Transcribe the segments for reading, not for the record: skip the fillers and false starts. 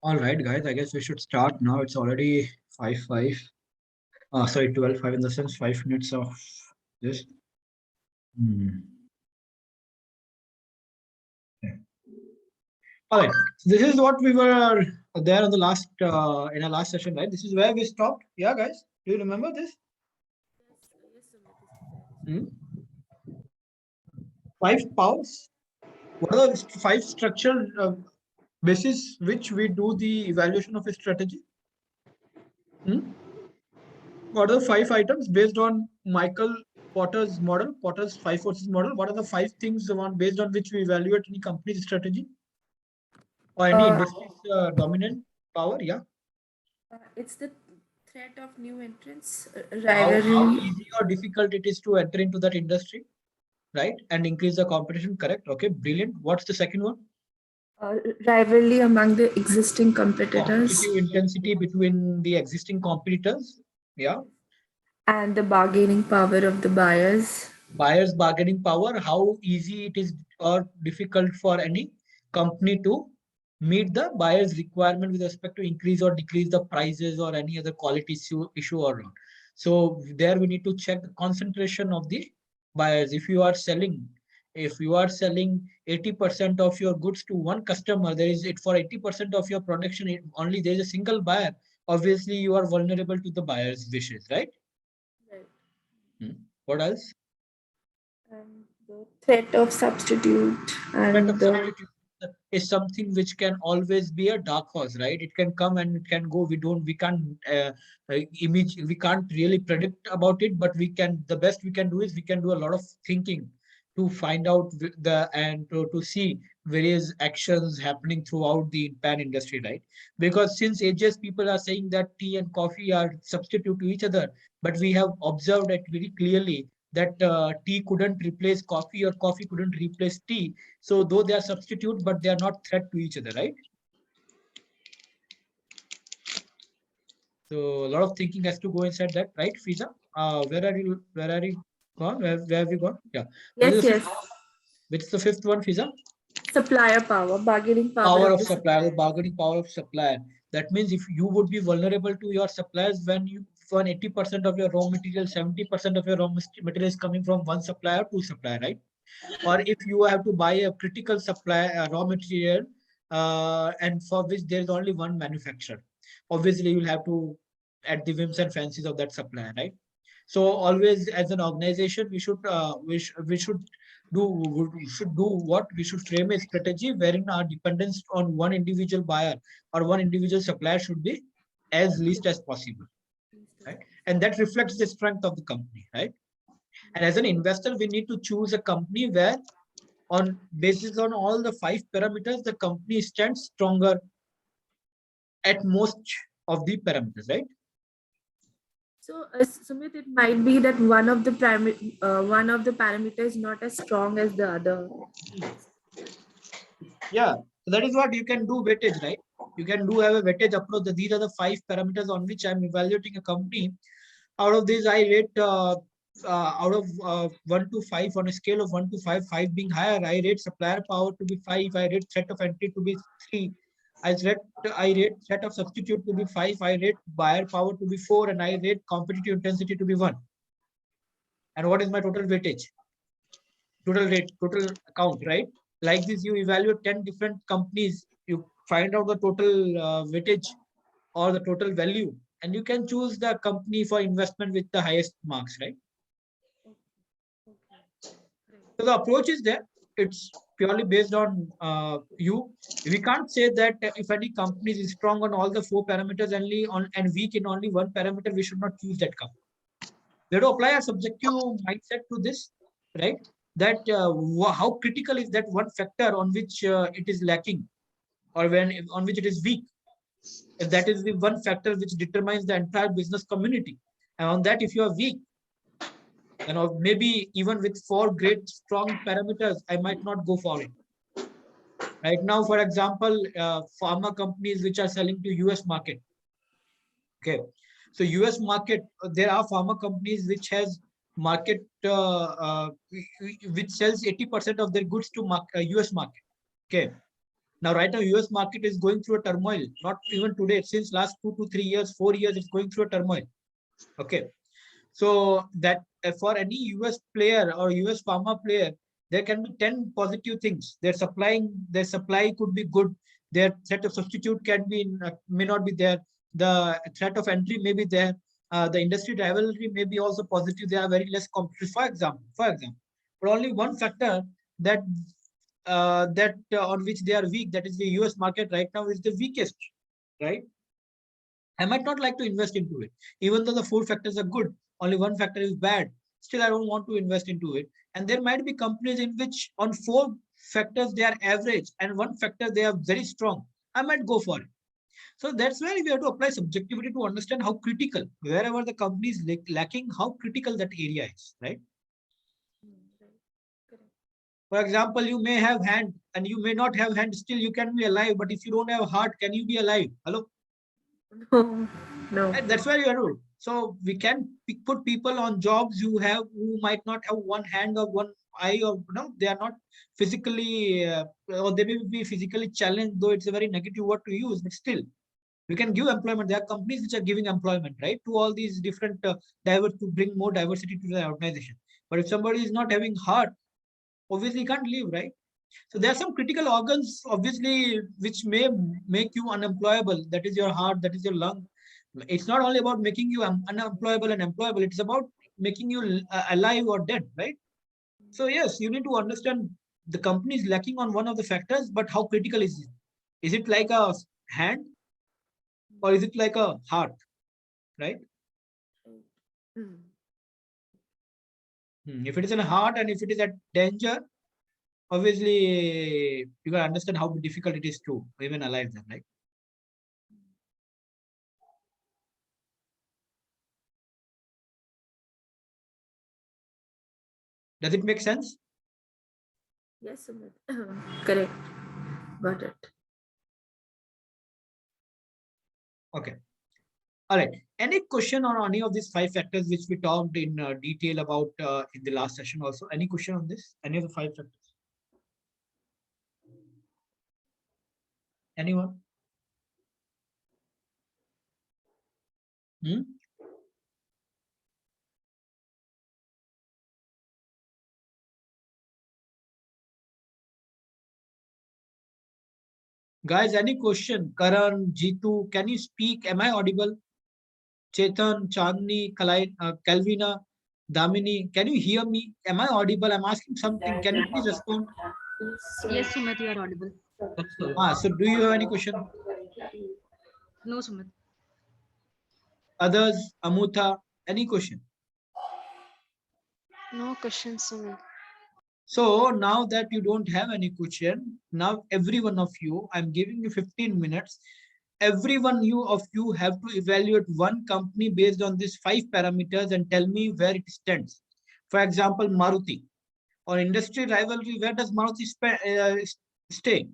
All right, guys, I guess we should start now. It's already 5:05. Sorry, 12:05 in the sense 5 minutes of this. Hmm. Yeah. All right. So this is what we were there on the last in our last session, right? This is where we stopped. Yeah, guys. Do you remember this? Yes, Sumit, this is where we Hmm? stopped. Five powers. What are the five structural basis which we do the evaluation of a strategy? Hmm? What are the five items based on Michael Porter's model, Porter's five forces model? What are the five things based on which we evaluate any company's strategy or any Uh, industry's dominant power? Yeah. it's the threat of new entrants, How rivalry, easy or difficult it is to enter into that industry, right? And increase the competition. Correct. Okay. Brilliant. What's the second one? uh, rivalry among the existing competitors, Competitive intensity between the existing competitors. Yeah. and the bargaining power of the buyers. Buyers bargaining power, how easy it is or difficult for any company to meet the buyer's requirement with respect to increase or decrease the prices or any other quality issue or not. So there we need to check the concentration of the buyers. If you are selling 80% of your goods to one customer, there is it for 80% of your production, only there is a single buyer. Obviously, you are vulnerable to the buyer's wishes, right? Right. Hmm. What else? And the threat of substitute Threat of and the substitute is something which can always be a dark horse, right? It can come and it can go. We can't we can't really predict about it, but we can. The best we can do is we can do a lot of thinking to find out to see various actions happening throughout the pan industry, right? Because since ages, people are saying that tea and coffee are substitute to each other, but we have observed it very clearly that tea couldn't replace coffee or coffee couldn't replace tea. So though they are substitute, but they are not threat to each other, right? So a lot of thinking has to go inside that, right, Fiza? Where are you? Where are you gone? Where have you gone? Yeah. What is yes, the yes, fifth? Which is the fifth one, Fiza? supplier power, bargaining power Power of of the supplier, the supplier. bargaining power of supplier. That means if you would be vulnerable to your suppliers when you for 80% of your raw material, 70% of your raw material is coming from one supplier, two supplier, right? Or if you have to buy a critical supply raw material and for which there is only one manufacturer, obviously you'll have to add the whims and fancies of that supplier, right? So always as an organization we should do what we should frame a strategy wherein our dependence on one individual buyer or one individual supplier should be as least as possible, Least as right? possible. And that reflects the strength of the company, right? And as an investor we need to choose a company where on basis on all the five parameters the company stands stronger at most of the parameters, right? So, Sumit, it might be that one of the parameters is not as strong as the other. Yeah, so that is what you can do weightage, right? You can do have a weightage approach. These are the five parameters on which I'm evaluating a company. Out of these, I rate out of 1 to 5 on a scale of 1 to 5, 5 being higher. I rate supplier power to be 5. I rate threat of entry to be 3. I rate I rate threat of substitute to be 5. I rate buyer power to be 4, and I rate competitive intensity to be 1. And what is my total weightage? Total rate, total account, right? Like this, you evaluate 10 different companies, you find out the total weightage or the total value, and you can choose the company for investment with the highest marks, right? Okay, great. So the approach is there. It's purely based on you. We can't say that if any company is strong on all the four parameters only on and weak in only one parameter, we should not choose that company. We have to apply a subjective mindset to this, right? That how critical is that one factor on which it is lacking or when on which it is weak. If that is the one factor which determines the entire business community, and on that, if you are weak, then maybe even with four great strong parameters, I might not go for it. Right now, for example, pharma companies which are selling to US market. Okay, so US market, there are pharma companies which has market which sells 80% of their goods to US market. Okay, Now, right now, US market is going through a turmoil. Not even today, since last 2 to 3 years, 4 years, it's going through a turmoil. Okay, so that for any US player or US pharma player, there can be 10 positive things. Their supply could be good. Their threat of substitute can be may not be there. The threat of entry may be there. The industry rivalry may be also positive. They are very less competitive. For example, but only one factor that on which they are weak, that is the US market right now is the weakest, right? I might not like to invest into it. Even though the four factors are good, only one factor is bad. Still, I don't want to invest into it. And there might be companies in which on four factors they are average and one factor they are very strong. I might go for it. So that's where we have to apply subjectivity to understand how critical, wherever the company is lacking, how critical that area is, right? Right. Correct. For example, you may have hand and you may not have hand, still you can be alive. But if you don't have heart, can you be alive? Hello? No, no. And that's where you are ruled. So we can put people on jobs who might not have one hand or one eye, or they are not physically or they may be physically challenged, though it's a very negative word to use, but still we can give employment. There are companies which are giving employment, right, to all these different diverse, to bring more diversity to the organization. But if somebody is not having heart, obviously can't leave, right? So there are some critical organs, obviously, which may make you unemployable. That is your heart, that is your lung. It's not only about making you unemployable and employable. It's about making you alive or dead, right? So yes, you need to understand the company is lacking on one of the factors, but how critical is it? Is it like a hand or is it like a heart, right? Mm. If it is in a heart and if it is at danger, obviously you can understand how difficult it is to remain alive then, right? Does it make sense? Yes, Sumit. Correct. Got it. Okay. All right. Any question on any of these five factors which we talked in detail about in the last session also? Any question on this? Any of the five factors? Anyone? Hmm? Guys, any question? Karan, Jitu, can you speak? Am I audible? Chetan, Chandni, Calvina, Damini, can you hear me? Am I audible? I'm asking something. Can you please respond? Yes, Sumit, you are audible. So do you have any question? No, Sumit. Others, Amutha, any question? No questions, Sumit. So now that you don't have any question, now every one of you, I'm giving you 15 minutes. Every one of you have to evaluate one company based on these five parameters and tell me where it stands. For example, Maruti. On industry rivalry, where does Maruti stay?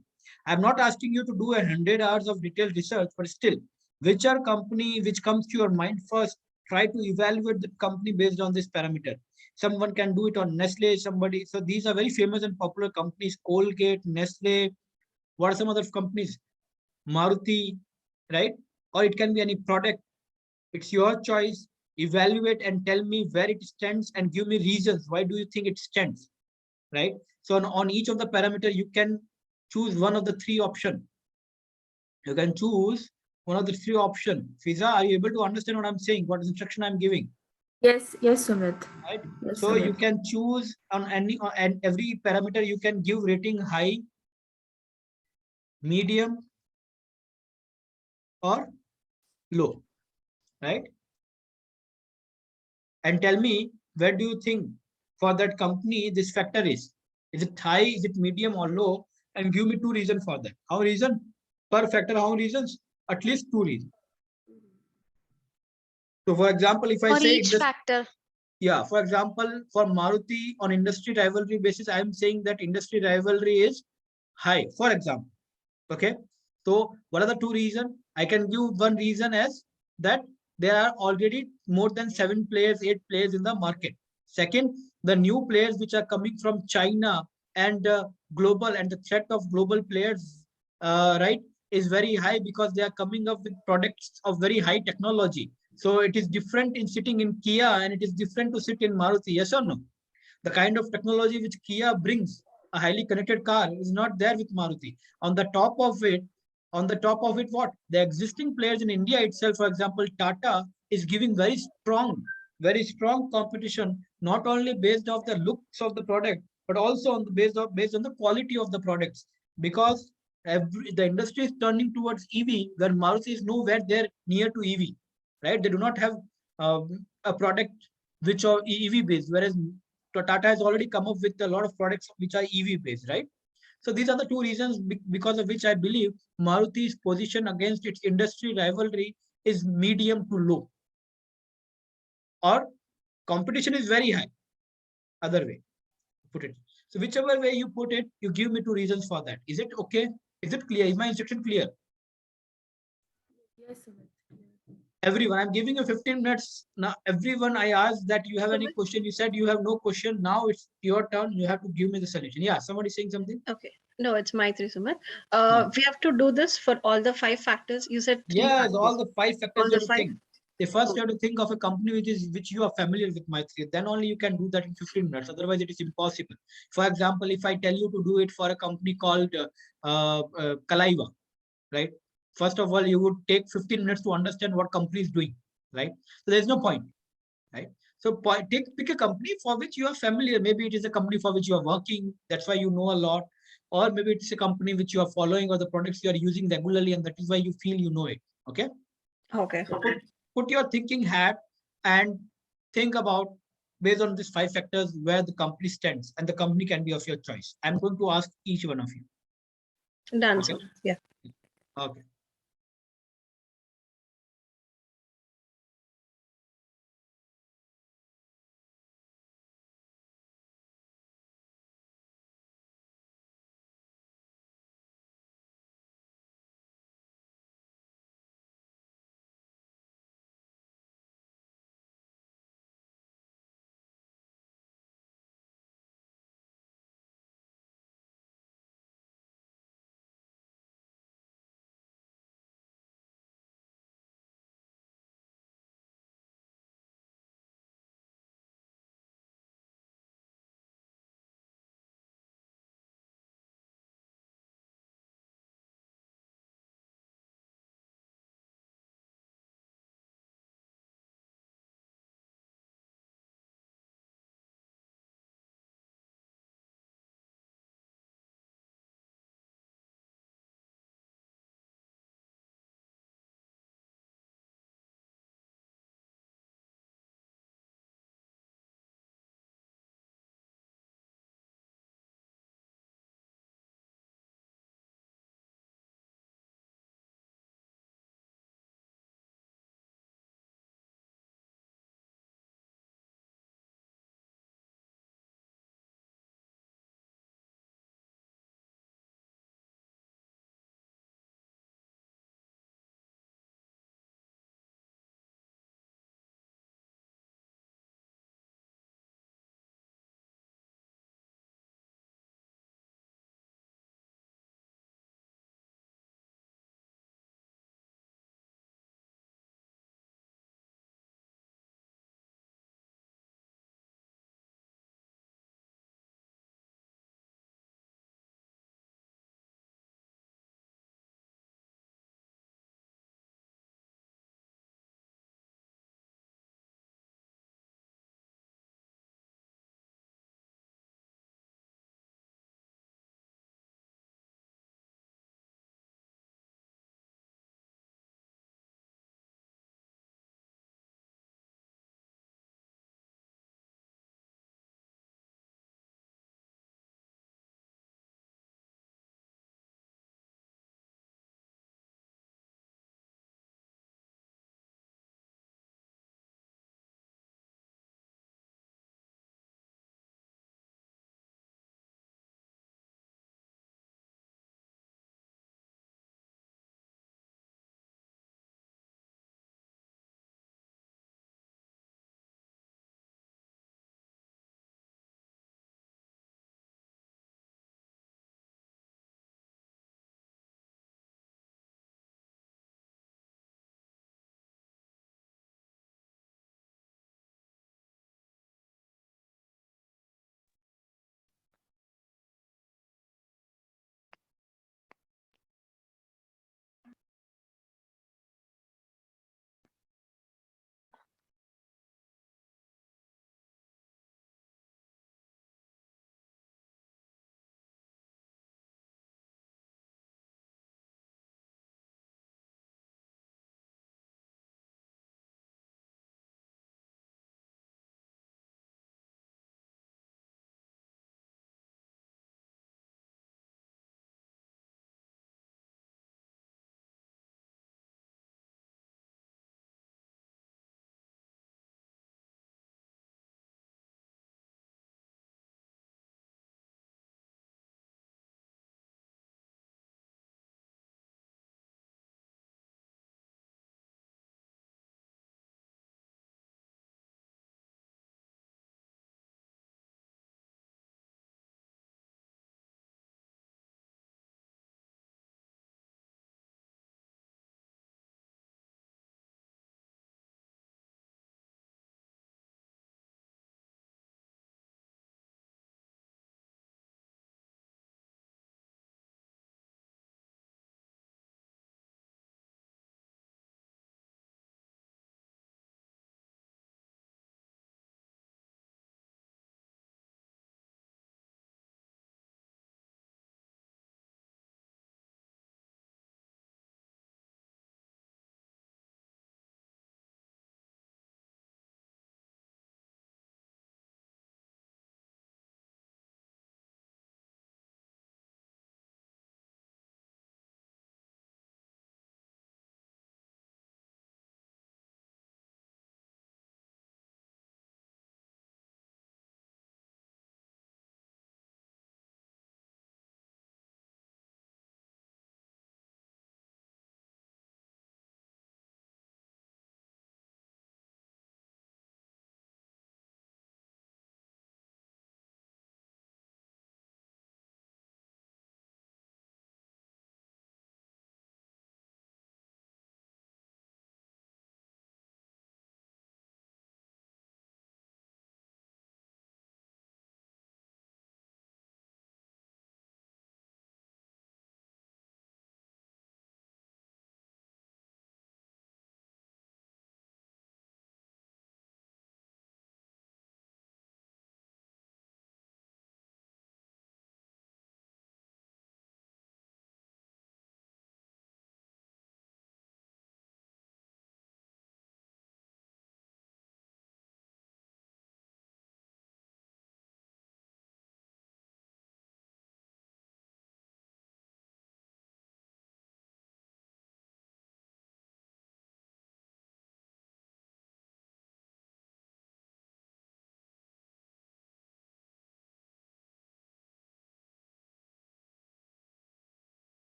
I'm not asking you to do 100 hours of detailed research, but still, which are company which comes to your mind first? Try to evaluate the company based on this parameter. Someone can do it on Nestle, somebody. So these are very famous and popular companies: Colgate, Nestle. What are some other companies? Maruti, right? Or it can be any product. It's your choice. Evaluate and tell me where it stands and give me reasons. Why do you think it stands? Right? So on each of the parameter, you can choose one of the three option. You can choose one of the three option. Fiza, are you able to understand what I'm saying? What instruction I'm giving? Yes, yes, Sumit. Right? Yes, So you Sumit. can choose on any and every parameter you can give rating high, medium, or low, right? And tell me where do you think for that company this factor is? Is it high? Is it medium or low? And give me two reasons for that. How reason per factor? How reasons? At least two reasons. So, for example, if I For say each factor. yeah, for example, for Maruti on industry rivalry basis, I am saying that industry rivalry is high. For example, okay. So, what are the two reasons? I can give one reason as that there are already more than 7 players, 8 players in the market. Second, the new players which are coming from China and global and the threat of global players right, is very high because they are coming up with products of very high technology. So it is different in sitting in Kia and it is different to sit in Maruti. Yes or no? The kind of technology which Kia brings, a highly connected car, is not there with Maruti. On the top of it, what? The existing players in India itself, for example, Tata is giving very strong competition, not only based off the looks of the product, but also on the based on the quality of the products. Because the industry is turning towards EV, where Maruti is nowhere there near to EV, right? They do not have a product which are EV based, whereas Tata has already come up with a lot of products which are EV based, right? So these are the two reasons because of which I believe Maruti's position against its industry rivalry is medium to low, or competition is very high. Other way, put it. So whichever way you put it, you give me two reasons for that. Is it okay? Is it clear? Is my instruction clear? Yes, Sumit. Everyone, I'm giving you 15 minutes now. Everyone, I asked that you have any Sumit? question. You said you have no question. Now it's your turn. You have to give me the solution. Yeah, somebody saying something. Okay. No, it's my three, Sumit. Hmm. We have to do this for all the five factors. You said three Yes, all factors. the five factors All you the have to five? think. The first you Okay. have to think of a company which you are familiar with, Maitri. Then only you can do that in 15 minutes. Otherwise, it is impossible. For example, if I tell you to do it for a company called Kalaiva, right? First of all, you would take 15 minutes to understand what company is doing, right? So there's no point, right? So pick a company for which you are familiar. Maybe it is a company for which you are working. That's why you know a lot. Or maybe it's a company which you are following or the products you are using regularly, and that is why you feel you know it. Okay. Okay. So put your thinking hat and think about, based on these five factors, where the company stands, and the company can be of your choice. I'm going to ask each one of you. Done, Okay. sir. Yeah. Okay.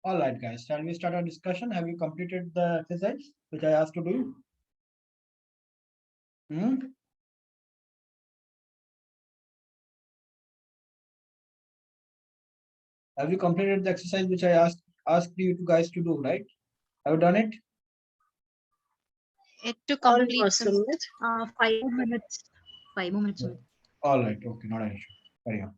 All right, guys. Shall we start our discussion? Have you completed the exercise which I asked to do? Hmm? Have you completed the exercise which I asked you to guys to do? Right? Have you done it? To complete Almost, some Sumit. 5 more minutes. 5 more minutes. All right. Okay. Not an issue. Carry on.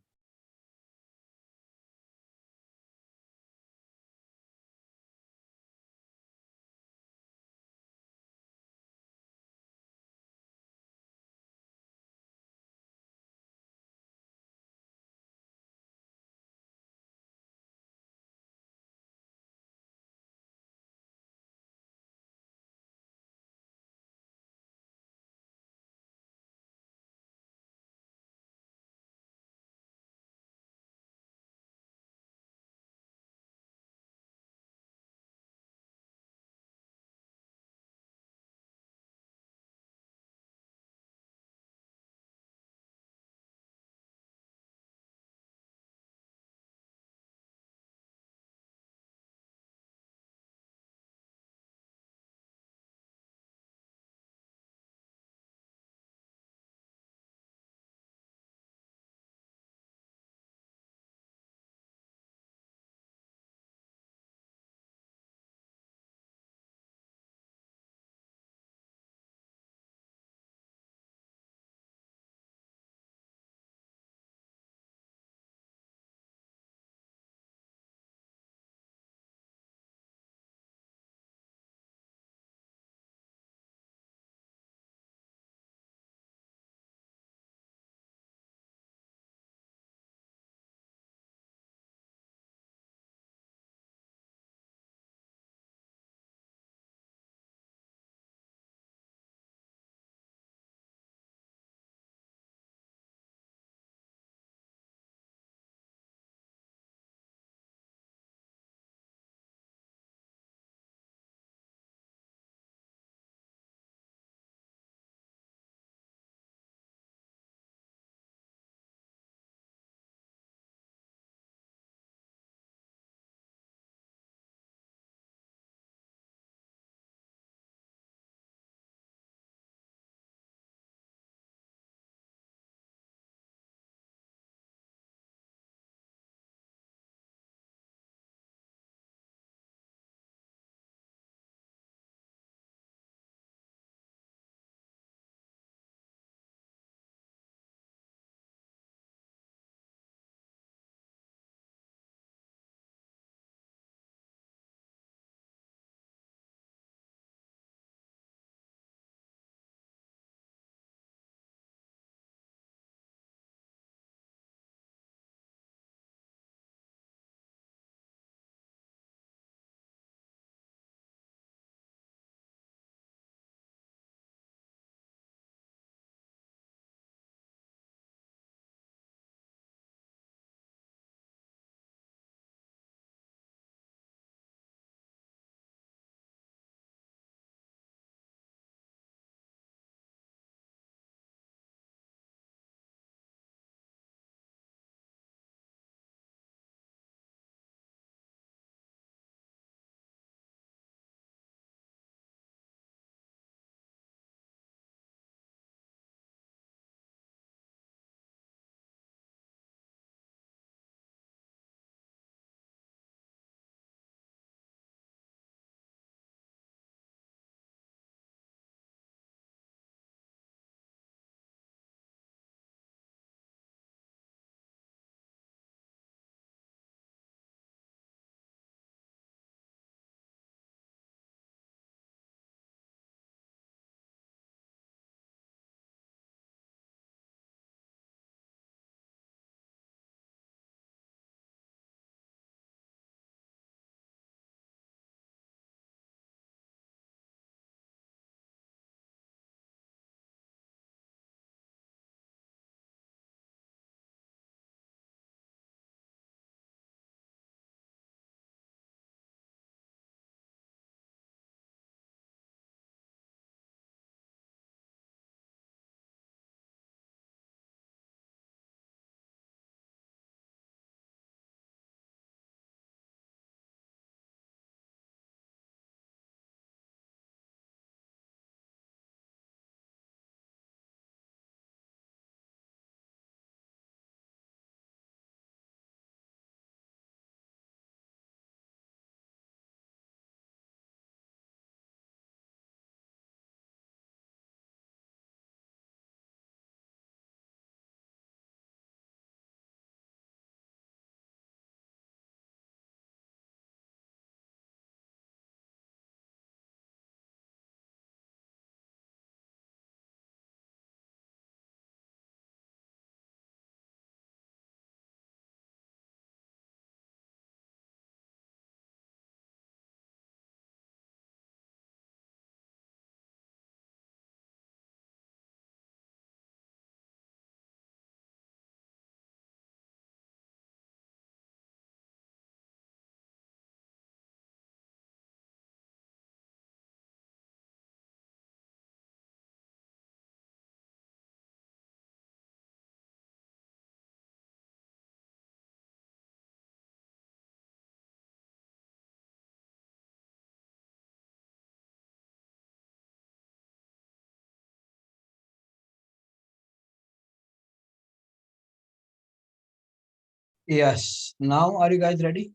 Yes. Now, are you guys ready?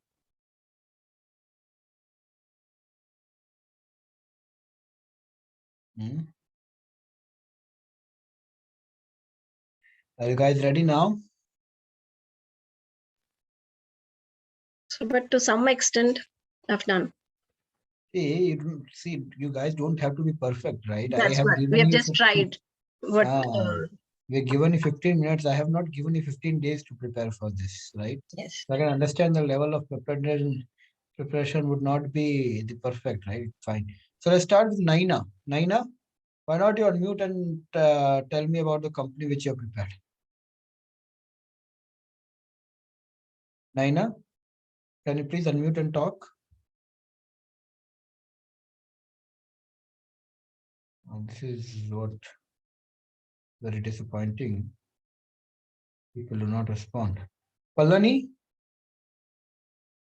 Are you guys ready now? So, but to some extent, I've done. See, you guys don't have to be perfect, right? I That's have what we given have you just 15, tried. What? we have given you 15 minutes. I have not given you 15 days to prepare for this, right? Yes. So I can understand the level of preparation would not be the perfect, right? Fine. So let's start with Naina. Naina, why not you unmute and tell me about the company which you have prepared? Naina, can you please unmute and talk? This is what very disappointing. People do not respond. Palani,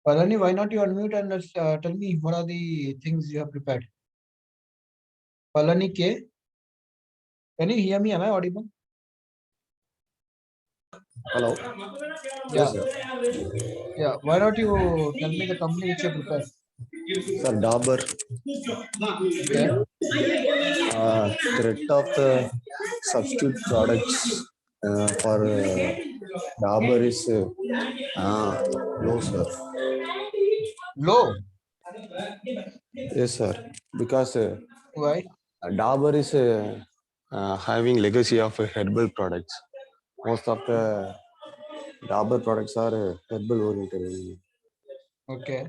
Palani, why not you unmute and let's tell me what are the things you have prepared? Palani K, can you hear me? Am I audible? Hello. Yeah, Yes, sir. yeah. Why not you tell me the company which you have prepared? Sir, Dabur. Okay, Threat of the substitute products for Dabur is low, sir. low. Yes, sir. Because Why? Dabur is having legacy of herbal products. Most of the Dabur products are herbal oriented. Okay,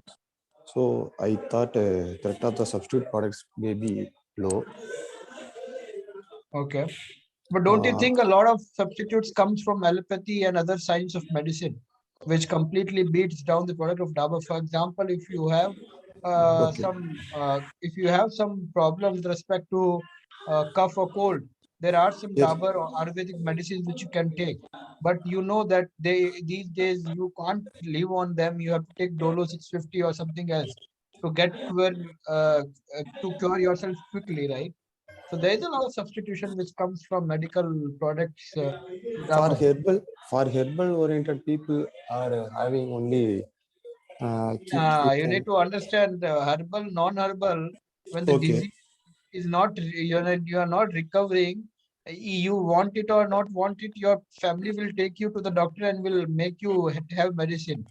So I thought threat of the substitute products may be low. okay. But don't you Uh, think a lot of substitutes comes from allopathy and other science of medicine, which completely beats down the product of Dabur? For example, if you have okay. if you have some problem with respect to cough or cold, there are some Yes. Dabur or Ayurvedic medicines which you can take. But you know that these days you can't live on them. You have to take Dolo 650 or something else to get to cure yourself quickly, right? So there is a lot of substitution which comes from medical products to for Dabur. herbal for herbal oriented people are having only keep You and need to understand herbal, non-herbal. When the okay. disease is not, you are not recovering. You want it or not want it, your family will take you to the doctor and will make you have medicine.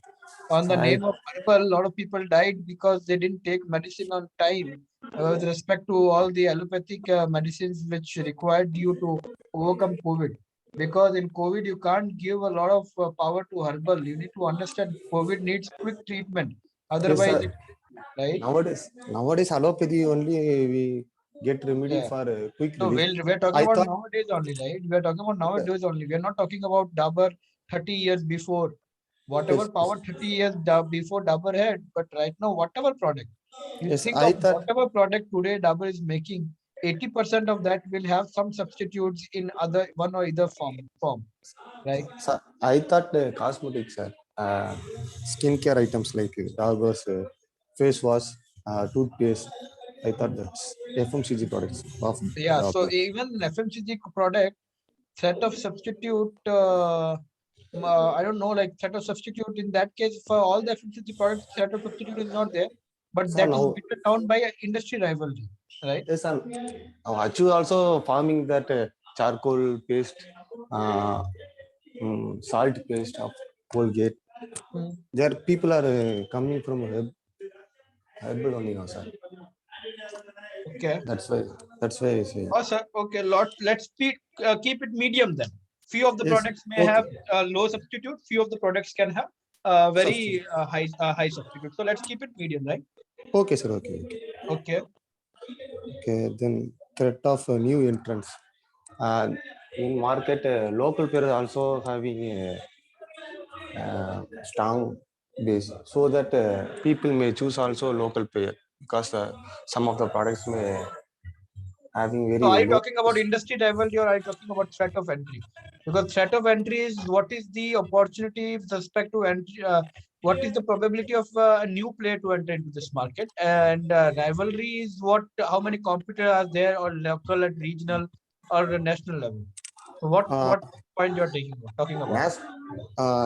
On the I name of herbal, a lot of people died because they didn't take medicine on time with respect to all the allopathic medicines which required you to overcome COVID. Because in COVID, you can't give a lot of power to herbal. You need to understand COVID needs quick treatment. yes Otherwise, sir. right? Nowadays allopathy only we get remedy Yeah. for quick No, relief. we're talking I about thought nowadays only, right? We're talking about uh, nowadays only. We're not talking about Dabur 30 years before. Whatever yes, power 30 years before Dabur had, but right now, whatever product. You yes think I of thought whatever product today Dabur is making, 80% of that will have some substitutes in other one or either form, right? sir, I thought cosmetics sir. Skincare items like Dabur's face wash, toothpaste. I thought that's FMCG products of Yeah, so Dabur. even FMCG product set of substitute, I don't know, like set of substitute in that case for all the FMCG products, set of substitute is not there, but So that is now beaten down by a industry rivalry, right? yes, and Achu also farming that charcoal paste, uh, salt paste of Colgate. Hmm. There people are coming from herbal only now, sir. Okay. That's why. That's why I say. Oh, sir. Okay. Keep it medium then. Few of the Yes. products may Okay. have low substitute. Few of the products can have Substitute. very high substitute. So let's keep it medium, right? Okay, sir. Okay. Okay. Okay. Okay. Then threat of new entrants. And in market, local players also having a strong base, so that people may choose also local player because some of the products may having So are very you low. talking about industry rivalry or are you talking about threat of entry? Because threat of entry is what is the opportunity with respect to entry, what is the probability of a new player to enter into this market? And rivalry is how many competitors are there or local and regional or the national level. So Uh, what? point you're talking about? Mass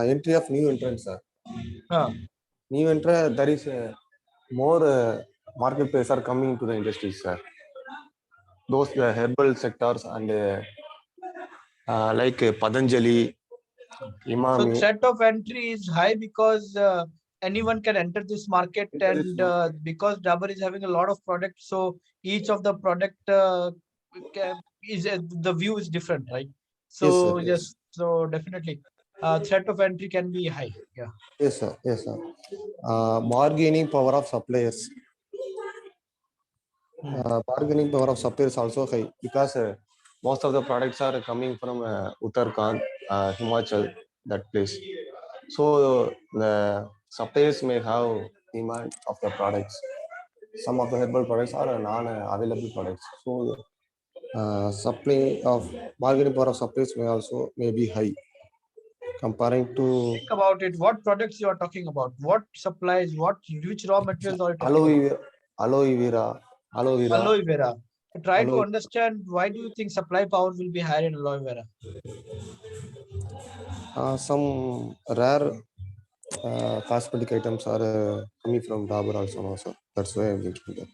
entry of new entrants, sir. Huh. New entrant, there is more marketplace are coming to the industry, sir. Those herbal sectors and like Patanjali, So Imami. threat of entry is high because anyone can enter this market, Enter this and market. because Dabur is having a lot of products, so each of the product is the view is different, right? Yes, sir. So yes, so definitely, threat of entry can be high. Yeah. Yes, sir. Yes, sir. Bargaining power of suppliers. Bargaining power of suppliers also high because most of the products are coming from Uttarakhand, Himachal, that place. So the suppliers may have demand of the products. Some of the herbal products are non-available products. So supply of bargaining power of suppliers may be high comparing to Think about it. What products you are talking about? What supplies? Which raw materials are you talking aloe about? vera, aloe vera, aloe vera, Aloe vera. Try to aloe. understand why do you think supply power will be higher in aloe vera? Some rare cosmetic items are coming from Dabur also, no, sir. That's why I'm thinking that.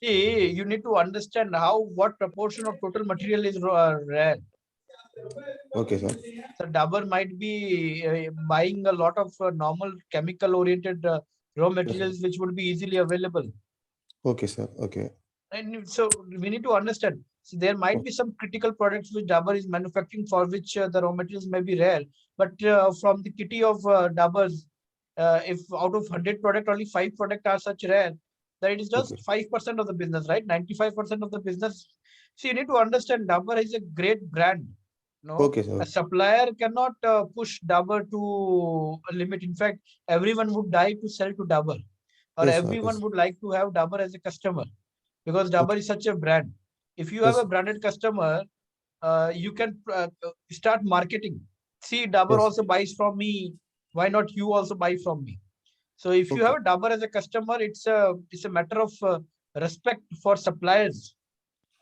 See, you need to understand what proportion of total material is rare. Okay, sir. So Dabur might be buying a lot of normal chemical-oriented raw materials which would be easily available. Okay, sir. Okay. And so we need to understand. So there might be some critical products which Dabur is manufacturing for which the raw materials may be rare. But from the kitty of Dabur's, if out of 100 product, only 5 product are such rare, that it is just Okay. 5% of the business, right? 95% of the business. So you need to understand Dabur is a great brand. No, Okay, sir. a supplier cannot push Dabur to a limit. In fact, everyone would die to sell to Dabur, or Yes, sir. everyone Yes. would like to have Dabur as a customer because Dabur Okay. is such a brand. If you have Yes. a branded customer, you can start marketing. See, Dabur Yes. also buys from me. Why not you also buy from me? So if you have Okay. a Dabur as a customer, it's a matter of respect for suppliers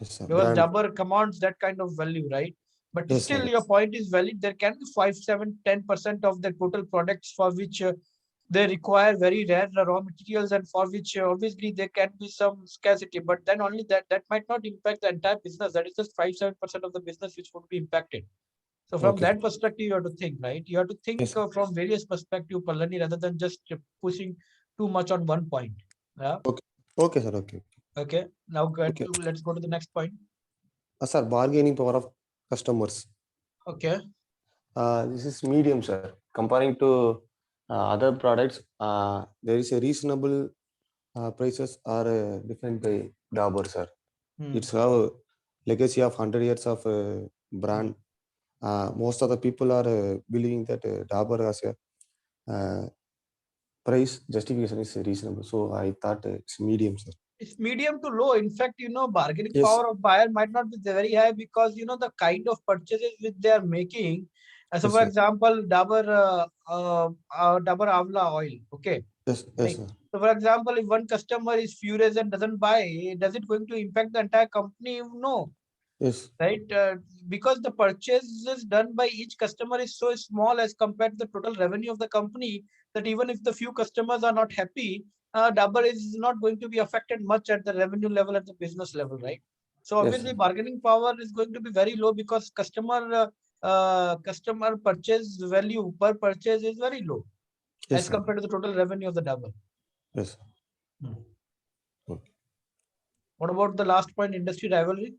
Yes, sir. because Brand. Dabur commands that kind of value, right? But Yes, sir. still, your Yes. point is valid. There can be 5, 7, 10% of the total products for which they require very rare raw materials and for which obviously there can be some scarcity. But then only that might not impact the entire business. That is just 5, 7% of the business which would be impacted. So from Okay, sir. that perspective, you have to think, right? You have to think Yes. from various perspective, Palani, rather than just pushing too much on one point. Yeah. Okay. Okay, sir. Okay. Okay. Now Okay. let's go to the next point. Sir, bargaining power of customers. Okay. This is medium, sir. Comparing to other products, there is a reasonable prices are different by Dabur, sir. Hmm. It's have legacy of 100 years of brand. Most of the people are believing that Dabur has a price justification is reasonable. So I thought it's medium, sir. It's medium to low. In fact, bargaining Yes. power of buyer might not be very high because the kind of purchases which they are making. So, Yes, for sir. example, Dabur Amla oil. Okay, Yes, yes, right. sir. So, for example, if one customer is furious and doesn't buy, does it going to impact the entire company? No, Yes, right? Because the purchases done by each customer is so small as compared to the total revenue of the company that even if the few customers are not happy, Dabur is not going to be affected much at the revenue level, at the business level, right? So yes, obviously sir. bargaining power is going to be very low because customer purchase value per purchase is very low Yes, as sir. compared to the total revenue of the Dabur. Yes. Hmm. Okay. What about the last point, industry rivalry?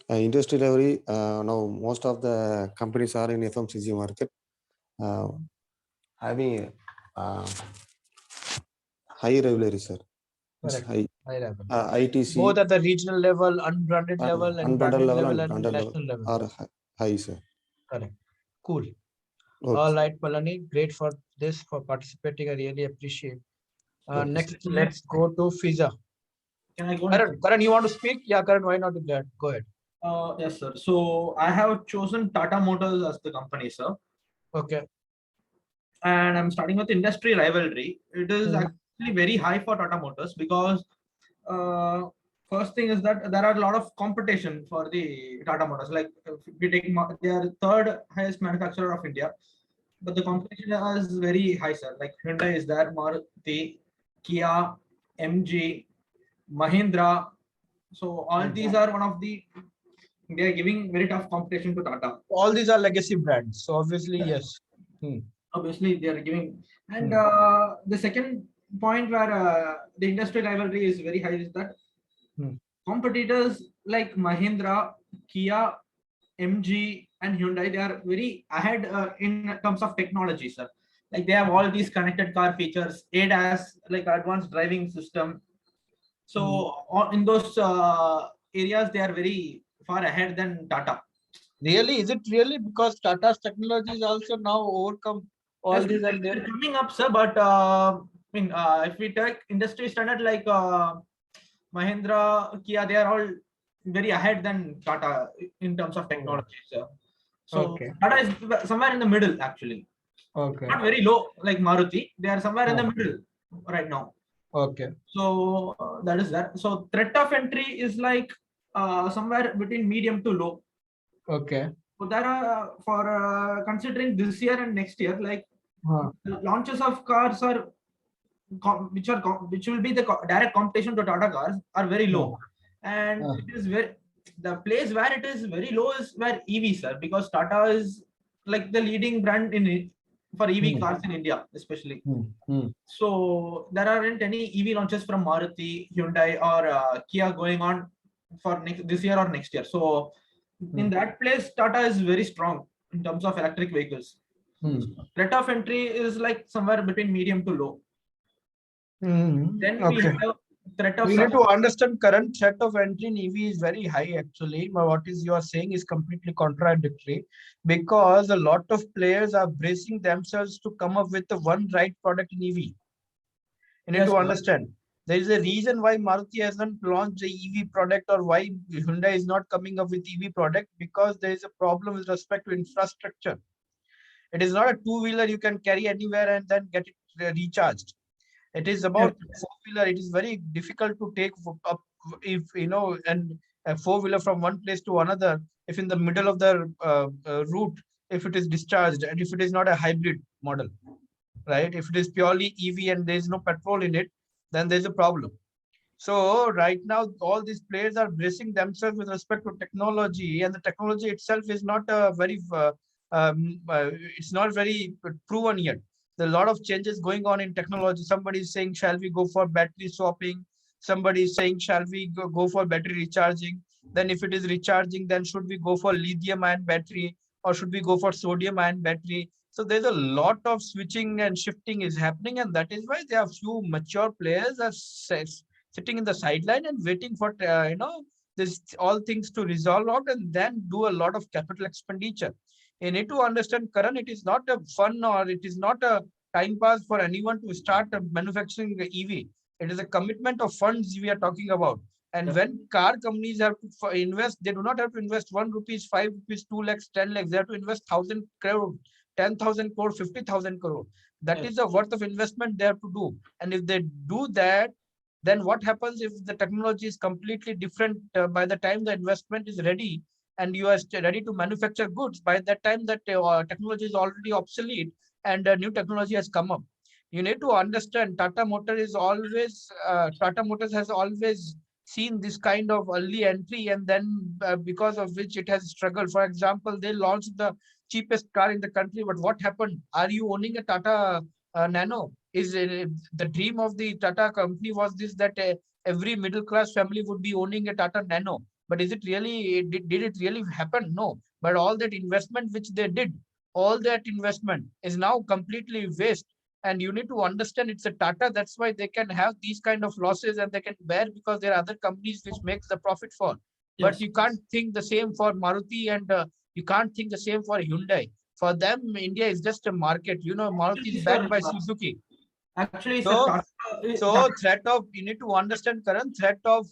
Industry level, now most of the companies are in FMCG market having high rivalry, sir. It's Correct. high. High rivalry. Both ITC, at the regional level, unbranded level, and unbranded branded level level, and and branded level national level. are high, sir. Correct. Cool. Okay. All right, Palani, great for participating. I really appreciate. Okay, Next, sir. let's go to Fiza. Can I go Karan, you want to speak? Yeah, Karan, why not do that? Go ahead. Yes, sir. So I have chosen Tata Motors as the company, sir. Okay. And I'm starting with industry rivalry. It is Hmm. actually very high for Tata Motors because first thing is that there are a lot of competition for the Tata Motors. Like if we take, they are third highest manufacturer of India, but the competition is very high, sir. Like Hyundai is there, Maruti, Kia, MG, Mahindra. So all these are one of the, they are giving very tough competition to Tata. All these are legacy brands. So obviously, yes. Obviously they are giving. And the second point where the industry rivalry is very high is that competitors like Mahindra, Kia, MG, and Hyundai, they are very ahead in terms of technology, sir. Like they have all these connected car features, ADAS, like advanced driving system. So in those areas, they are very far ahead than Tata. Really? Is it really? Because Tata's technology is also now overcome all Yes, these and they're they're coming up, sir. But if we take industry standard like Mahindra, Kia, they are all very ahead than Tata in terms of technology, sir. So Okay. Tata is somewhere in the middle, actually. Okay. Not very low like Maruti. They are somewhere in the middle right now. Okay. So that is that. So threat of entry is like somewhere between medium to low. Okay. So there are for considering this year and next year, like launches of cars are which will be the direct competition to Tata cars are very low, and it is very, the place where it is very low is where EV, sir, because Tata is like the leading brand in for EV cars in India, especially. So there aren't any EV launches from Maruti, Hyundai, or Kia going on for this year or next year. So in that place, Tata is very strong in terms of electric vehicles. Rate of entry is like somewhere between medium to low. Then we have threat of. We need to understand current threat of entry in EV is very high actually. But what is you are saying is completely contradictory, because a lot of players are bracing themselves to come up with the one right product in EV. You need to understand. There is a reason why Maruti hasn't launched the EV product, or why Hyundai is not coming up with EV product, because there is a problem with respect to infrastructure. It is not a two-wheeler you can carry anywhere and then get it recharged. It is about four-wheeler. It is very difficult to take up, if you know, and a four-wheeler from one place to another, if in the middle of the route, if it is discharged, and if it is not a hybrid model, right? If it is purely EV and there is no petrol in it, then there's a problem. So right now, all these players are bracing themselves with respect to technology, and the technology itself is not a very, it's not very proven yet. There are a lot of changes going on in technology. Somebody is saying, shall we go for battery swapping? Somebody is saying, shall we go for battery recharging? Then if it is recharging, then should we go for lithium ion battery, or should we go for sodium ion battery? So there's a lot of switching and shifting is happening, and that is why there are few mature players are sitting in the sideline and waiting for this all things to resolve out, and then do a lot of capital expenditure. You need to understand, Karan, it is not a fun, or it is not a time pass for anyone to start manufacturing the EV. It is a commitment of funds we are talking about. And when car companies have to invest, they do not have to invest 1 rupees, 5 rupees, 2 lakhs, 10 lakhs. They have to invest 1,000 crore, 10,000 crore, 50,000 crore. That is the worth of investment they have to do. And if they do that, then what happens if the technology is completely different by the time the investment is ready, and you are ready to manufacture goods? By that time, that technology is already obsolete, and new technology has come up. You need to understand, Tata Motors has always seen this kind of early entry, and then because of which it has struggled. For example, they launched the cheapest car in the country, but what happened? Are you owning a Tata Nano? Is the dream of the Tata company was this, that every middle class family would be owning a Tata Nano? But is it really, did it really happen? No. But all that investment which they did, all that investment is now completely waste. And you need to understand, it's a Tata. That's why they can have these kind of losses, and they can bear, because there are other companies which makes the profit for. But you can't think the same for Maruti, and you can't think the same for Hyundai. For them, India is just a market. You know, Maruti is backed by Suzuki. Actually, so threat of, you need to understand, current threat of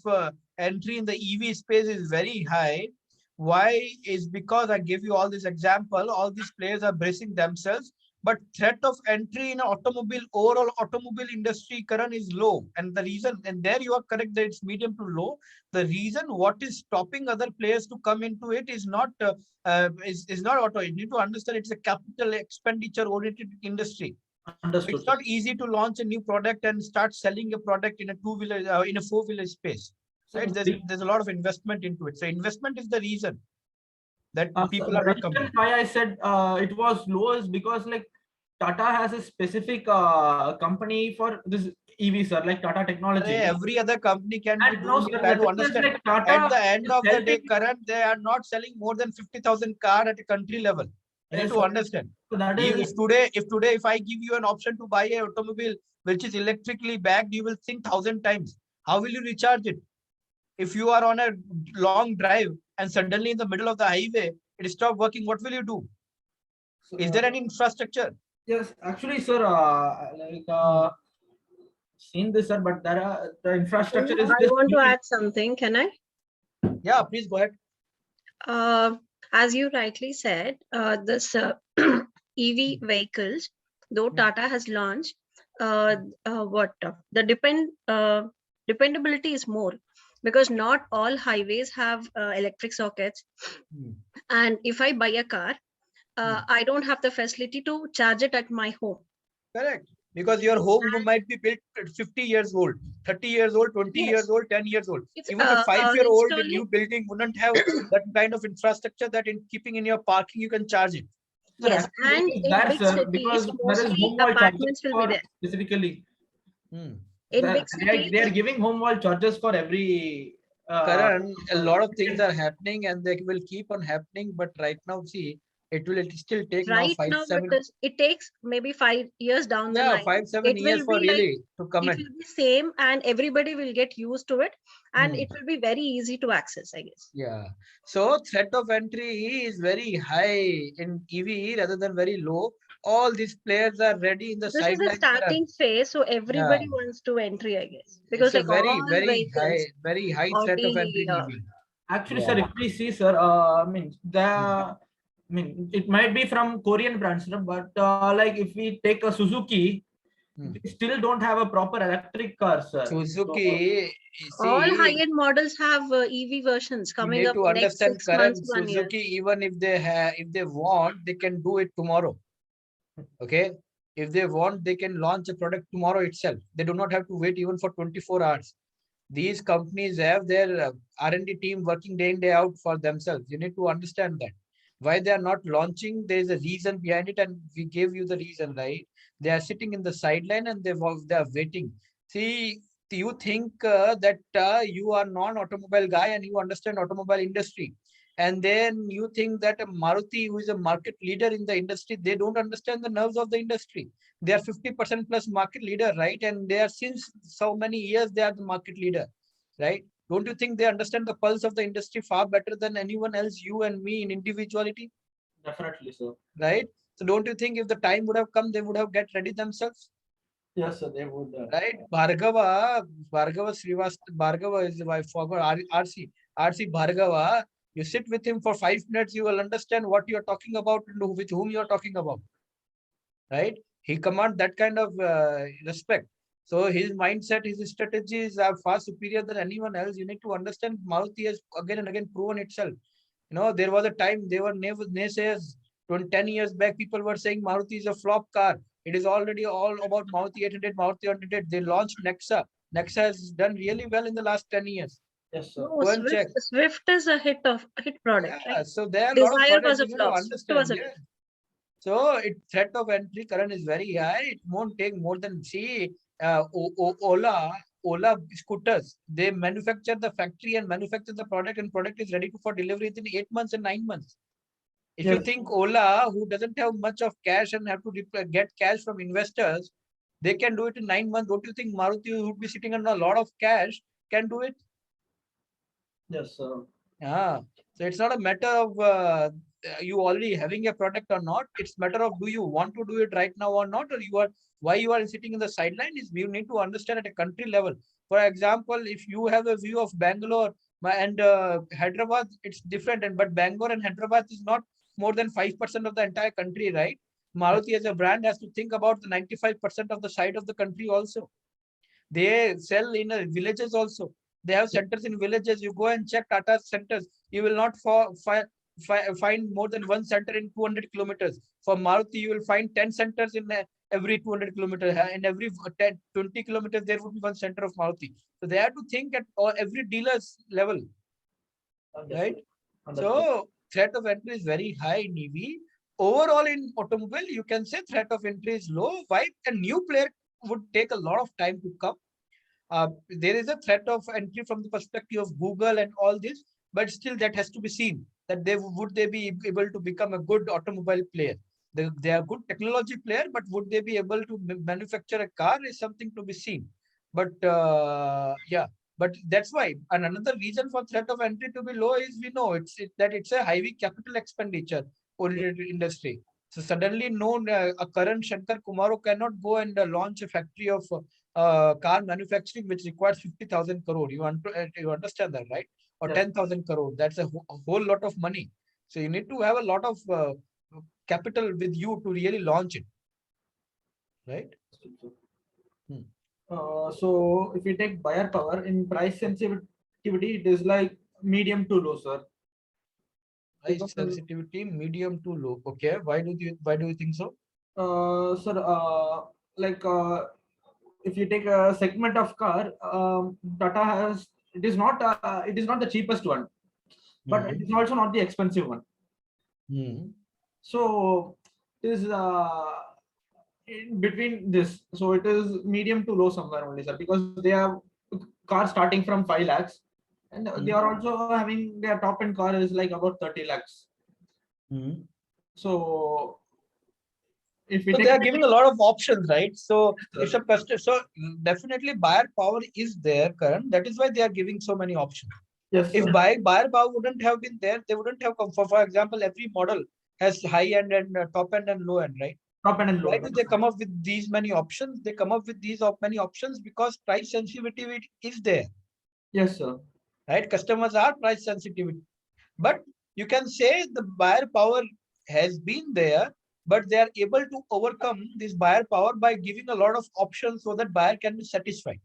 entry in the EV space is very high. Why? Is because I give you all this example. All these players are bracing themselves, but threat of entry in automobile, overall automobile industry, Karan, is low. And the reason, and there you are correct that it's medium to low. The reason what is stopping other players to come into it is not is not auto. You need to understand it's a capital expenditure oriented industry. Understood. It's not easy to launch a new product and start selling a product in a two-wheeler, in a four-wheeler space. Right? There's a lot of investment into it. So investment is the reason that people are not coming. Why I said it was low is because like Tata has a specific company for this EV, sir, like Tata Technology. Every other company can be doing it. Try to understand. Like Tata At the end of the helping- day, Karan, they are not selling more than 50,000 car at a country level. You need Yes, to sir. understand. So that If is today, if I give you an option to buy an automobile which is electrically backed, you will think 1,000 times. How will you recharge it? If you are on a long drive and suddenly in the middle of the highway, it stops working, what will you do? Is there any infrastructure? yes, actually, sir, seen this, sir, but there are the infrastructure is. I want to add something. Can I? Yeah, please go ahead. As you rightly said, this EV vehicles, though Tata has launched, the dependability is more, because not all highways have electric sockets. And if I buy a car, I don't have the facility to charge it at my home. Correct. Because your home might be built at 50 years old, 30 years old, 20 Yes. years old, 10 years old. It's, Even a 5-year-old installing- new building wouldn't have that kind of infrastructure that in keeping in your parking, you can charge it. Yes, and in That's big cities, because there is mostly home wall apartments charges will be for there. specifically. In They big cities, are giving home wall charges for every. Karan, a lot of things are happening and they will keep on happening. But right now, see, it will still take now right 5, now, 7. it takes maybe 5 years down the Yeah, line. 5, 7 It years will for be like, really to come it in. will be same, and everybody will get used to it, and Hmm. it will be very easy to access, I guess. Yeah. So threat of entry is very high in EV rather than very low. All these players are ready in the This is a sidelines. starting phase, so everybody wants to entry, I guess, because It's a like very, all vehicles, very high threat of entry in Audi, EV. Actually, Yeah. sir, if we see, sir, I mean, it might be from Korean brands, sir, but like if we take a Suzuki, we still don't have a proper electric car, sir. Suzuki, all see, high-end models have EV versions you coming need up to in next understand, 6 Karan, months, 1 year. Suzuki, even if they want, they can do it tomorrow. Okay. If they want, they can launch a product tomorrow itself. They do not have to wait even for 24 hours. These companies have their R&D team working day in, day out for themselves. You need to understand that. Why they are not launching, there is a reason behind it, and we gave you the reason, right? They are sitting in the sideline and they are waiting. See, you think that you are non-automobile guy and you understand automobile industry. And then you think that a Maruti, who is a market leader in the industry, they don't understand the nerves of the industry. They are 50% plus market leader, right? And they are since so many years, they are the market leader, right? Don't you think they understand the pulse of the industry far better than anyone else, you and me in individuality? Definitely, sir. Right? So don't you think if the time would have come, they would have get ready themselves? Yes, sir, they would. Right? Bhargava Srivastava, Bhargava is, I forgot, RC Bhargava. You sit with him for 5 minutes, you will understand what you are talking about and with whom you are talking about. Right? He commands that kind of respect. So his mindset, his strategies are far superior than anyone else. You need to understand Maruti has again and again proven itself. You know, there was a time they were naysayers. 10 years back, people were saying Maruti is a flop car. It is already all about Maruti 800, Maruti 100. They launched Nexa. Nexa has done really well in the last 10 years. Yes, sir. No, Go and check. Swift is a hit product, Yeah, right? so there are a lot of Desire products was a you need to flop. Swift understand. was a Yeah. hit. So threat of entry current is very high. It won't take more than, see, Ola scooters. They manufacture the factory and manufacture the product, and product is ready for delivery within 8 months and 9 months. If you think Ola, who doesn't have much of cash and have to get cash from investors, they can do it in 9 months. Don't you think Maruti, who would be sitting on a lot of cash, can do it? Yes, sir. Yeah. So it's not a matter of you already having a product or not. It's matter of, do you want to do it right now or not, or why you are sitting in the sideline is you need to understand at a country level. For example, if you have a view of Bangalore and Hyderabad, it's different. But Bangalore and Hyderabad is not more than 5% of the entire country, right? Maruti as a brand has to think about the 95% of the side of the country also. They sell in villages also. They have centers in villages. You go and check Tata centers. You will not find more than one center in 200 kilometers. For Maruti, you will find 10 centers in every 200 kilometers. In every 10, 20 kilometers, there would be one center of Maruti. So they have to think at every dealer's level. Right? So threat of entry is very high in EV. Overall, in automobile, you can say threat of entry is low. Why? A new player would take a lot of time to come. There is a threat of entry from the perspective of Google and all this, but still that has to be seen that would they be able to become a good automobile player. They are good technology player, but would they be able to manufacture a car is something to be seen. But yeah, but that's why. And another reason for threat of entry to be low is we know that it's a heavy capital expenditure oriented industry. So suddenly, no, a current Shankar Kumaro cannot go and launch a factory of car manufacturing which requires 50,000 crore. You understand that, right? Or 10,000 crore. That's a whole lot of money. So you need to have a lot of capital with you to really launch it, right? So if you take buyer power in price sensitivity, it is like medium to low, sir. Price sensitivity medium to low. Okay, why do you think so? Sir, like if you take a segment of car, Tata has it is not the cheapest one, but it is also not the expensive one. So it is in between this. So it is medium to low somewhere only, sir, because they have cars starting from 5 lakhs, and they are also having their top end car is like about 30 lakhs. So if we so they are giving a lot of options, right? So it's a customer. So definitely buyer power is there, Karan. That is why they are giving so many options. Yes, if buyer power wouldn't have been there, they wouldn't have come. For example, every model has high end and top end and low end, right? Top end and low. Why do they come up with these many options? They come up with these many options because price sensitivity is there. Yes, sir. Right? Customers are price sensitive. But you can say the buyer power has been there, but they are able to overcome this buyer power by giving a lot of options so that buyer can be satisfied.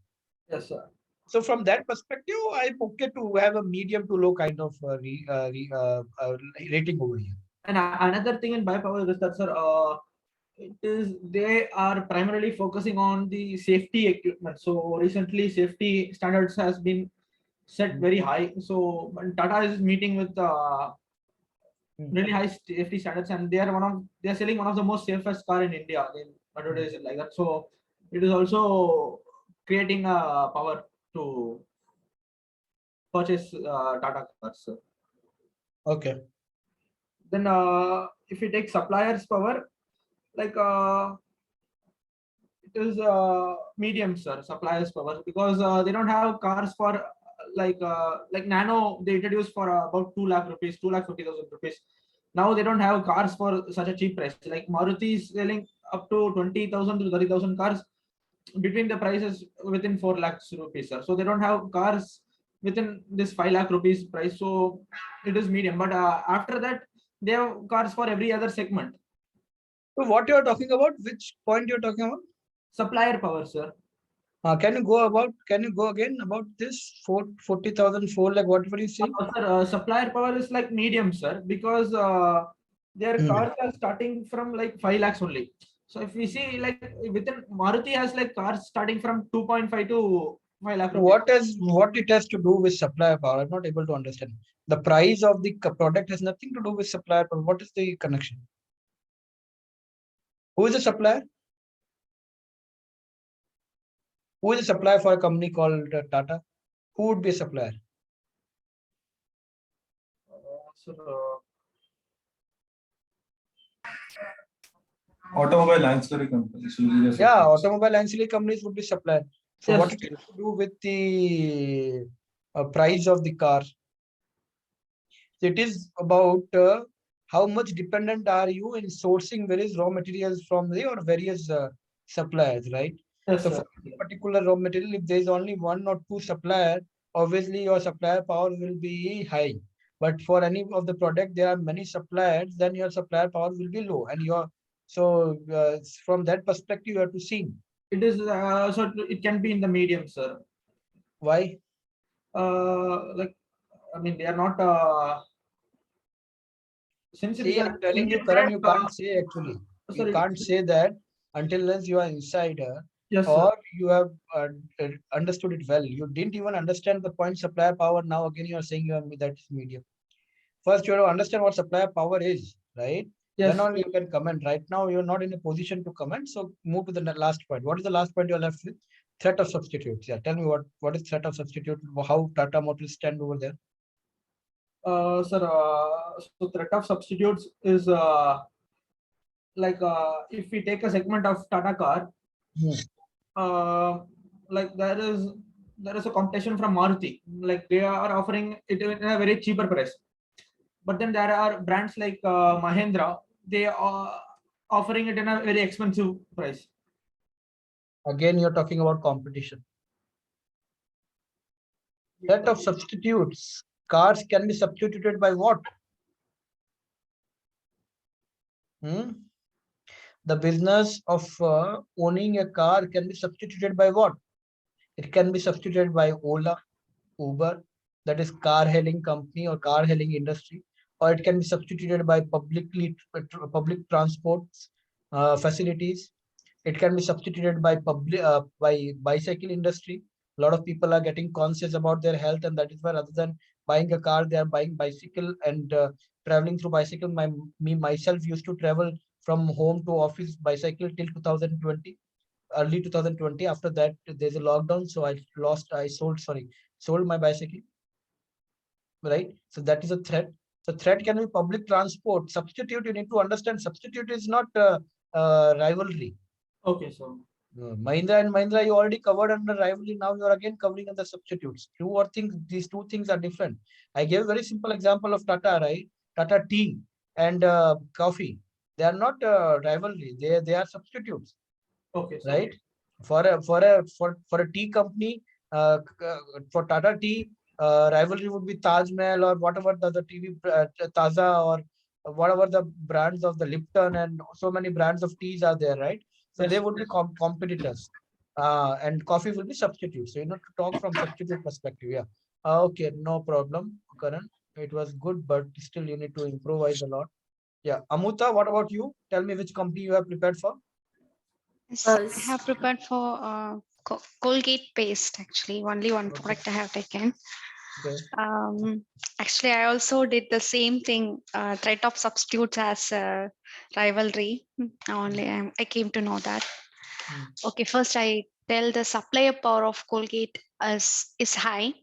Yes, sir. So from that perspective, I'm okay to have a medium to low kind of rating over here. And another thing in buyer power is that, sir, they are primarily focusing on the safety equipment. So recently, safety standards has been set very high. So Tata is meeting with really high safety standards, and they are selling one of the most safest car in India. In advertise it like that. So it is also creating a power to purchase Tata cars. Okay. Then if you take suppliers power, like it is medium, sir, suppliers power, because they don't have cars for like Nano. They introduced for about 2 lakh rupees, 2,50,000 rupees. Now they don't have cars for such a cheap price. Like Maruti is selling up to 20,000 to 30,000 cars. Between the prices within 4 lakhs rupees, sir. So they don't have cars within this 5 lakh rupees price. So it is medium. But after that, they have cars for every other segment. So what you are talking about? Which point you are talking about? Supplier power, sir. Can you go again about this 40,000, 4 lakh, whatever you say? Sir, supplier power is like medium, sir, because their cars are starting from like 5 lakhs only. So if we see like within Maruti has like cars starting from 2.5 to 5 lakh rupees. What it has to do with supplier power? I'm not able to understand. The price of the product has nothing to do with supplier power. What is the connection? Who is the supplier? Who is a supplier for a company called Tata? Who would be a supplier? Automobile ancillary companies. Yeah, automobile ancillary companies would be supplier. So Yes. what it has to do with the price of the car? It is about how much dependent are you in sourcing various raw materials from the or various suppliers, right? Yes, so sir. for a particular raw material, if there is only one or two supplier, obviously your supplier power will be high. But for any of the product, there are many suppliers, then your supplier power will be low, and your So from that perspective, you have to see. It is so it can be in the medium, sir. Why? Like, I mean, they are not. Since it is See, a I'm telling you, Indian Karan, brand, you can't say actually. You sorry. can't say that until unless you are insider Yes, sir. or you have understood it well. You didn't even understand the point supplier power. Now again, you are saying you are that is medium. First, you have to understand what supplier power is, right? Yes. Then only you can comment. Right now, you're not in a position to comment. So move to the last point. What is the last point you're left with? Threat of substitutes. Yeah, tell me what is threat of substitute? How Tata Motors stand over there? Sir, so threat of substitutes is like if we take a segment of Tata car, like there is a competition from Maruti. Like they are offering it in a very cheaper price. But then there are brands like Mahindra. They are offering it in a very expensive price. Again, you're talking about competition. Set of substitutes. Cars can be substituted by what? The business of owning a car can be substituted by what? It can be substituted by Ola, Uber, that is car hailing company or car hailing industry, or it can be substituted by public transports facilities. It can be substituted by by bicycle industry. A lot of people are getting conscious about their health, and that is why rather than buying a car, they are buying bicycle and traveling through bicycle. Me myself used to travel from home to office bicycle till 2020, early 2020. After that, there's a lockdown, so I sold my bicycle. Right, so that is a threat. So threat can be public transport. Substitute, you need to understand, substitute is not rivalry. Okay, so Mahindra and Mahindra, you already covered under rivalry. Now you are again covering under substitutes. These two things are different. I gave a very simple example of Tata, right? Tata tea and coffee. They are not rivalry. They are substitutes. okay, so Right? For a tea company, for Tata tea, rivalry would be Taj Mahal or whatever the TV Taza or whatever the brands of the Lipton and so many brands of teas are there, right? So yes, they would be competitors, and coffee will be substitute. So you know to talk from substitute perspective. Yeah. Okay, no problem, Karan. It was good, but still you need to improvise a lot. Yeah, Amuta, what about you? Tell me which company you have prepared for. Yes, I have prepared for Colgate paste. Actually, only one Okay. product I have taken. Okay. Actually, I also did the same thing. Threat of substitutes as rivalry. Only I came to know that. Okay, first I tell the supplier power of Colgate is high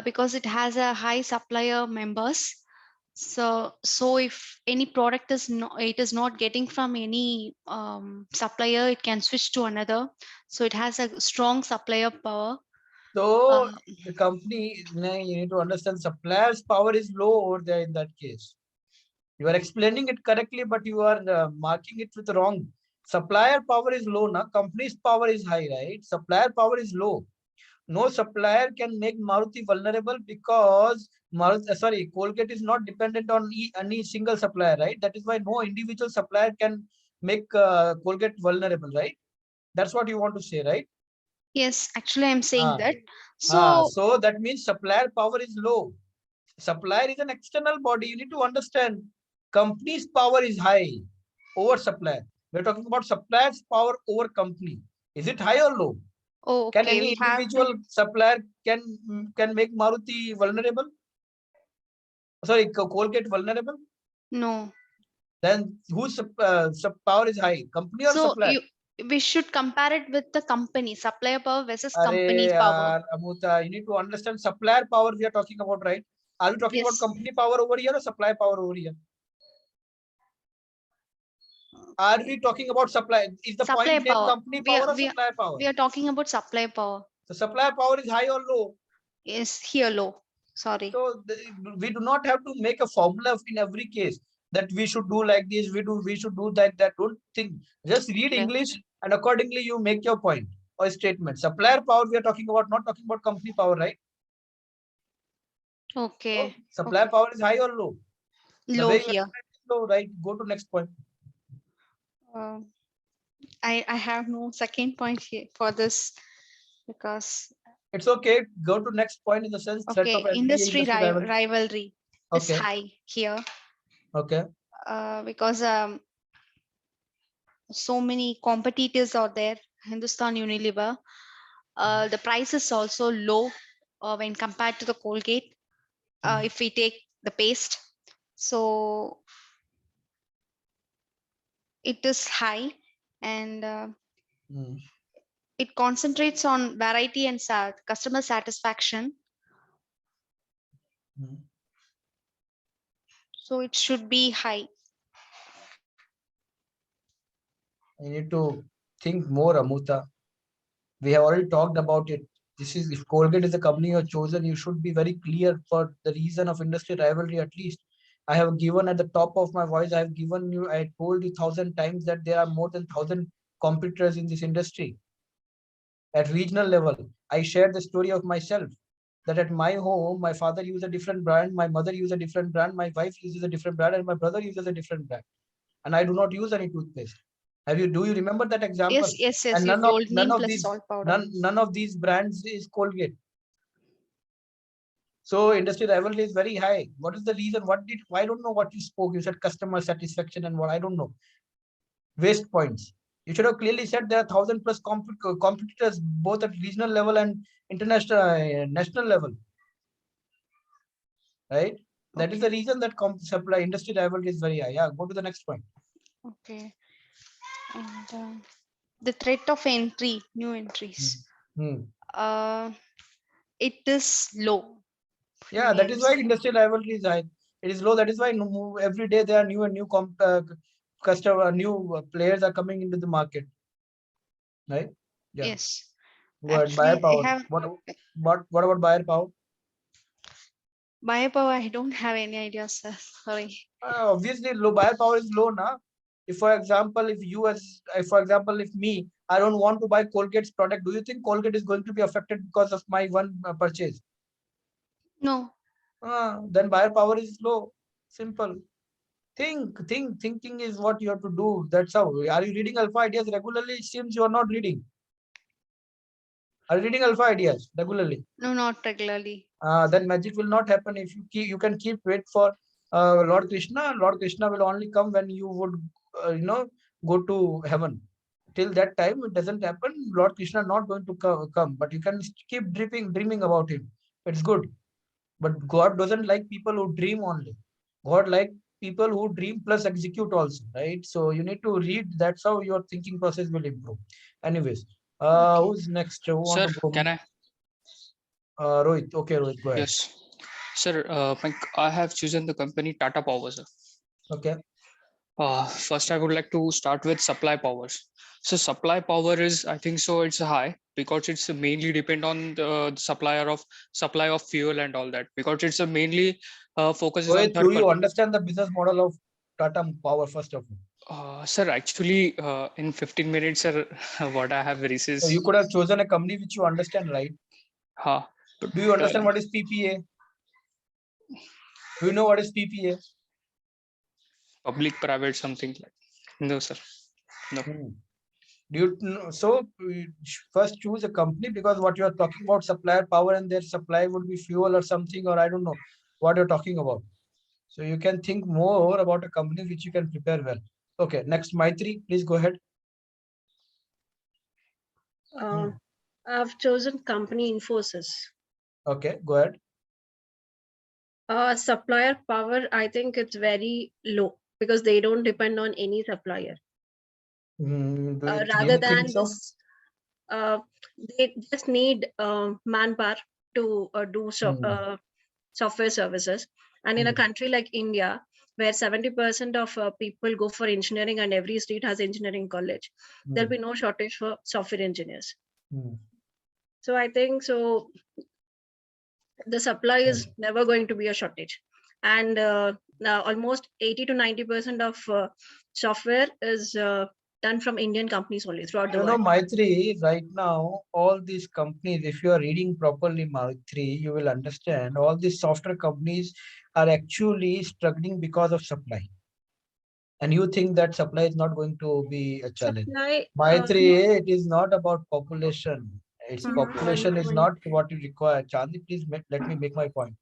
because it has a high supplier members. So if any product is not getting from any supplier, it can switch to another. So it has a strong supplier power. So the company, you need to understand supplier's power is low over there in that case. You are explaining it correctly, but you are marking it with wrong. Supplier power is low, na? Company's power is high, right? Supplier power is low. No supplier can make Maruti vulnerable because Colgate is not dependent on any single supplier, right? That is why no individual supplier can make Colgate vulnerable, right? That's what you want to say, right? Yes, actually I'm saying that. So So that means supplier power is low. Supplier is an external body. You need to understand company's power is high over supplier. We're talking about supplier's power over company. Is it high or low? Can okay, any we have individual supplier can make Maruti vulnerable? Sorry, Colgate vulnerable? no. Then whose power is high? Company or So supplier? we should compare it with the company supplier power versus company power. Arey, Amuta, you need to understand supplier power we are talking about, right? Are we talking about Yes. company power over here or supply power over here? Are we talking about supply? Is the Supplier point here power. company power or We supply power? are talking about supplier power. So supply power is high or low? Is here low. Sorry. So we do not have to make a formula in every case that we should do like this, we should do that. Don't think. Just read Okay. English and accordingly you make your point or statement. Supplier power we are talking about, not talking about company power, right? Okay. So supplier power is high or low? The Low way you here. explained is low, right? Go to next point. Uh, I have no second point here for this because It's okay. Go to next point in the sense threat okay, of entry, industry industry rival. rivalry is Okay. high here Okay. because so many competitors are there. Hindustan Unilever, the price is also low when compared to the Colgate. If we take the paste, so it is high and it concentrates on variety and customer satisfaction. So it should be high. You need to think more, Amuta. We have already talked about it. This is, if Colgate is the company you have chosen, you should be very clear for the reason of industry rivalry at least. I have given at the top of my voice, I have given you, I told you 1,000 times that there are more than 1,000 competitors in this industry. At regional level, I shared the story of myself that at my home, my father used a different brand, my mother used a different brand, my wife uses a different brand, and my brother uses a different brand. And I do not use any toothpaste. Do you remember that example? Yes. And You told none neem of plus these salt powder. none of these brands is Colgate. So industry rivalry is very high. What is the reason? I don't know what you spoke. You said customer satisfaction and what, I don't know. Waste points. You should have clearly said there are 1,000 plus competitors both at regional level and international national level. Right? That is the reason that supply industry rivalry is very high. Yeah, go to the next point. Okay. And the threat of entry, new entries. It is low. Yeah, that is why industry rivalry is high. It is low. That is why every day there are new and new new players are coming into the market. Right? Yeah. Yes. Good. Buyer power. What about buyer power? Buyer power, I don't have any idea, sir. Sorry. Obviously, low buyer power is low now. If, for example, if me, I don't want to buy Colgate's product, do you think Colgate is going to be affected because of my one purchase? No. Then buyer power is low. Simple. Thinking is what you have to do. That's how. Are you reading Alpha Ideas regularly? It seems you are not reading. Are you reading Alpha Ideas regularly? No, not regularly. Then magic will not happen. If you can keep wait for Lord Krishna. Lord Krishna will only come when you would go to heaven. Till that time, it doesn't happen. Lord Krishna not going to come, but you can keep dreaming about him. It's good. But God doesn't like people who dream only. God like people who dream plus execute also, right? So you need to read. That's how your thinking process will improve. Anyways, who's next? Who want Sir, to go? can I? Rohit. Okay, Rohit, go ahead. Yes. Sir, I have chosen the company Tata Power, sir. Okay. First, I would like to start with supply powers. So supply power is, I think so, it's high because it's mainly depend on the supply of fuel and all that, because it's mainly focuses on Rohit, do you understand the business model of Tata Power first of all? Sir, actually, in 15 minutes, sir, what I have researched. So you could have chosen a company which you understand, right? Do you understand what is PPA? Do you know what is PPA? Public private something like. No, sir. No. So first choose a company, because what you are talking about supplier power and their supply would be fuel or something, or I don't know what you're talking about. So you can think more about a company which you can prepare well. Okay, next, Maitri, please go ahead. I've chosen company Infosys. Okay, go ahead. Supplier power, I think it's very low because they don't depend on any supplier. Rather than this, they just need manpower to do software services. And in a country like India, where 70% of people go for engineering and every state has engineering college, there'll be no shortage for software engineers. So I think so the supply is never going to be a shortage. And now almost 80 to 90% of software is done from Indian companies only throughout the world. You know, Maitri, right now, all these companies, if you are reading properly, Maitri, you will understand all these software companies are actually struggling because of supply. And you think that supply is not going to be a challenge? Supply, Maitri, it is not about population. Its population is Mhm. not what you require. Chandni, please let me make my point.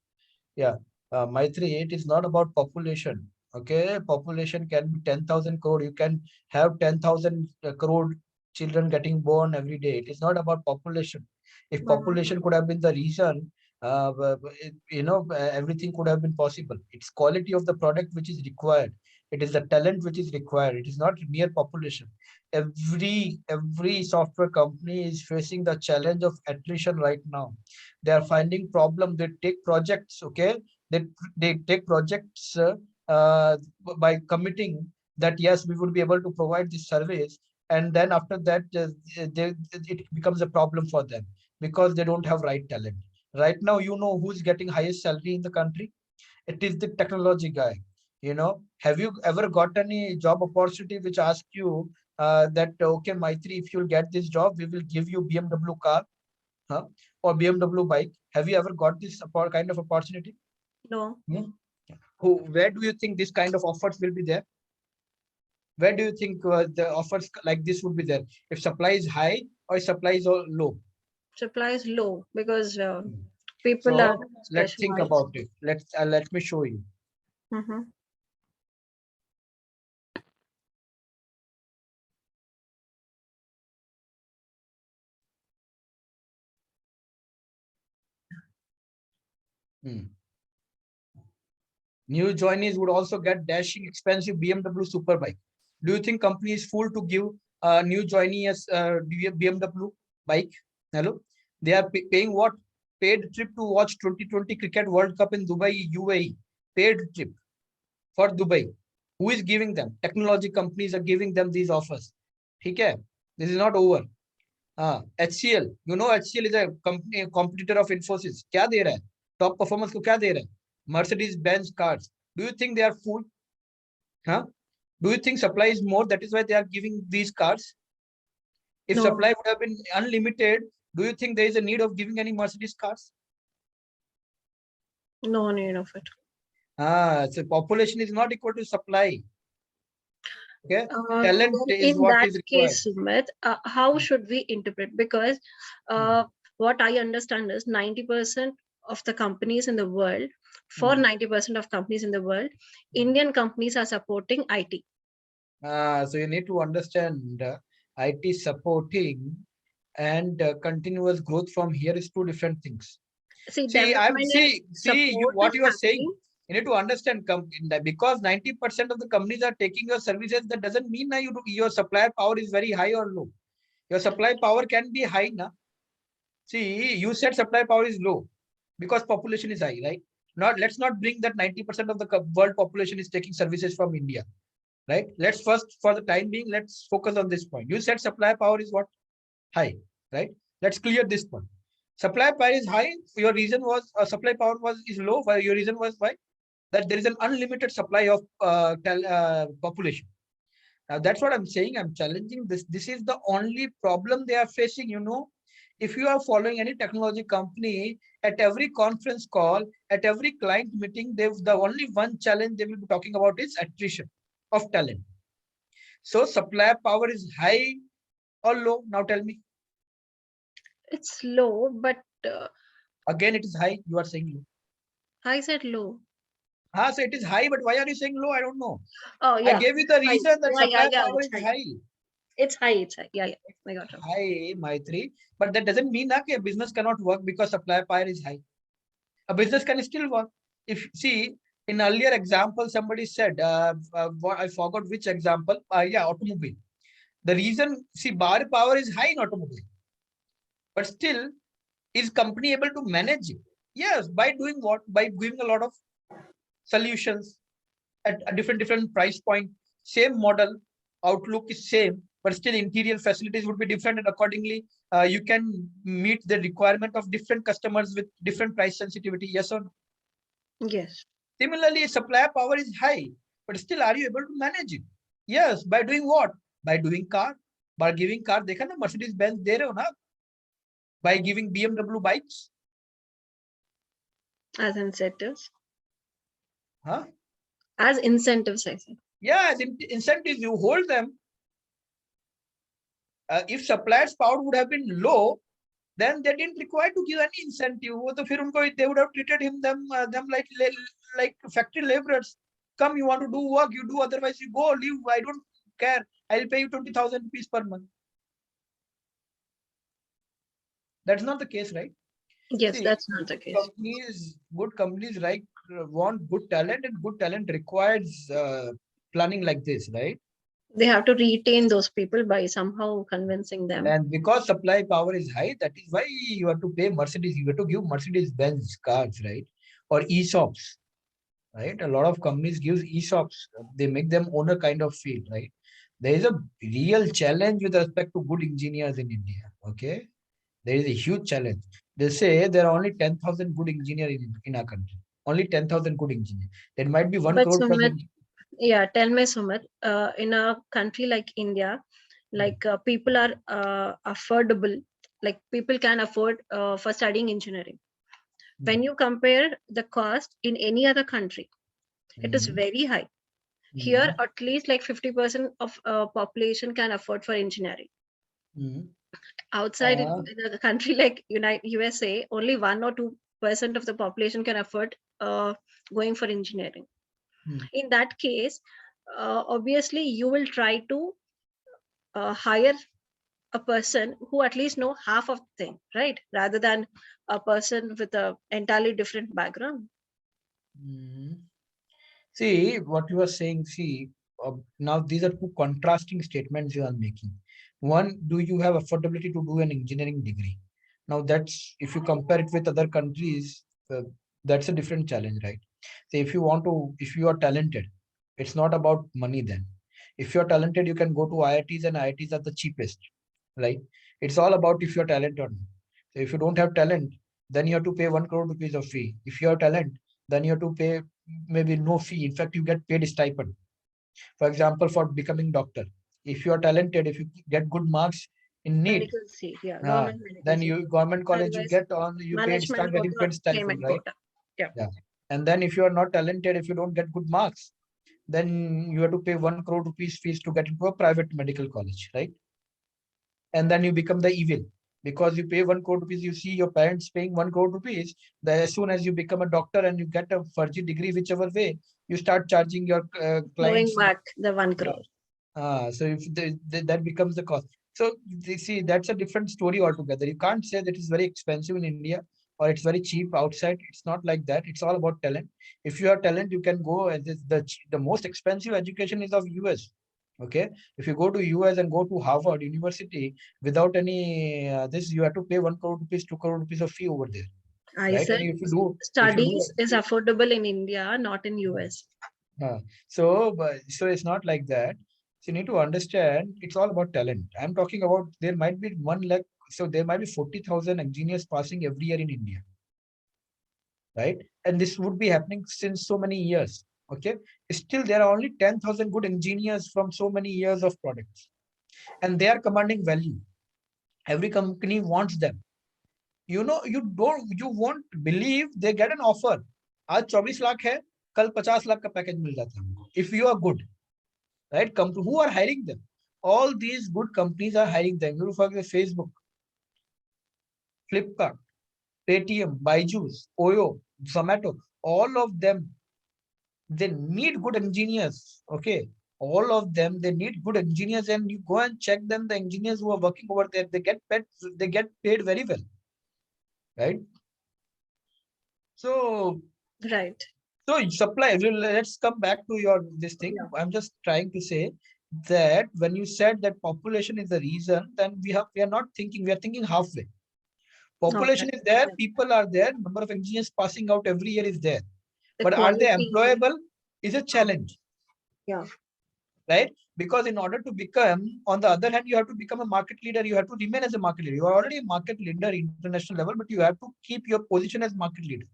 Yeah, Maitri, it is not about population. Okay, population can be 10,000 crore. You can have 10,000 crore children getting born every day. It is not about population. If population could have been the reason, everything could have been possible. It's quality of the product which is required. It is the talent which is required. It is not mere population. Every software company is facing the challenge of attrition right now. They are finding problem. They take projects. Okay, they take projects by committing that yes, we would be able to provide this service, and then after that it becomes a problem for them because they don't have right talent. Right now, you know who's getting highest salary in the country? It is the technology guy. Have you ever got any job opportunity which ask you that okay, Maitri, if you'll get this job, we will give you BMW car, huh? Or BMW bike? Have you ever got this kind of opportunity? No. Hmm? Where do you think this kind of offers will be there? Where do you think the offers like this would be there? If supply is high or supply is low? Supply is low because people are So let's think specialized. about it. Let me show you. Mhm. Hmm. New joinees would also get dashing expensive BMW Superbike. Do you think company is fool to give new joinee as BMW bike? Hello, they are paying what? Paid trip to watch 2020 Cricket World Cup in Dubai, UAE. Paid trip for Dubai. Who is giving them? Technology companies are giving them these offers. Okay, this is not over. HCL, you know HCL is a company, a competitor of Infosys. क्या दे रहा है? Top performance को क्या दे रहा है? Mercedes Benz cars. Do you think they are fool? Huh? Do you think supply is more? That is why they are giving these cars. If No, supply would have been unlimited, do you think there is a need of giving any Mercedes cars? no need of it. So population is not equal to supply. Okay, Then talent is in what that is required. case, Sumit, how should we interpret? Because what I understand is 90% of the companies in the world, for 90% of companies in the world, Indian companies are supporting IT. So you need to understand IT supporting and continuous growth from here is two different things. See, See, I'm development and see you support what is you are saying. happening. You need to understand that because 90% of the companies are taking your services, that doesn't mean that your supply power is very high or low. Your supply power can be high, na. See, you said supply power is low because population is high, right? Not let's not bring that 90% of the world population is taking services from India, right? Let's first, for the time being, let's focus on this point. You said supply power is what? High, right? Let's clear this point. Supply power is high. Your reason was supply power is low. Why your reason was why? That there is an unlimited supply of population. Now that's what I'm saying. I'm challenging this. This is the only problem they are facing. If you are following any technology company, at every conference call, at every client meeting, the only one challenge they will be talking about is attrition of talent. So supply power is high or low? Now tell me. It's low, but Again, it is high. You are saying low. I said low. So it is high, but why are you saying low? I don't know. Oh, I yeah. gave you the High. reason that supply Yeah, power it's is high. high. It's high. It's high. Yeah. I got it. High, Maitri. But that doesn't mean that a business cannot work because supply power is high. A business can still work. If see, in earlier example, somebody said, what I forgot which example. Yeah, automobile. The reason, see, bar power is high in automobile, but still, is company able to manage it? Yes, by doing what? By giving a lot of solutions at a different price point. Same model, outlook is same, but still interior facilities would be different, and accordingly, you can meet the requirement of different customers with different price sensitivity. Yes or no? Yes. Similarly, supply power is high, but still, are you able to manage it? Yes, by doing what? By doing car, by giving car. देखा ना Mercedes Benz दे रहे हो ना? By giving BMW bikes, As incentives. huh? As incentives, I think. Yeah, the incentives, you hold them. If suppliers' power would have been low, then they didn't require to give any incentive. They would have treated them like factory laborers. Come, you want to do work, you do. Otherwise, you go, leave. I don't care. I'll pay you 20,000 rupees per month. That's not the case, right? Yes, See, that's not the case. good companies want good talent, and good talent requires planning like this, right? They have to retain those people by somehow convincing them. And because supply power is high, that is why you have to pay Mercedes. You have to give Mercedes-Benz cars, right? Or ESOPs, right? A lot of companies give ESOPs. They make them owner kind of feel, right? There is a real challenge with respect to good engineers in India. Okay, there is a huge challenge. They say there are only 10,000 good engineers in our country. Only 10,000 good engineers. There might be 1 But crore plus. Sumit, yeah, tell me, Sumit, in a country like India, like people are affordable, like people can afford for studying engineering. When you compare the cost in any other country, it is very high. Here, at least like 50% of population can afford for engineering. Outside in a country like USA, only 1 or 2% of the population can afford going for engineering. In that case, obviously you will try to hire a person who at least know half of the thing, right? Rather than a person with a entirely different background. See what you are saying. See, now these are two contrasting statements you are making. One, do you have affordability to do an engineering degree? Now that's, if you compare it with other countries, that's a different challenge, right? So if you are talented, it's not about money then. If you're talented, you can go to IITs, and IITs are the cheapest, right? It's all about if you're talented or not. So if you don't have talent, then you have to pay 1 crore rupees of fee. If you have talent, then you have to pay maybe no fee. In fact, you get paid stipend. For example, for becoming doctor, if you are talented, if you get good marks in NEET, Medical seat, yeah, government medical then seat. you government college you Otherwise, get on you paid management start getting quota or paid stipend, payment right? quota. Yeah. Yeah. And then if you are not talented, if you don't get good marks, then you have to pay 1 crore rupees fees to get into a private medical college, right? And then you become the evil because you pay 1 crore rupees. You see your parents paying 1 crore rupees. Then as soon as you become a doctor and you get a Farji degree, whichever way, you start charging your Going clients. back the 1 crore. So if that becomes the cost. So see, that's a different story altogether. You can't say that it's very expensive in India or it's very cheap outside. It's not like that. It's all about talent. If you have talent, you can go. And the most expensive education is of US. Okay, if you go to US and go to Harvard University without any this, you have to pay 1 crore rupees, 2 crore rupees of fee over there, I right? said And if you do studies is affordable in India, not in US. so it's not like that. So you need to understand it's all about talent. I'm talking about there might be 1 lakh, so there might be 40,000 engineers passing every year in India, right? And this would be happening since so many years. Okay, still there are only 10,000 good engineers from so many years of products, and they are commanding value. Every company wants them. You know, you won't believe they get an offer. आज 24 लाख है, कल 50 लाख का package मिल जाता है हमको if you are good, right? Who are hiring them? All these good companies are hiring them. You look at Facebook, Flipkart, Paytm, Byju's, Oyo, Zomato, all of them, they need good engineers. Okay, all of them, they need good engineers, and you go and check them. The engineers who are working over there, they get paid very well, right? So Right. So supply, let's come back to your this thing. Yeah. I'm just trying to say that when you said that population is the reason, then we are not thinking, we are thinking halfway. Population is there, people are there, number of engineers passing out every year is there. But are they employable is a challenge. Yeah. Right? Because in order to become, on the other hand, you have to become a market leader, you have to remain as a market leader. You are already a market leader international level, but you have to keep your position as market leader.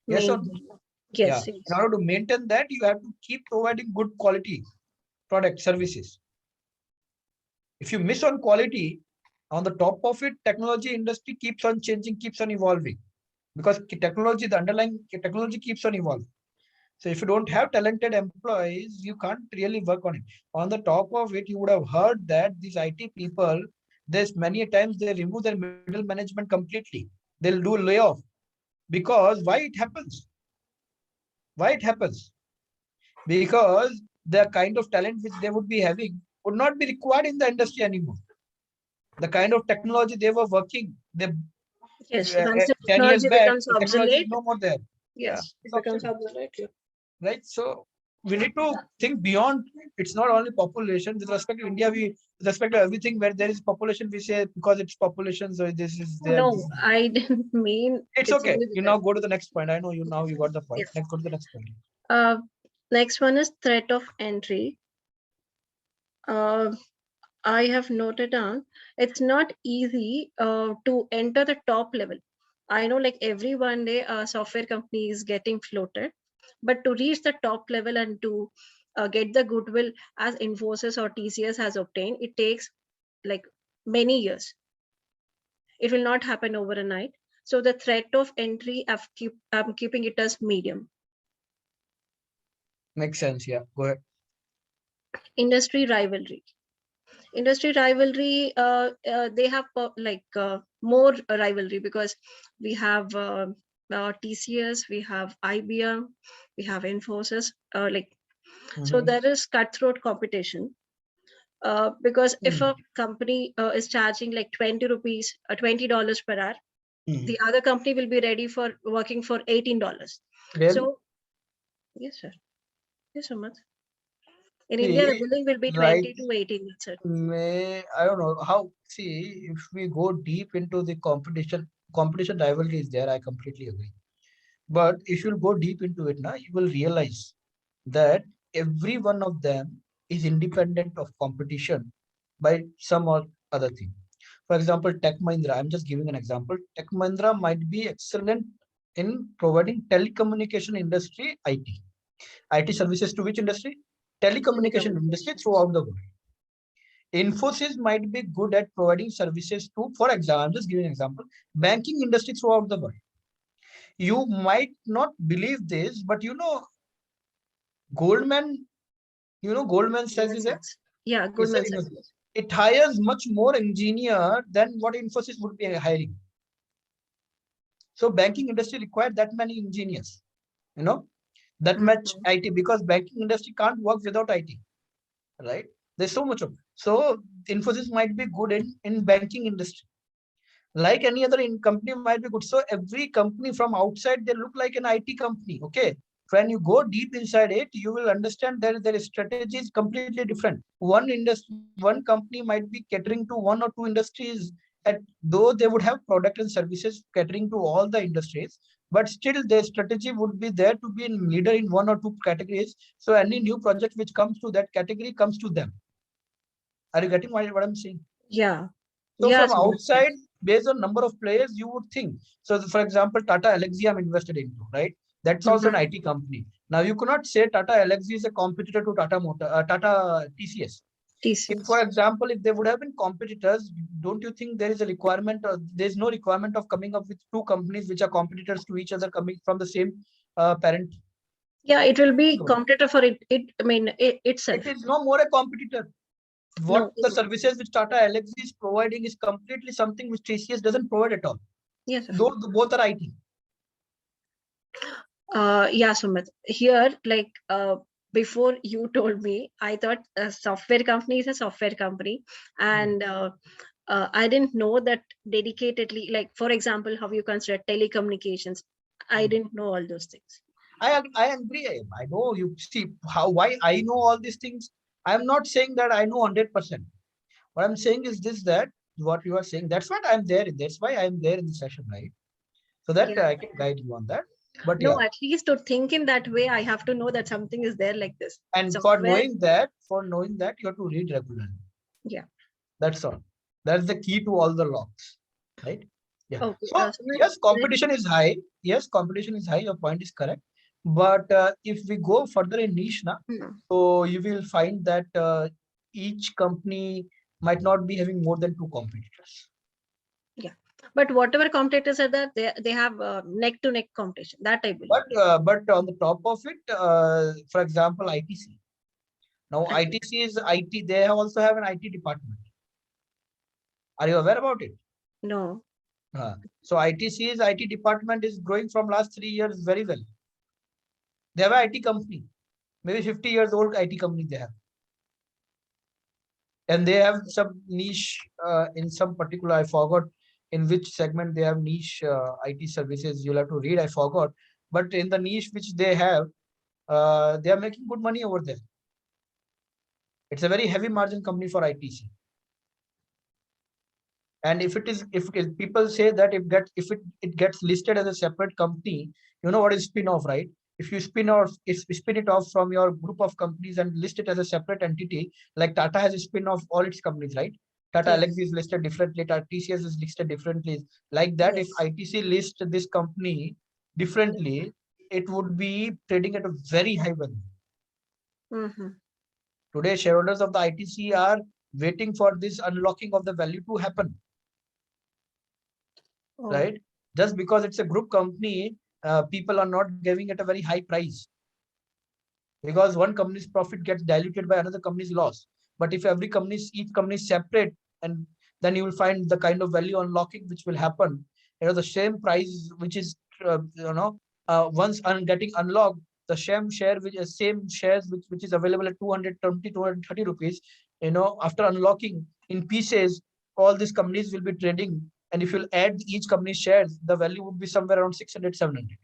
Yes or no? Yes, Yeah. yes. In order to maintain that, you have to keep providing good quality product services. If you miss on quality, on the top of it, technology industry keeps on changing, keeps on evolving. Because technology, the underlying technology keeps on evolving. So if you don't have talented employees, you can't really work on it. On the top of it, you would have heard that these IT people, there's many times they remove their middle management completely. They'll do layoff. Because why it happens? Why it happens? Because the kind of talent which they would be having would not be required in the industry anymore. The kind of technology they were working, they Yes, once the 10 years technology back, becomes the technology is obsolete, no more there. yes, it It's becomes obsolete. obsolete. Right? So we need to think beyond. It's not only population. With respect to India, we with respect to everything where there is population, we say because it's population, so this is there. No, I didn't mean It's okay. only You now go to the next point. I know you now you got the point. Yes. Let's go to the next point. Next one is threat of entry. I have noted down it's not easy to enter the top level. I know like every one day a software company is getting floated, but to reach the top level and to get the goodwill as Infosys or TCS has obtained, it takes like many years. It will not happen overnight. So the threat of entry, I'm keeping it as medium. Makes sense. Yeah. Go ahead. Industry rivalry. Industry rivalry, they have more rivalry because we have TCS, we have IBM, we have Infosys, so there is cutthroat competition. Because if a company is charging like 20 rupees, $20 per hour, the other company will be ready for working for $18. Really? So, yes, sir. Yes, so much. In See, India, the billing will be 20 to 18. That's it. I don't know how. See, if we go deep into the competition rivalry is there. I completely agree. But if you go deep into it now, you will realize that every one of them is independent of competition by some or other thing. For example, Tech Mahindra, I'm just giving an example. Tech Mahindra might be excellent in providing telecommunication industry IT. IT services to which industry? Telecommunication industry throughout the world. Infosys might be good at providing services to, for example, I'm just giving an example, banking industry throughout the world. You might not believe this, but Goldman, Goldman Sachs is a, Yeah, Goldman Sachs. it hires much more engineer than what Infosys would be hiring. So banking industry required that many engineers, that much IT, because banking industry can't work without IT, right? There's so much of it. So Infosys might be good in banking industry. Like any other company might be good. So every company from outside, they look like an IT company. Okay. When you go deep inside it, you will understand that their strategy is completely different. One company might be catering to one or two industries, though they would have product and services catering to all the industries, but still their strategy would be there to be a leader in one or two categories. So any new project which comes to that category comes to them. Are you getting what I'm saying? Yeah. So yeah, from outside, based on number of players, you would think. So for example, Tata Elxsi I'm invested into, right? That's also an IT company. Now you cannot say Tata Elxsi is a competitor to Tata TCS. If, for example, if they would have been competitors, don't you think there is a requirement, or there's no requirement of coming up with two companies which are competitors to each other coming from the same parent? Yeah, it will be competitor for it. Itself. It is no more a competitor. What the services which Tata Elxsi is providing is completely something which TCS doesn't provide at all. Yes. Though both are IT. Yeah, Sumit. Here, before you told me, I thought a software company is a software company, and I didn't know that dedicatedly. Like, for example, how you consider telecommunications. I didn't know all those things. I agree. I know you see why I know all these things. I'm not saying that I know 100%. What I'm saying is this, that what you are saying, that's what I'm there. That's why I'm there in the session, right? So that I can guide you on that. But no, at least to think in that way, I have to know that something is there like this. And for knowing that, you have to read regularly. Yeah. That's all. That's the key to all the locks, right? Yeah. Okay. So yes, competition is high. Yes, competition is high. Your point is correct. But if we go further in niche now, so you will find that each company might not be having more than two competitors. Yeah. But whatever competitors are there, they have neck to neck competition. That I believe. But on the top of it, for example, ITC. Now ITC is IT. They also have an IT department. Are you aware about it? No. So ITC's IT department is growing from last 3 years very well. They have an IT company, maybe 50 years old IT company they have. And they have some niche in some particular, I forgot in which segment they have niche IT services. You'll have to read, I forgot. But in the niche which they have, they are making good money over there. It's a very heavy margin company for ITC. And if people say that if it gets listed as a separate company, you know what is spin-off, right? If you spin it off from your group of companies and list it as a separate entity, like Tata has a spin-off all its companies, right? Tata Elxsi is listed differently, Tata TCS is listed differently. Like that, if ITC lists this company differently, it would be trading at a very high value. Today, shareholders of the ITC are waiting for this unlocking of the value to happen. Right? Just because it's a group company, people are not giving it a very high price. Because one company's profit gets diluted by another company's loss. But if each company is separate, and then you will find the kind of value unlocking which will happen. You know, the same price which is once getting unlocked, the same shares which is available at 220, 230 rupees. You know, after unlocking in pieces, all these companies will be trading. And if you'll add each company's shares, the value would be somewhere around 600, 700.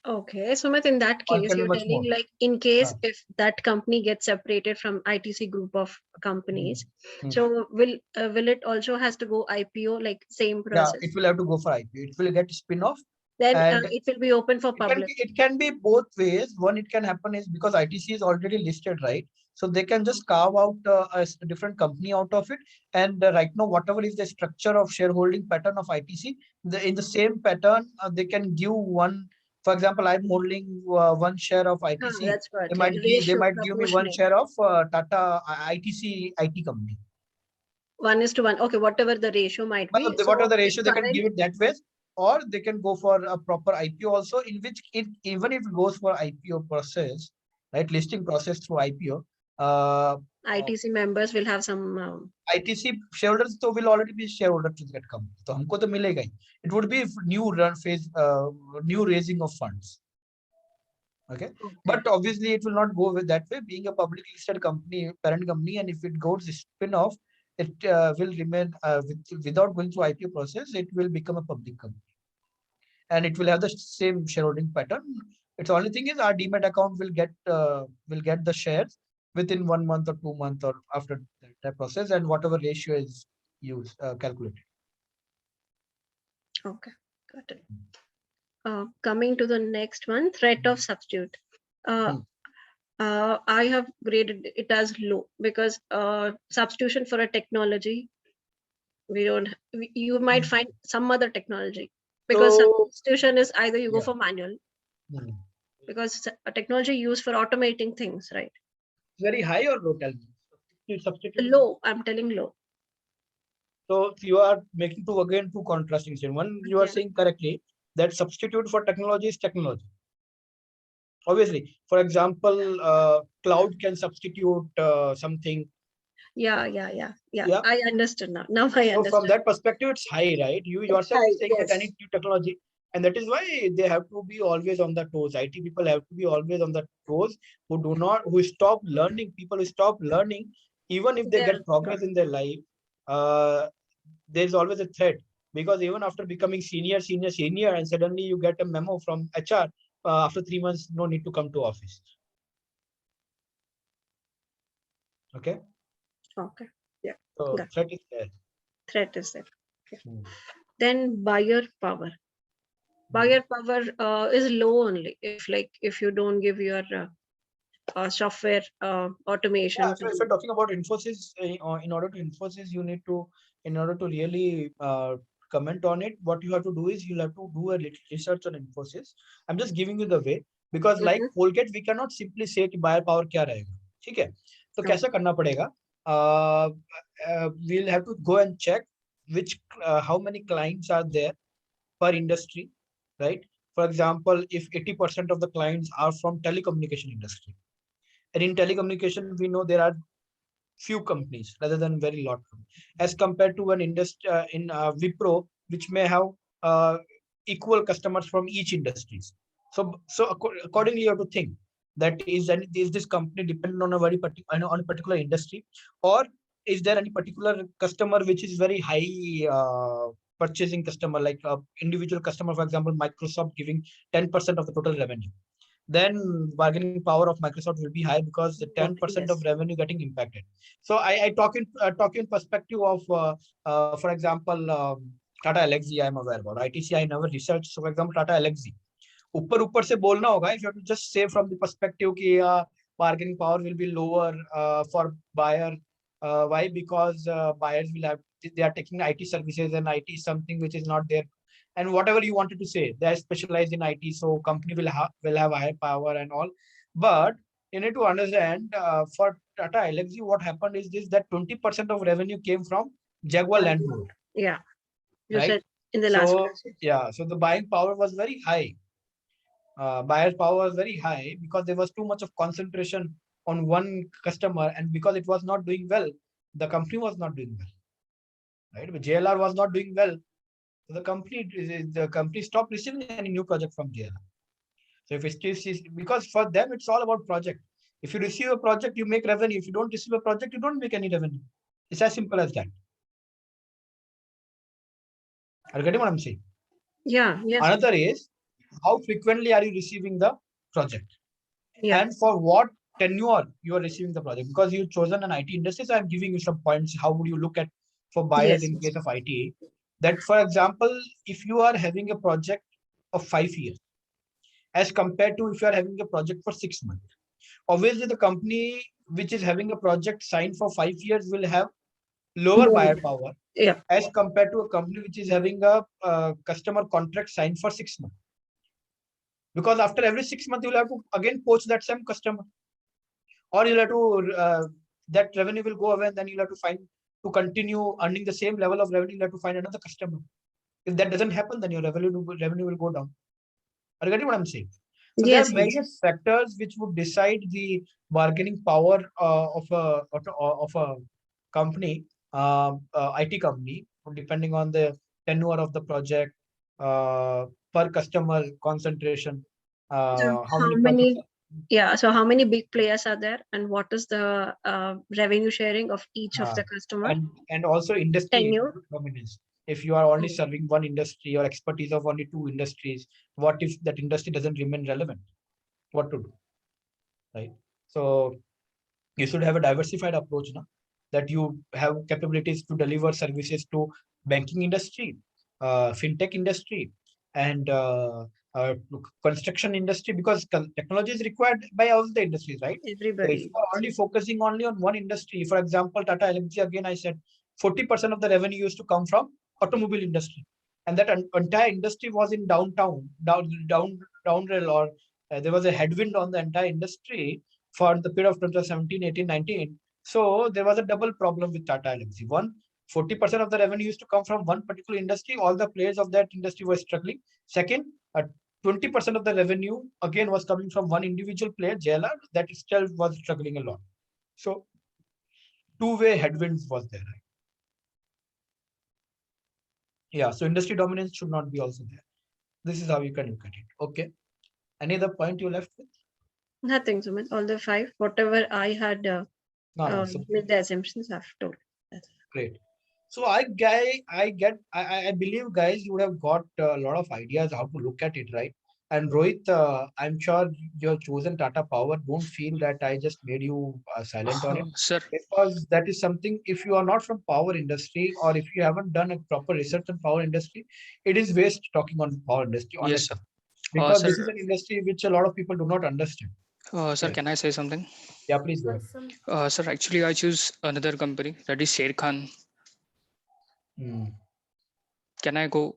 Okay, Sumit, in that case, you're telling more. like in case if that company gets separated from ITC group of companies, so will it also has to go IPO, like same process? Yeah, it will have to go for IPO. It will get spin-off. Then it will be open for public. It can be both ways. One, it can happen is because ITC is already listed, right? So they can just carve out a different company out of it. And right now, whatever is the structure of shareholding pattern of ITC, in the same pattern, they can give one. For example, I'm holding one share of ITC. That's what, they might give me one share of Tata ITC IT company. 1:1. Okay, whatever the ratio might be. Whatever the ratio, they can give it that way. Or they can go for a proper IPO also, in which even if it goes for IPO process, right, listing process through IPO, ITC members will have some ITC shareholders will already be shareholder to that company. So humko to milega hi. It would be new raising of funds. Okay. But obviously it will not go with that way, being a publicly listed company, parent company, and if it goes spin-off, it will remain without going through IPO process, it will become a public company. And it will have the same shareholding pattern. Its only thing is our demat account will get the shares within 1 month or 2 months or after that process, and whatever ratio is used calculated. Okay, got it. Coming to the next one, threat of substitute. I have graded it as low because substitution for a technology, you might find some other technology, because substitution is either you go for manual, because a technology used for automating things, right? Very high or low, tell me? Substitute. Low, I'm telling low. So you are making two contrasting things. One, you are saying correctly that substitute for technology is technology. Obviously, for example, cloud can substitute something. Yeah. I understood now. Now I understand. So from that perspective, it's high, right? You yourself are saying that I need new technology, and that is why they have to be always on the toes. IT people have to be always on the toes. Who stop learning. People who stop learning, even if they get progress in their life, there's always a threat, because even after becoming senior, and suddenly you get a memo from HR after 3 months, no need to come to office. Okay. Yeah. So threat is there. Threat is there. Okay. Then buyer power. Buyer power is low only if you don't give your software automation. Yeah, so if you're talking about Infosys, in order to really comment on it, what you have to do is you'll have to do a little research on Infosys. I'm just giving you the way, because like Colgate, we cannot simply say कि buyer power क्या रहेगा, ठीक है? तो कैसा करना पड़ेगा? We'll have to go and check how many clients are there per industry, right? For example, if 80% of the clients are from telecommunication industry, and in telecommunication, we know there are few companies rather than very lot, as compared to an industry in Wipro, which may have uh, equal customers from each industries. So accordingly, you have to think that is this company dependent on a very particular on a particular industry, or is there any particular customer which is very high purchasing customer, like a individual customer, for example, Microsoft giving 10% of the total revenue, then bargaining power of Microsoft will be high because the 10% of Yes. revenue getting impacted. So I talk in perspective of, for example, Tata Elxsi I am aware about. ITC I never researched. So for example, Tata Elxsi. ऊपर से बोलना होगा, if you have to just say from the perspective कि bargaining power will be lower for buyer. Why? Because buyers will have, they are taking IT services, and IT is something which is not there. And whatever you wanted to say, they are specialized in IT, so company will have higher power and all. But you need to understand, for Tata Elxsi, what happened is this, that 20% of revenue came from Jaguar Land Rover, Yeah. You right? said in the last So class. yeah, so the buying power was very high. Buyer's power was very high because there was too much of concentration on one customer, and because it was not doing well, the company was not doing well, right? But JLR was not doing well, so the company stopped receiving any new project from JLR. So if it's because for them it's all about project. If you receive a project, you make revenue. If you don't receive a project, you don't make any revenue. It's as simple as that. Are you getting what I'm saying? Yeah. Yes. Another is, how frequently are you receiving the project? Yeah. And for what tenure you are receiving the project, because you've chosen an IT industry. So I'm giving you some points. How would you look at for buyers Yes. in case of IT? That, for example, if you are having a project of 5 years, as compared to if you are having a project for 6 months, obviously the company which is having a project signed for 5 years will have lower More. buyer power Yeah. as compared to a company which is having a customer contract signed for 6 months. Because after every 6 months, you'll have to again poach that same customer, or you'll have to that revenue will go away, and then you'll have to find, to continue earning the same level of revenue, you'll have to find another customer. If that doesn't happen, then your revenue will go down. Are you getting what I'm saying? So there are Yes. Yes. various factors which would decide the bargaining power of a company, IT company, depending on the tenure of the project, per customer concentration, So how how many projects. many? Yeah. So how many big players are there, and what is the revenue sharing of each of the customer? And also industry Tenure. dominance. If you are only serving one industry or expertise of only two industries, what if that industry doesn't remain relevant? What to do, right? So you should have a diversified approach now, that you have capabilities to deliver services to banking industry, fintech industry, and construction industry, because technology is required by all the industries, right? So if you Everybody. are only focusing only on one industry, for example, Tata Elxsi, again I said 40% of the revenue used to come from automobile industry, and that entire industry was in down rail, or there was a headwind on the entire industry for the period of 2017, 18, 19. So there was a double problem with Tata Elxsi. One, 40% of the revenue used to come from one particular industry. All the players of that industry were struggling. Second, 20% of the revenue again was coming from one individual player, JLR, that itself was struggling a lot. So two-way headwinds was there. Yeah, so industry dominance should not be also there. This is how you can look at it. Okay. Any other point you left with? Nothing, Sumit. All the five, whatever I had No, so with the assumptions I've told. great. So I believe, guys, you would have got a lot of ideas how to look at it, right? And Rohit, I'm sure you have chosen Tata Power. Don't feel that I just made you silent on it, Sir, because that is something. If you are not from power industry, or if you haven't done a proper research on power industry, it is waste talking on power industry, yes, sir. honestly, because Sir, this is an industry which a lot of people do not understand. sir, Yes. can I say something? Yeah, please go ahead. Sir, actually, I choose another company, that is Sher Khan. Can I go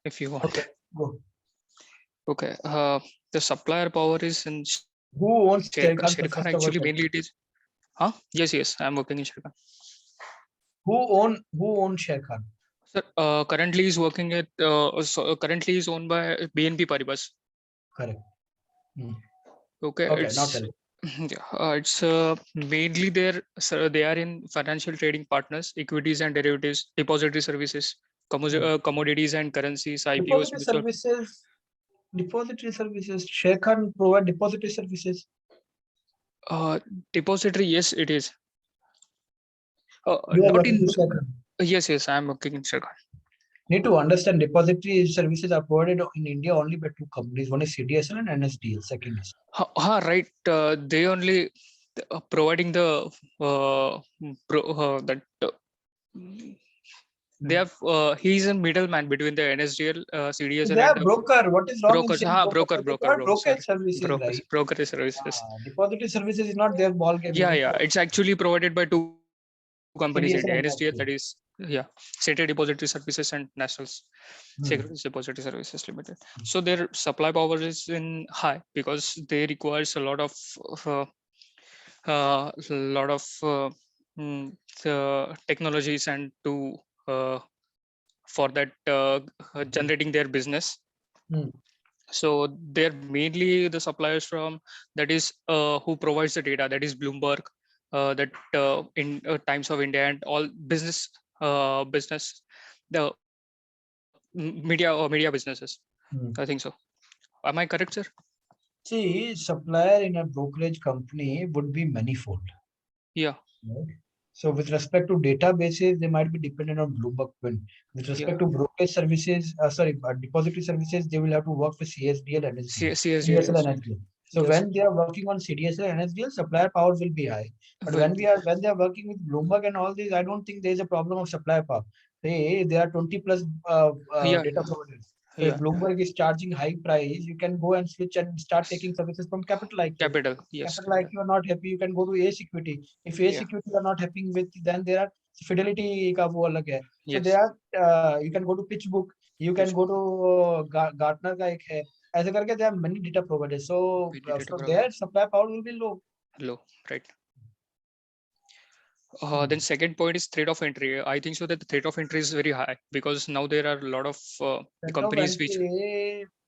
if you want? Okay, go. Okay. The supplier power is in Who owns Sher Sher Khan. Khan? Sher Khan First of all, actually tell mainly me. it is. Huh? Yes, yes. I'm working in Sher Khan. Who own Share Khan? Sir, currently is working at currently is owned by BNP Paribas. Correct. Okay, Okay, it's now tell me. yeah, it's mainly their they are in financial trading partners, equities and derivatives, depository services, commodities and currencies, IPOs, Depository services. Share Khan provide depository services. Depository, yes, it is. You are Not working in. with Share Khan. Yes, I am working in Share Khan. Need to understand depository services are provided in India only by two companies. One is CDSL and NSDL. Second is. Right. They only providing the that they have he's a middleman between the NSDL, CDSL They are and broker. What is wrong in brokers. saying broker? They provide brokerage services, right? Brokerage services. Depository services is not their ball game. Yeah. It's actually provided by two companies in CDSL and NSDL, that NSDL. is State Depository Services and National Securities Depository Services Limited. So their supply power is in high because they requires a lot of technologies and to for that generating their business. So they're mainly the suppliers from that is who provides the data, that is Bloomberg, that in Times of India and all business the media or media businesses. I think so. Am I correct, sir? See, supplier in a brokerage company would be manifold. Yeah. Right? So with respect to databases, they might be dependent on Bloomberg Quinn. With respect to brokerage services, depository services, they will have to work with CSDL and CSDL and NSDL. So when they are working on CDSL and NSDL, supplier power will be high. But when they are working with Bloomberg and all these, I don't think there is a problem of supplier power. There are 20 plus data providers. So if Bloomberg is charging high price, you can go and switch and start taking services from Capital IQ. Capital, yes. Capital IQ are not happy, you can go to A Security. If A Security are not happy with, then there are Fidelity ka wo alag hai. So there are you can go to PitchBook, you can go to Gartner ka ek hai. ऐसे करके there are many data providers. So from there supply power will be low. Low, right. Then second point is threat of entry. I think so that the threat of entry is very high because now there are a lot of companies which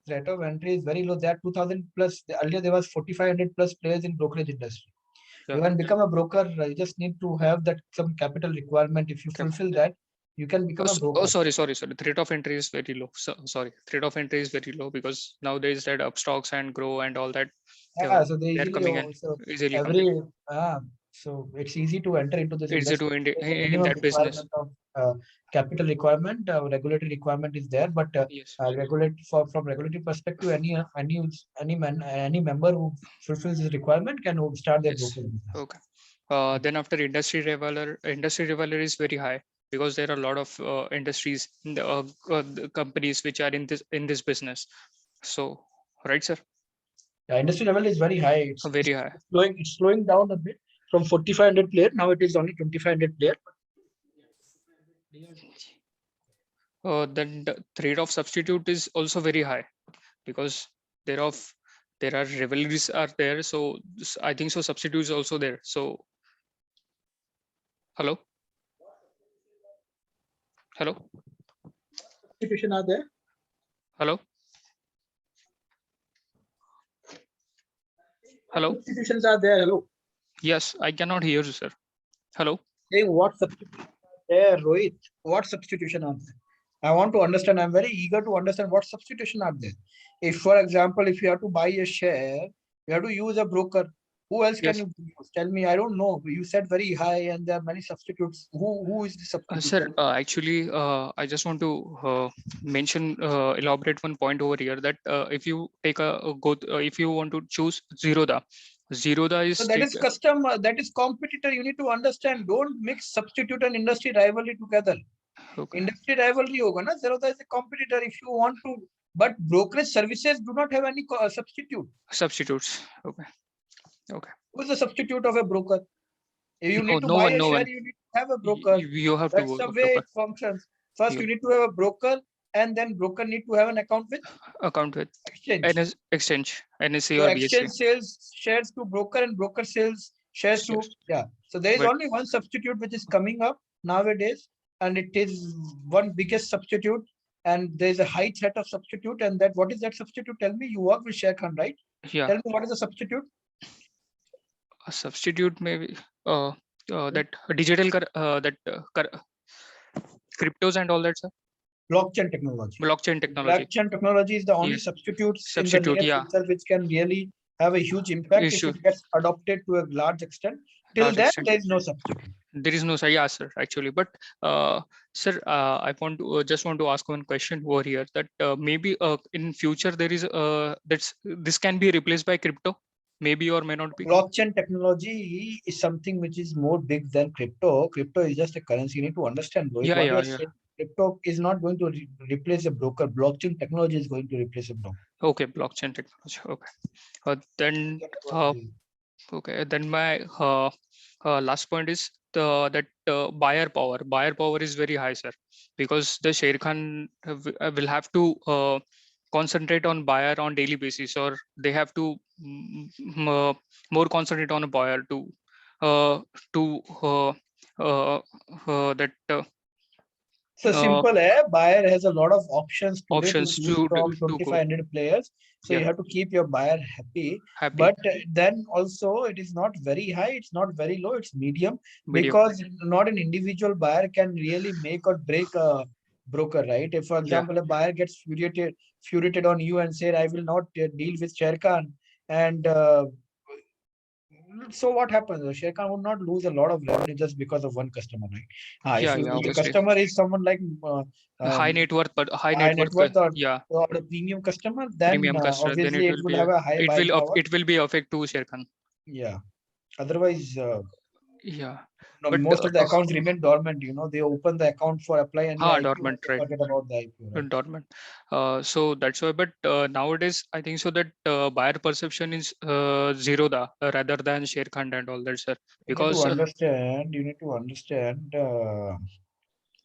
threat of entry is very low. There are 2000 plus. Earlier there was 4500 plus players in brokerage industry. You can become a broker. You just need to have that some capital requirement. If you fulfill that, you can become a broker. Sorry. Threat of entry is very low. Sorry, threat of entry is very low because nowadays that Upstocks and Grow and all that. So they easily so it's easy to enter into this industry. In that business. Of capital requirement, regulatory requirement is there, but from regulatory perspective, any member who fulfills this requirement can start their brokerage business. Okay. Then after industry reveller is very high because there are a lot of industries, the companies which are in this business. So, right, sir? The industry level is very high. It's very high. It's slowing down a bit from 4,500 player. Now it is only 2,500 player. Then the rate of substitute is also very high because there are rivalries are there. So I think so substitute is also there. So hello. Substitution are there. Hello. Substitutions are there. Hello. Yes, I cannot hear you, sir. Hello. Saying what substitution there, Rohit? What substitution are there? I want to understand. I'm very eager to understand what substitution are there. If, for example, if you have to buy a share, you have to use a broker. Who else can you use? Tell me. I don't know. You said very high, and there are many substitutes. Who is the substitute? Sir, actually, I just want to elaborate one point over here that if you take if you want to choose Zerodha is. So that is custom. That is competitor. You need to understand. Don't mix substitute and industry rivalry together. Okay. Industry rivalry hoga na. Zerodha is a competitor. If you want to, but brokerage services do not have any substitute. Substitutes. Okay. Who is the substitute of a broker? If you need to buy a share, you need to have a broker. You have That's the way it functions. First, you need to have a broker, and then broker need to have an account with exchange. Exchange. NSE so or exchange BSE. Sales shares to broker, and broker sells shares to So there is only one substitute which is coming up, nowadays, and it is one biggest substitute. And there's a high threat of substitute. And that, what is that substitute? Tell me. You work with Share Khan, right? Yeah, Tell me, what is the substitute? a substitute maybe that digital cryptos and all that, sir. Blockchain technology. Blockchain technology. Blockchain technology is the only Yes. substitutes in the Substitute, layer yeah. itself which can really have a huge impact if Issue. it gets adopted to a large extent. Till Large then, extent. there is no substitute. There is no, sir. Yeah, sir, actually. But sir, I want to just want to ask one question over here, that maybe in future there is this can be replaced by crypto, maybe or may not be. Blockchain technology is something which is more big than crypto. Crypto is just a currency. You need to understand, Rohit, Yeah, what yeah, you are yeah. saying. Crypto is not going to replace a broker. Blockchain technology is going to replace a broker. Okay, blockchain technology. Okay. Then okay, then my last point is that buyer power. Buyer power is very high, sir, because the Sher Khan will have to concentrate on buyer on daily basis, or they have to more concentrate on a buyer to that So simple, buyer has a lot of options today to options choose to from go 2,500 players. So you yeah have to keep your buyer happy. happy But then also it is not very high, it's not very low, it's medium, medium. because not an individual buyer can really make or break a broker, right? If, for Yeah. example, a buyer gets furiated on you and said, I will not deal with Sher Khan, and so what happens? Sher Khan would not lose a lot of revenue just because of one customer, right? Yeah, If yeah, the obviously. customer is someone like High net worth, but high high net net worth, worth, yeah, or a premium customer, then premium customer, then obviously it it will would be have a high buying power. it will be affect to Sher Khan. Yeah. Otherwise, Yeah, no, but most of the accounts remain dormant. They open the account for apply any IPO and dormant, they right? forget about the IPO, right? Dormant. So that's why. But nowadays, I think so that buyer perception is Zerodha rather than Sher Khan and all that, sir. You need to Because understand. You need to understand.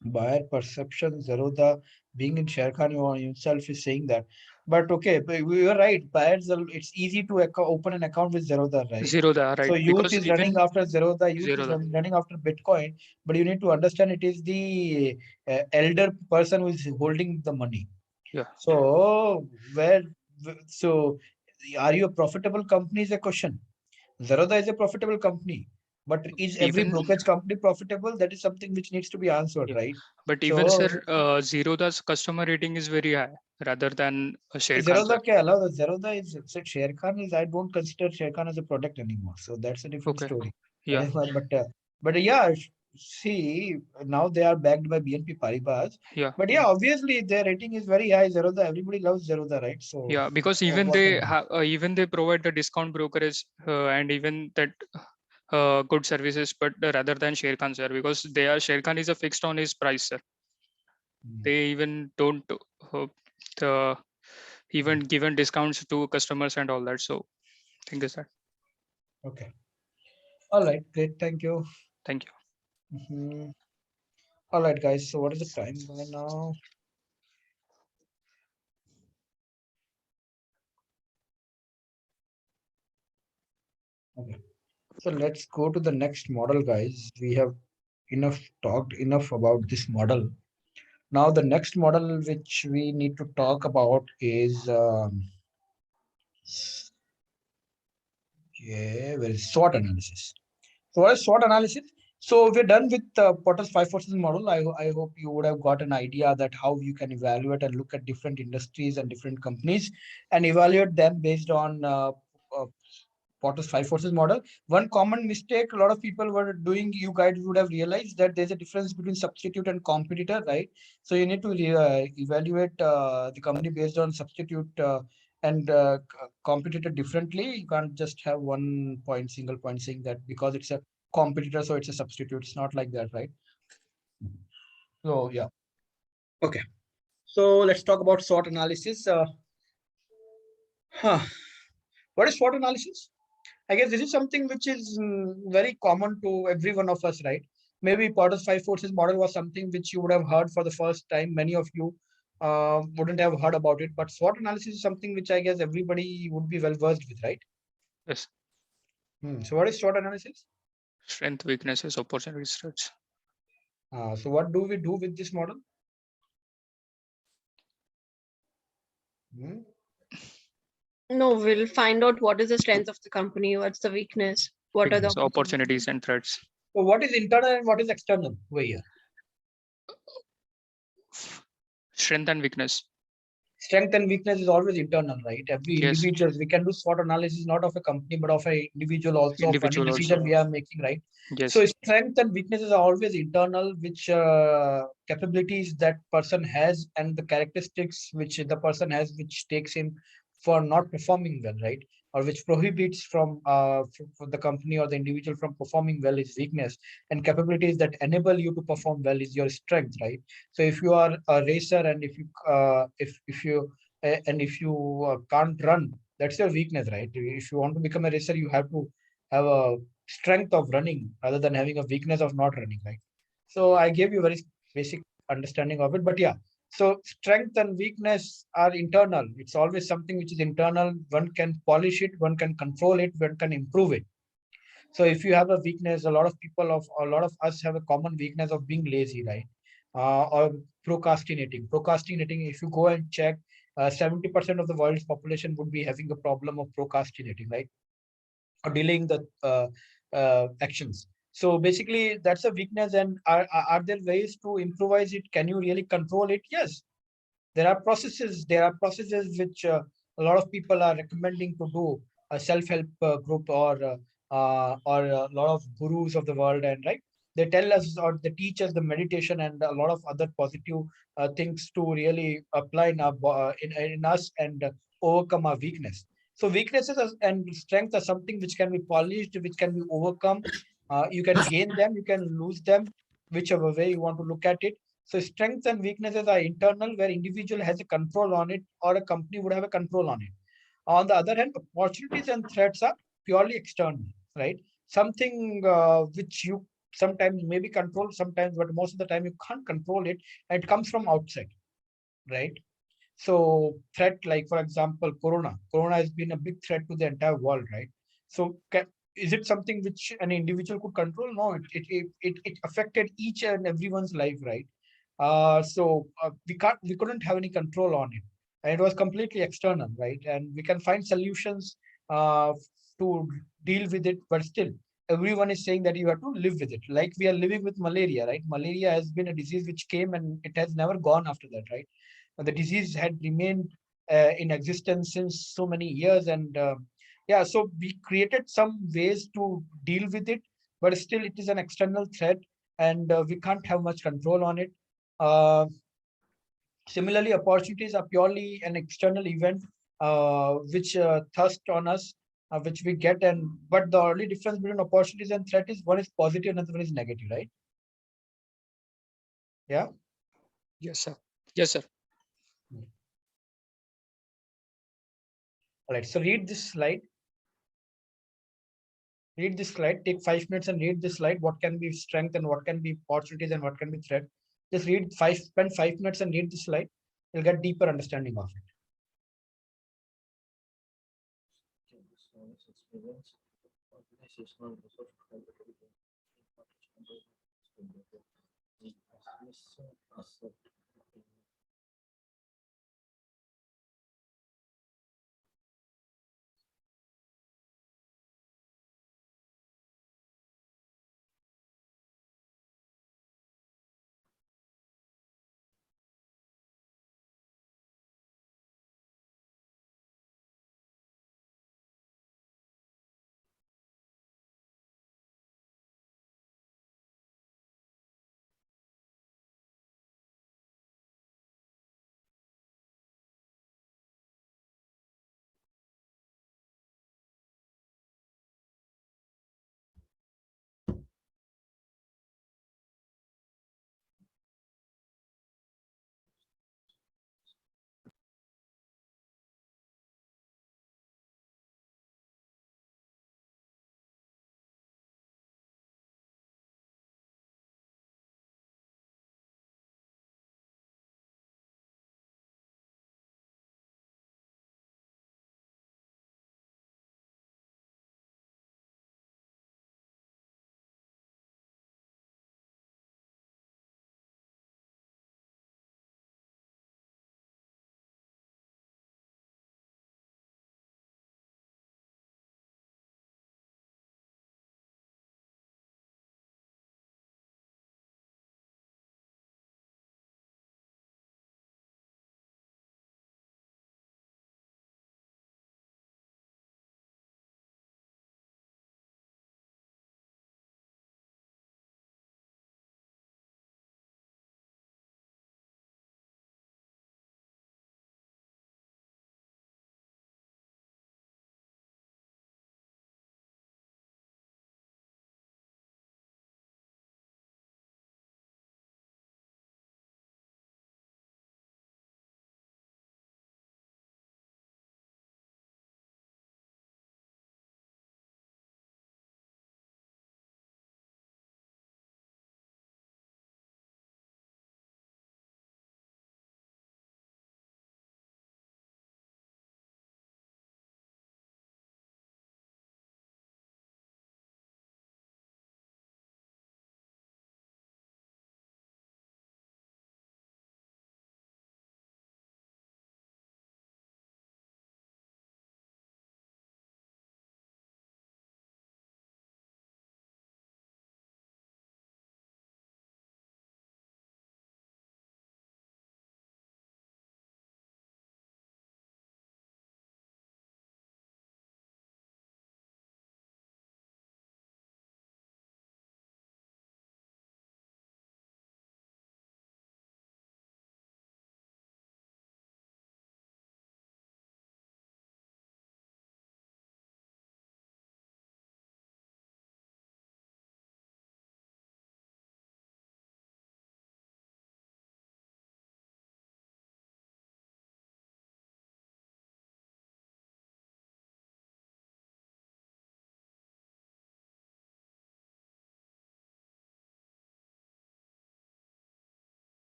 Buyer perception, Zerodha being in Sher Khan himself is saying that. But okay, but you are right. Buyers, it's easy to open an account with Zerodha, right? Zerodha, So right? youth Because is running even after Zerodha, youth is Zerodha, running after Bitcoin. But you need to understand it is the elder person who is holding the money. yeah, So so are you a profitable company is a question. Zerodha is a profitable company, but is every even brokerage company profitable? That is something which needs to be answered, yeah. right? But even sir, So Zerodha's customer rating is very high rather than Sher Khan, sir. Zerodha can allow the Zerodha is so Sher Khan is, I don't consider Sher Khan as a product anymore. So that's a different Okay, story. That yeah, is one, but yeah, see, now they are backed by BNP Paribas. yeah. But yeah, obviously their rating is very high. Zerodha, everybody loves Zerodha, right? So Yeah, because even what can they you do? have even they provide the discount brokerage and even that good services, but rather than Sher Khan, sir, because Sher Khan is a fixed on his price, sir. They even don't the even given discounts to customers and all that. So think is that. Okay. All right. Great. Thank you. Thank you. All right, guys. So what is the time by now? Okay. So let's go to the next model, guys. We have talked enough about this model. Now the next model which we need to talk about is SWOT analysis. So what is SWOT analysis? So we're done with Potter's five forces model. I hope you would have got an idea that how you can evaluate and look at different industries and different companies and evaluate them based on Potter's five forces model. One common mistake a lot of people were doing, you guys would have realized that there's a difference between substitute and competitor, right? So you need to evaluate the company based on substitute and competitor differently. You can't just have one point, single point saying that because it's a competitor, so it's a substitute. It's not like that, right? So yeah. Okay. So let's talk about SWOT analysis. What is SWOT analysis? I guess this is something which is very common to every one of us, right? Maybe Potter's five forces model was something which you would have heard for the first time. Many of you wouldn't have heard about it, but SWOT analysis is something which I guess everybody would be well versed with, right? Yes. So what is SWOT analysis? Strength, weaknesses, opportunities, threats. So what do we do with this model? No, we'll find out what is the strength of the company, what's the weakness, what are the opportunities and threats. So what is internal and what is external over here? Strength and weakness. Strength and weakness is always internal, right? Every individual, we can do SWOT analysis not of a company but of a individual also, of any decision we are making, right? Yes. So strength and weaknesses are always internal, which capabilities that person has and the characteristics which the person has, which takes him for not performing well, right? Or which prohibits from for the company or the individual from performing well is weakness, and capabilities that enable you to perform well is your strength, right? So if you are a racer and if you and if you can't run, that's your weakness, right? If you want to become a racer, you have to have a strength of running rather than having a weakness of not running, right? So I gave you very basic understanding of it, but yeah. So strength and weakness are internal. It's always something which is internal. One can polish it, one can control it, one can improve it. So if you have a weakness, a lot of us have a common weakness of being lazy, right? Or procrastinating. Procrastinating, if you go and check, 70% of the world's population would be having a problem of procrastinating, right? Or delaying the actions. So basically, that's a weakness. And are there ways to improvise it? Can you really control it? Yes, there are processes. There are processes which a lot of people are recommending to do. A self-help group or a lot of gurus of the world, and right, they tell us or they teach us the meditation and a lot of other positive things to really apply in in us and overcome our weakness. So weaknesses and strengths are something which can be polished, which can be overcome. You can gain them, you can lose them, whichever way you want to look at it. So strengths and weaknesses are internal, where individual has a control on it, or a company would have a control on it. On the other hand, opportunities and threats are purely external, right? Something which you sometimes maybe control, sometimes, but most of the time you can't control it, and it comes from outside, right? So threat, like for example, Corona has been a big threat to the entire world, right? So is it something which an individual could control? No, it affected each and everyone's life, right? We couldn't have any control on it, and it was completely external, right? And we can find solutions to deal with it, but still, everyone is saying that you have to live with it. Like we are living with malaria, right? Malaria has been a disease which came and it has never gone after that, right? The disease had remained in existence since so many years, and yeah, so we created some ways to deal with it, but still it is an external threat, and we can't have much control on it. uh, Similarly, opportunities are purely an external event which thrust on us, which we get, and but the only difference between opportunities and threat is one is positive and another one is negative, right? Yeah. Yes, sir. Yes, sir. All right, so read this slide. Read this slide. Take 5 minutes and read this slide. What can be strength and what can be opportunities and what can be threat? Just spend 5 minutes and read this slide. You'll get deeper understanding of it.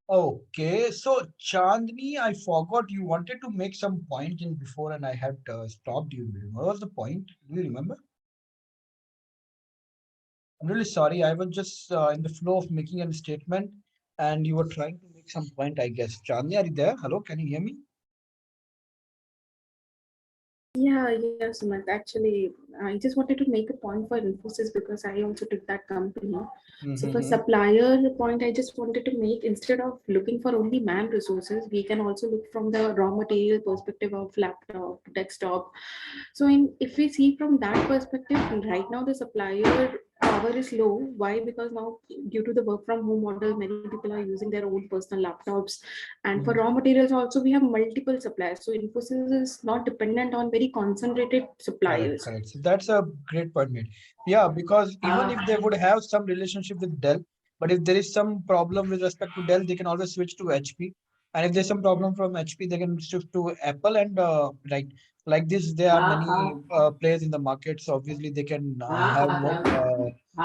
Okay, so Chandni, I forgot you wanted to make some point in before, and I had stopped you. What was the point? Do you remember? I'm really sorry. I was just in the flow of making a statement, and you were trying to make some point, I guess. Chandni, are you there? Hello, can you hear me? Yeah, Sumant. Actually, I just wanted to make a point for Infosys because I also took that company. So for supplier point, I just wanted to make, instead of looking for only man resources, we can also look from the raw material perspective of laptop, desktop. So if we see from that perspective, right now the supplier power is low. Why? Because now due to the work from home model, many people are using their own personal laptops. And for raw materials also, we have multiple suppliers. So Infosys is not dependent on very concentrated suppliers. Correct. So that's a great point made. Yeah, because even if they would have some relationship with Dell, but if there is some problem with respect to Dell, they can always switch to HP. And if there's some problem from HP, they can shift to Apple. And like this, there are many players in the market. So obviously, they can have more.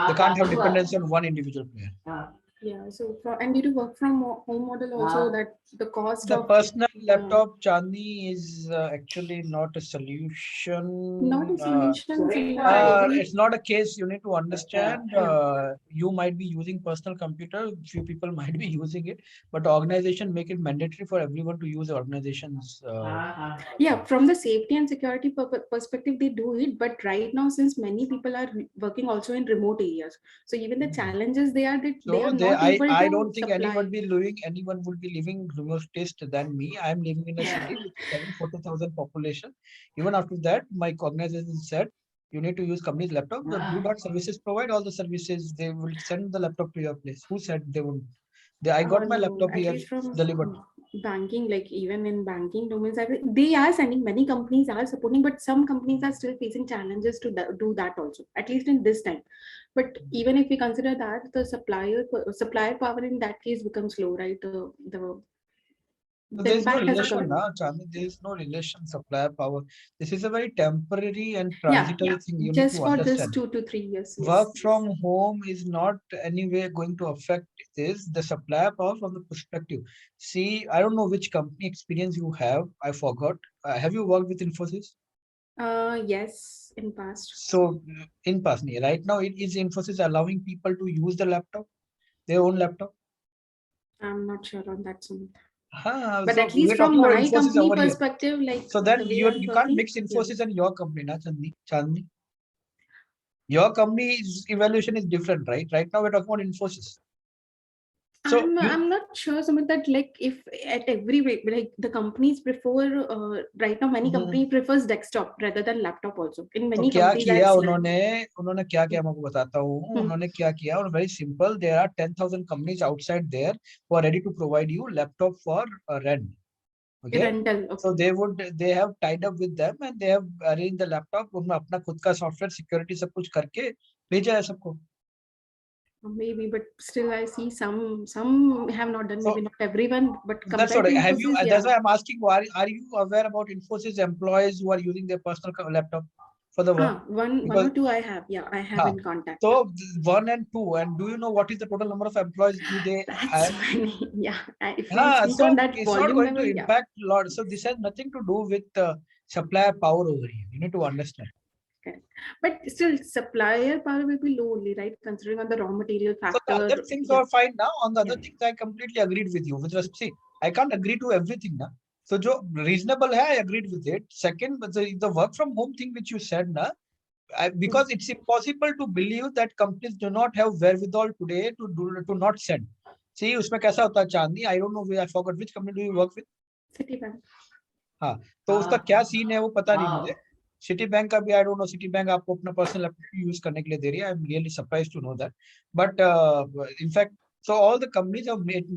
They can't have dependency on one individual player. Yeah, so and due to work from home model also, that the cost The of personal laptop, Chandni, is actually not a solution. not a solution. So I agree. It's not a case. You need to understand. You might be using personal computer. Few people might be using it, but organization make it mandatory for everyone to use organizations. Yeah, from the safety and security perspective, they do it. But right now, since many people are working also in remote areas, so even the challenges they are that they So are not able I to don't think supply. anyone would be living remote taste than me. I'm living in a city with 40,000 population. Even after that, my organization said you need to use company's laptop. The Blue Dot services provide all the services. They will send the laptop to your place. Who said they would? I got my No, laptop at here least from delivered. banking, like even in banking domains, they are sending, many companies are supporting, but some companies are still facing challenges to do that also, at least in this time. But even if we consider that, the supplier power in that case becomes low, right? So The there is no impact has relation, become, na, Chandni. There is no relation supplier power. This is a very temporary and yeah, transitory thing you need just to for this understand. 2 to 3 years, Work yes. from home is not anyway going to affect this. The supplier power from the perspective. See, I don't know which company experience you have. I forgot. Have you worked with Infosys? Yes, in past. So in person, right now, it is Infosys allowing people to use the laptop, their own laptop. I'm not sure on that, Sumit. But So at we're least talking from about my Infosys company over here. perspective, like So then the way I'm you can't working, mix yeah. Infosys and your company, na, Chandni. Your company's evaluation is different, right? Right now we're talking about Infosys. So I'm not sure, Sumit, that like if at every way, like the companies prefer right now, many companies prefers desktop rather than laptop also. In तो many क्या companies I've किया seen. उन्होंने उन्होंने क्या किया मैं आपको बताता हूँ उन्होंने क्या किया और very simple there are 10,000 companies outside there who are ready to provide you laptop for rent. Okay, Rental, so okay. they have tied up with them and they have arranged the laptop उन्होंने अपना खुद का software security सब कुछ करके भेजा है सबको. Maybe, but still I see some have not done, So maybe not everyone, but that's compared what to have you. Infosys, yeah. That's why I'm asking you. Are you aware about Infosys employees who are using their personal laptop for the work? One Because or two I have, yeah, I have in contact. so 1 and 2, and do you know what is the total number of employees do they That's hire? funny. Yeah, if we speak So on that it's not volume going to level, yeah. impact a lot. So this has nothing to do with supplier power over here. You need to understand. Correct. But still, supplier power will be low only, right? Considering on the raw material So the factor. other things Yeah. are fine now. On the other Yeah. things, I completely agreed with you. See, I can't agree to everything now. So जो reasonable है, I agreed with it. Second, but the work from home thing which you said na, because it's impossible to believe that companies do not have wherewithal today to not send. See, उसमें कैसा होता है चांदनी? I don't know. I forgot which company do you work with? Citibank. हाँ, तो उसका क्या scene है वो पता नहीं मुझे. सिटी बैंक का भी I don't know. City bank आपको अपना पर्सनल लैपटॉप यूज करने के लिए दे रही है. I am really surprised to know that. But in fact so all the companies have made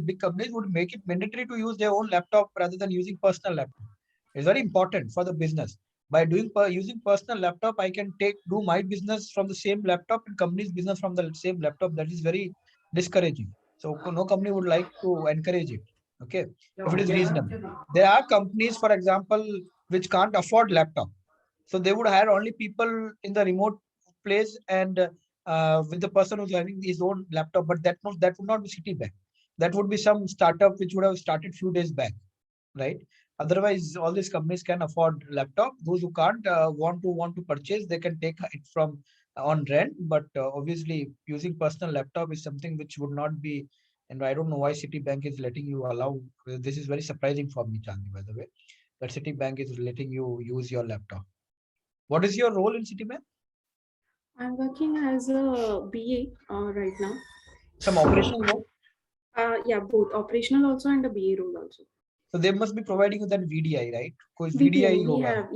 big companies would make it mandatory to use their own laptop rather than using personal laptop. It's very important for the business. By using personal laptop, I can do my business from the same laptop and company's business from the same laptop. That is very discouraging. So no company would like to encourage it. Okay, if it is reasonable. There are companies, for example, which can't afford laptop. So they would hire only people in the remote place and with the person who's having his own laptop. But that would not be Citibank. that would be some startup which would have started few days back, right? Otherwise, all these companies can afford laptop. Those who can't want to purchase, they can take it from on rent. But obviously, using personal laptop is something which would not be. And I don't know why Citibank is letting you allow. This is very surprising for me, Chandni, by the way, that Citibank is letting you use your laptop. What is your role in Citibank? I'm working as a BA right now. Some operational role. Yeah, both operational also and a BA role also. So they must be providing you that VDI, right? Because VDI, VDI we have,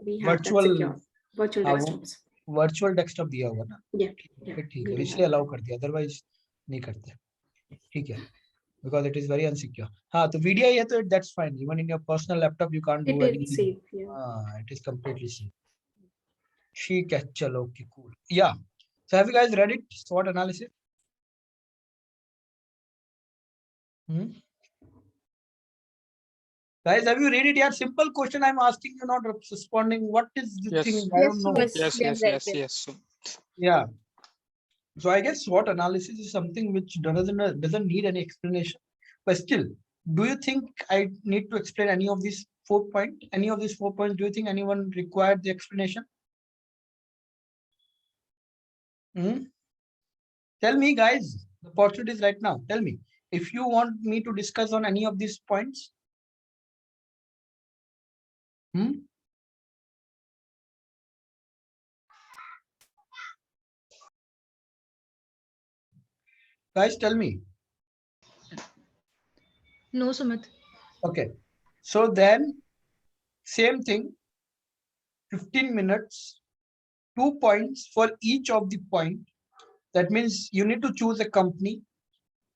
we have virtual that secure virtual desktops. Virtual desktop दिया हुआ ना, फिर ठीक है, इसलिए allow कर दिया, otherwise नहीं करते, ठीक है, because it is very unsecure. हाँ, तो VDI है तो that's fine. Even in your personal laptop you can't do anything. Safe, yeah. It is completely safe. ठीक है, चलो, okay, cool. Yeah. So have you guys read it? SWOT analysis? Guys, have you read it? Yeah, simple question I'm asking you, not responding. What is the thing? I don't know. Yes. Yeah. So I guess SWOT analysis is something which doesn't need any explanation. But still, do you think I need to explain any of these 4 points? Any of these 4 points, do you think anyone required the explanation? Tell me, guys, the opportunity is right now. Tell me if you want me to discuss on any of these points. Guys, tell me. No, Sumit. Okay. So then, same thing, 15 minutes, 2 points for each of the point. That means you need to choose a company,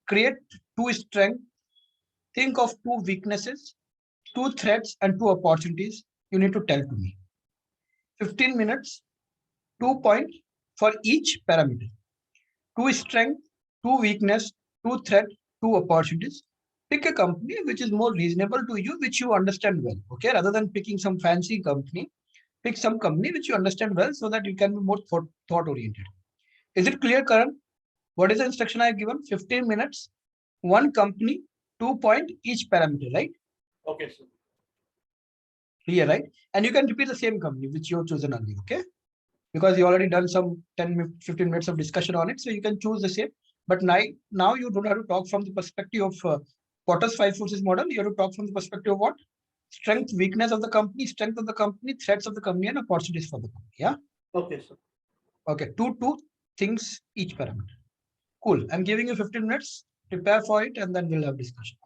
create 2 strengths, think of 2 weaknesses, 2 threats, and 2 opportunities. You need to tell to me. 15 minutes, 2 points for each parameter. 2 strength, 2 weakness, 2 threat, 2 opportunities. Pick a company which is more reasonable to you, which you understand well. Okay, rather than picking some fancy company, pick some company which you understand well so that you can be more thought oriented. Is it clear, Karan? What is the instruction I have given? 15 minutes, 1 company, 2 point each parameter, right? Okay, sir. Clear, right? And you can repeat the same company which you have chosen earlier, okay? Because you already done some 10-15 minutes of discussion on it, so you can choose the same. But now you don't have to talk from the perspective of Potter's 5 forces model. You have to talk from the perspective of what? Strength, weakness of the company, strength of the company, threats of the company, and opportunities for the company. Yeah. Okay, sir. Okay, two things each parameter. Cool. I'm giving you 15 minutes. Prepare for it, and then we'll have discussion.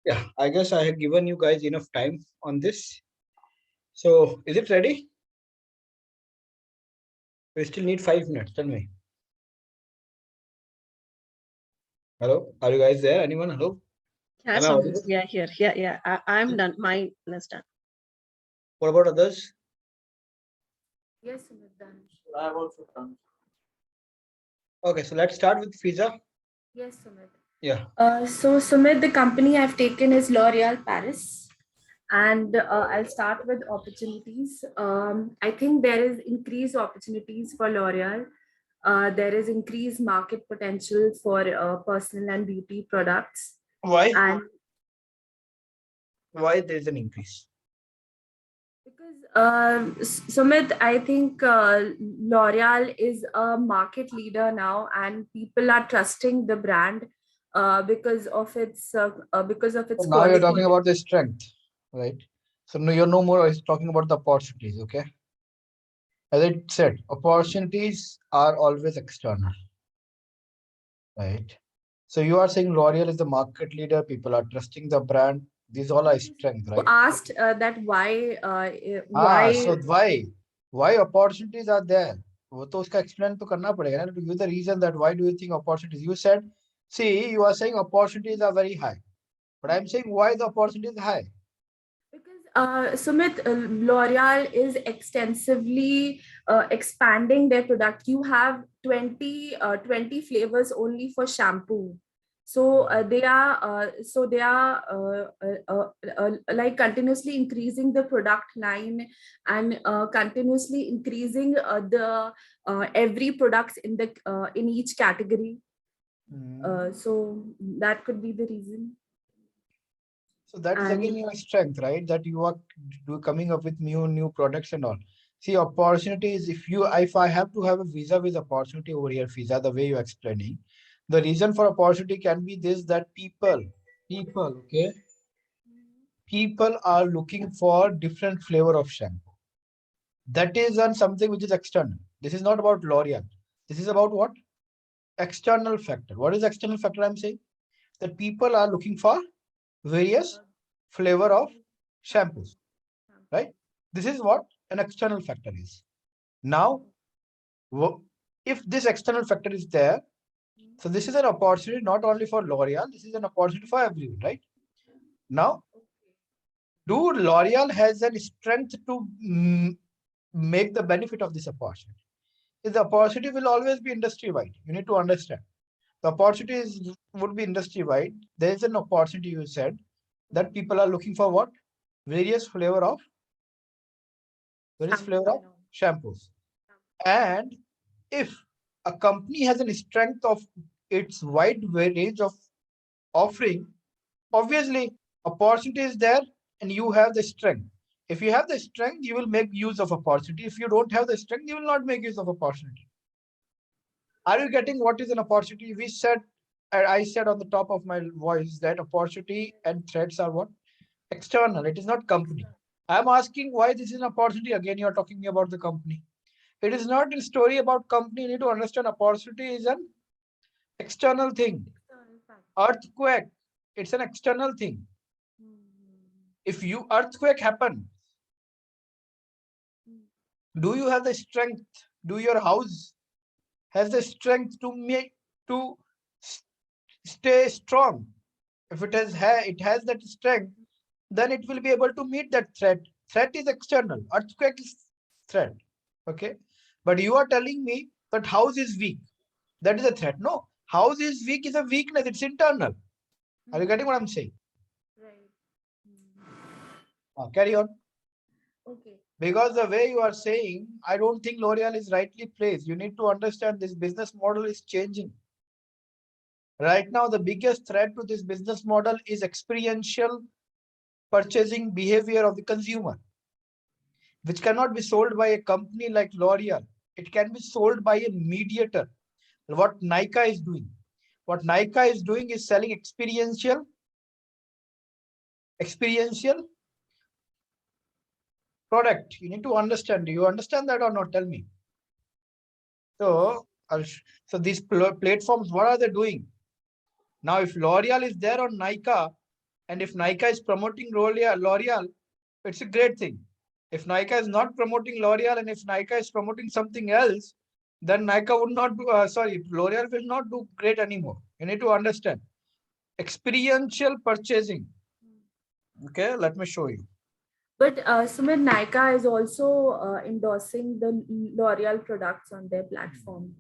Yeah, I guess I have given you guys enough time on this. So is it ready? We still need 5 minutes. Tell me. Hello, are you guys there? Anyone? Hello? Yeah, Am I audible? yeah, here. Yeah. I'm done. Mine is done. What about others? Yes, Sumit, done. I have also done. Okay, so let's start with Fiza. Yes, Sumit. Yeah. So Sumit, the company I've taken is L'Oreal Paris, and I'll start with opportunities. I think there is increased opportunities for L'Oreal. There is increased market potential for personal and beauty products. Why? And Why there is an increase? because Sumit, I think L'Oreal is a market leader now, and people are trusting the brand because of its So now you're quality. talking about the strength, right? So no, you're no more talking about the opportunities, okay? As I said, opportunities are always external, right? So you are saying L'Oreal is the market leader, people are trusting the brand. These all are strength, You right? asked that why So why opportunities are there? वो तो उसका explain तो करना पड़ेगा ना, to give the reason that why do you think opportunities? You said, see, you are saying opportunities are very high, but I'm saying why the opportunity is high. because Sumit, L'Oreal is extensively expanding their product. You have 20 flavors only for shampoo. So they are like continuously increasing the product line and continuously increasing the every products in each category. So that could be the reason. So that is again your strength, right? That you are coming up with new products and all. See, opportunities. If I have to have a visa with opportunity over here, visa, the way you're explaining, the reason for opportunity can be this: that okay, people are looking for different flavor of shampoo. That is on something which is external. This is not about L'Oreal. This is about what? External factor. What is external factor? I'm saying that people are looking for various flavor of shampoos, right? This is what an external factor is. Now, if this external factor is there, so this is an opportunity not only for L'Oreal, this is an opportunity for everyone, right? Now, do L'Oreal has a strength to make the benefit of this opportunity? The opportunity will always be industry-wide. You need to understand. The opportunity would be industry-wide. There is an opportunity, you said, that people are looking for what? Various flavor of shampoos. And if a company has a strength of its wide range of offering, obviously opportunity is there and you have the strength. If you have the strength, you will make use of opportunity. If you don't have the strength, you will not make use of opportunity. Are you getting what is an opportunity? We said, I said on the top of my voice that opportunity and threats are what? External. It is not company. I'm asking why this is an opportunity. Again, you're talking about the company. It is not a story about company. You need to understand opportunity is an external thing. Earthquake, it's an external thing. If earthquake happen, do you have the strength? Do your house has the strength to stay strong? If it has that strength, then it will be able to meet that threat. Threat is external. Earthquake is threat. Okay. But you are telling me that house is weak. That is a threat. No, house is weak is a weakness. It's internal. Are you getting what I'm saying? Right. Carry on. Okay. Because the way you are saying, I don't think L'Oreal is rightly placed. You need to understand this business model is changing. Right now, the biggest threat to this business model is experiential purchasing behavior of the consumer, which cannot be sold by a company like L'Oreal. It can be sold by a mediator. What Nykaa is doing. What Nykaa is doing is selling experiential product. You need to understand. Do you understand that or not? Tell me. So these platforms, what are they doing? Now, if L'Oreal is there on Nykaa, And if Nykaa is promoting L'Oreal, it's a great thing. If Nykaa is not promoting L'Oreal and if Nykaa is promoting something else, then Nykaa would not do, L'Oreal will not do great anymore. You need to understand. Experiential purchasing. Okay, let me show you. But Sumit, Nykaa is also endorsing the L'Oreal products on their platform.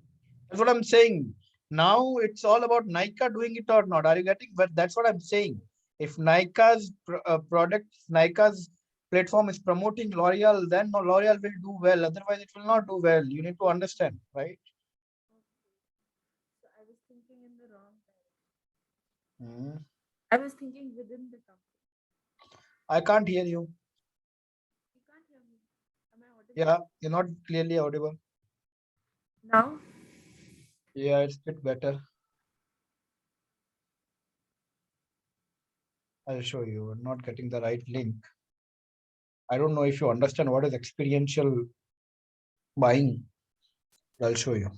That's what I'm saying. Now it's all about Nykaa doing it or not. Are you getting? But that's what I'm saying. If Nykaa's product, Nykaa's platform is promoting L'Oreal, then L'Oreal will do well. Otherwise, it will not do well. You need to understand, right? So I was thinking in the wrong direction. I was thinking within the company. I can't hear you. You can't hear me. Am I audible? Yeah, you're not clearly audible. Now? Yeah, it's a bit better. I'll show you. I'm not getting the right link. I don't know if you understand what is experiential buying. I'll show you.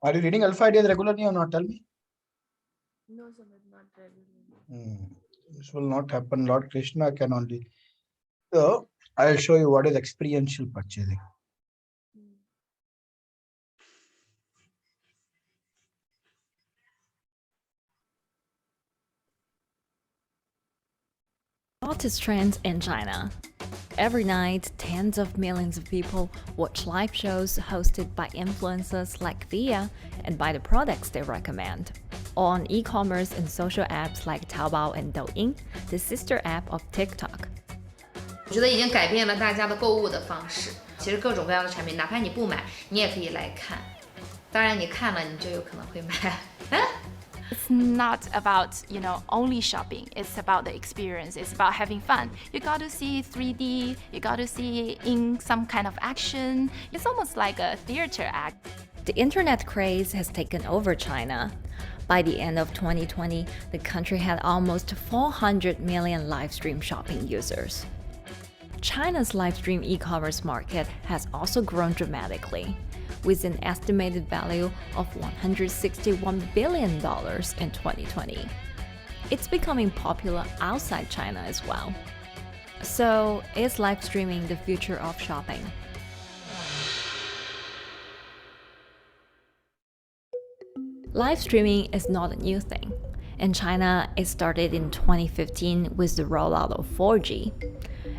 Are you reading Alpha Ideas regularly or not? Tell me. No, Sumit, not regularly. This will not happen. Lord Krishna can only. So I'll show you what is experiential purchasing. Hottest trends in China. Every night, tens of millions of people watch live shows hosted by influencers like Thea and buy the products they recommend. On e-commerce and social apps like Taobao and Douyin, the sister app of TikTok. 我觉得已经改变了大家的购物的方式。其实各种各样的产品，哪怕你不买，你也可以来看。当然，你看了，你就有可能会买。It's not about, only shopping. It's about the experience. It's about having fun. You got to see 3D. You got to see in some kind of action. It's almost like a theater act. The internet craze has taken over China. By the end of 2020, the country had almost 400 million live stream shopping users. China's live stream e-commerce market has also grown dramatically, with an estimated value of $161 billion in 2020. It's becoming popular outside China as well. So, is live streaming the future of shopping? Live streaming is not a new thing. In China, it started in 2015 with the rollout of 4G,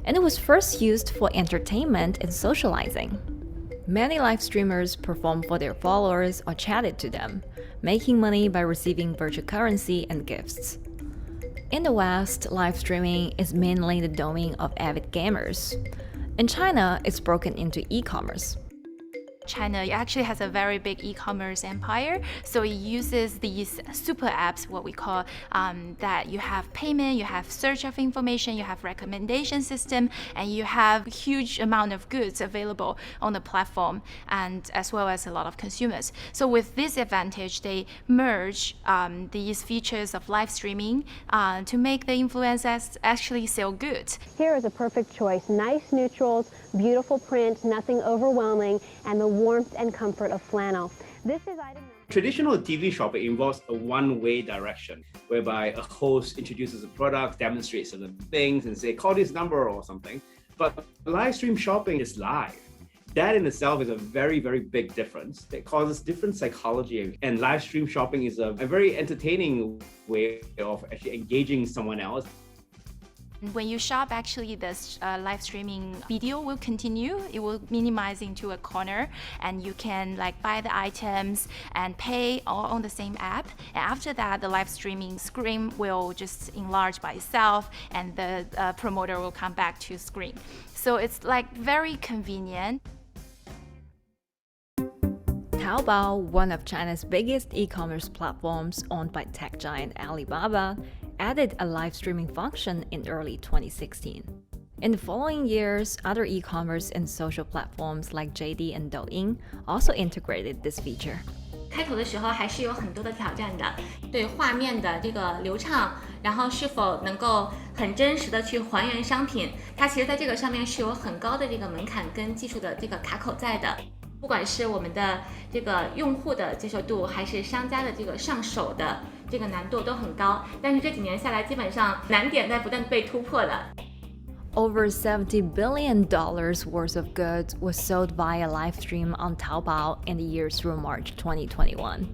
and it was first used for entertainment and socializing. Many live streamers performed for their followers or chatted to them, making money by receiving virtual currency and gifts. In the West, live streaming is mainly the domain of avid gamers. In China, it's broken into e-commerce. China actually has a very big e-commerce empire, so it uses these super apps, what we call that you have payment, you have search of information, you have recommendation system, and you have a huge amount of goods available on the platform, and as well as a lot of consumers. So with this advantage, they merge these features of live streaming to make the influencers actually sell goods. Here is a perfect choice: nice neutrals, beautiful print, nothing overwhelming, and the warmth and comfort of flannel. This is item number. Traditional TV shopping involves a one-way direction, whereby a host introduces a product, demonstrates certain things, and say, call this number or something. But live stream shopping is live. That in itself is a very, very big difference that causes different psychology. And live stream shopping is a very entertaining way of actually engaging someone else. When you shop, actually, this live streaming video will continue. It will minimize into a corner, and you can like buy the items and pay all on the same app. And after that, the live streaming screen will just enlarge by itself, and the promoter will come back to screen. So it's like very convenient. Taobao, one of China's biggest e-commerce platforms owned by tech giant Alibaba, added a live streaming function in early 2016. In the following years, other e-commerce and social platforms like JD and Douyin also integrated this feature. 开头的时候还是有很多的挑战的，对画面的这个流畅，然后是否能够很真实的去还原商品，它其实在这个上面是有很高的这个门槛跟技术的这个卡口在的。不管是我们的这个用户的接受度，还是商家的这个上手的这个难度都很高，但是这几年下来，基本上难点在不断被突破的。Over $70 billion worth of goods was sold via live stream on Taobao in the year through March 2021.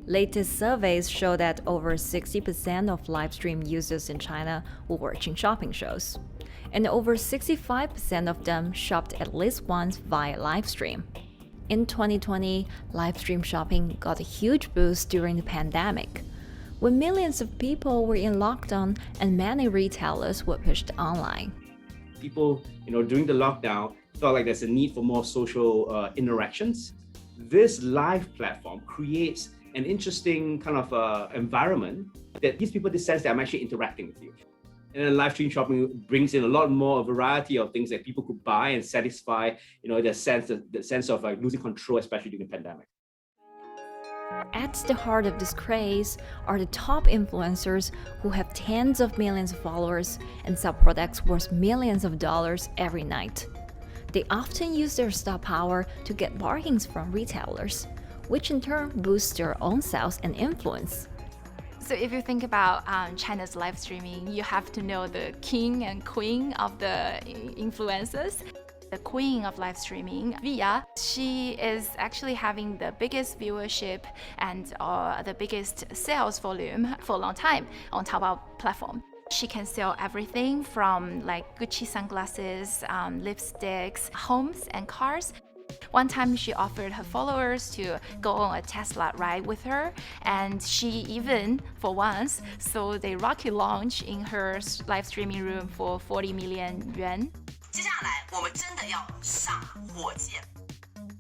Latest surveys show that over 60% of live stream users in China were watching shopping shows, and over 65% of them shopped at least once via live stream. In 2020, live stream shopping got a huge boost during the pandemic, when millions of people were in lockdown and many retailers were pushed online. People, during the lockdown, felt like there's a need for more social interactions. This live platform creates an interesting kind of environment that gives people the sense that I'm actually interacting with you. And then live stream shopping brings in a lot more variety of things that people could buy and satisfy, the sense of like losing control, especially during the pandemic. At the heart of this craze are the top influencers who have tens of millions of followers and sell products worth millions of dollars every night. They often use their star power to get bargains from retailers, which in turn boosts their own sales and influence. So if you think about China's live streaming, you have to know the king and queen of the influencers. The queen of live streaming, Via, she is actually having the biggest viewership and the biggest sales volume for a long time on Taobao platform. She can sell everything from like Gucci sunglasses, lipsticks, homes and cars. One time she offered her followers to go on a Tesla ride with her, and she even, for once, sold a rocket launch in her live streaming room for 40 million yuan.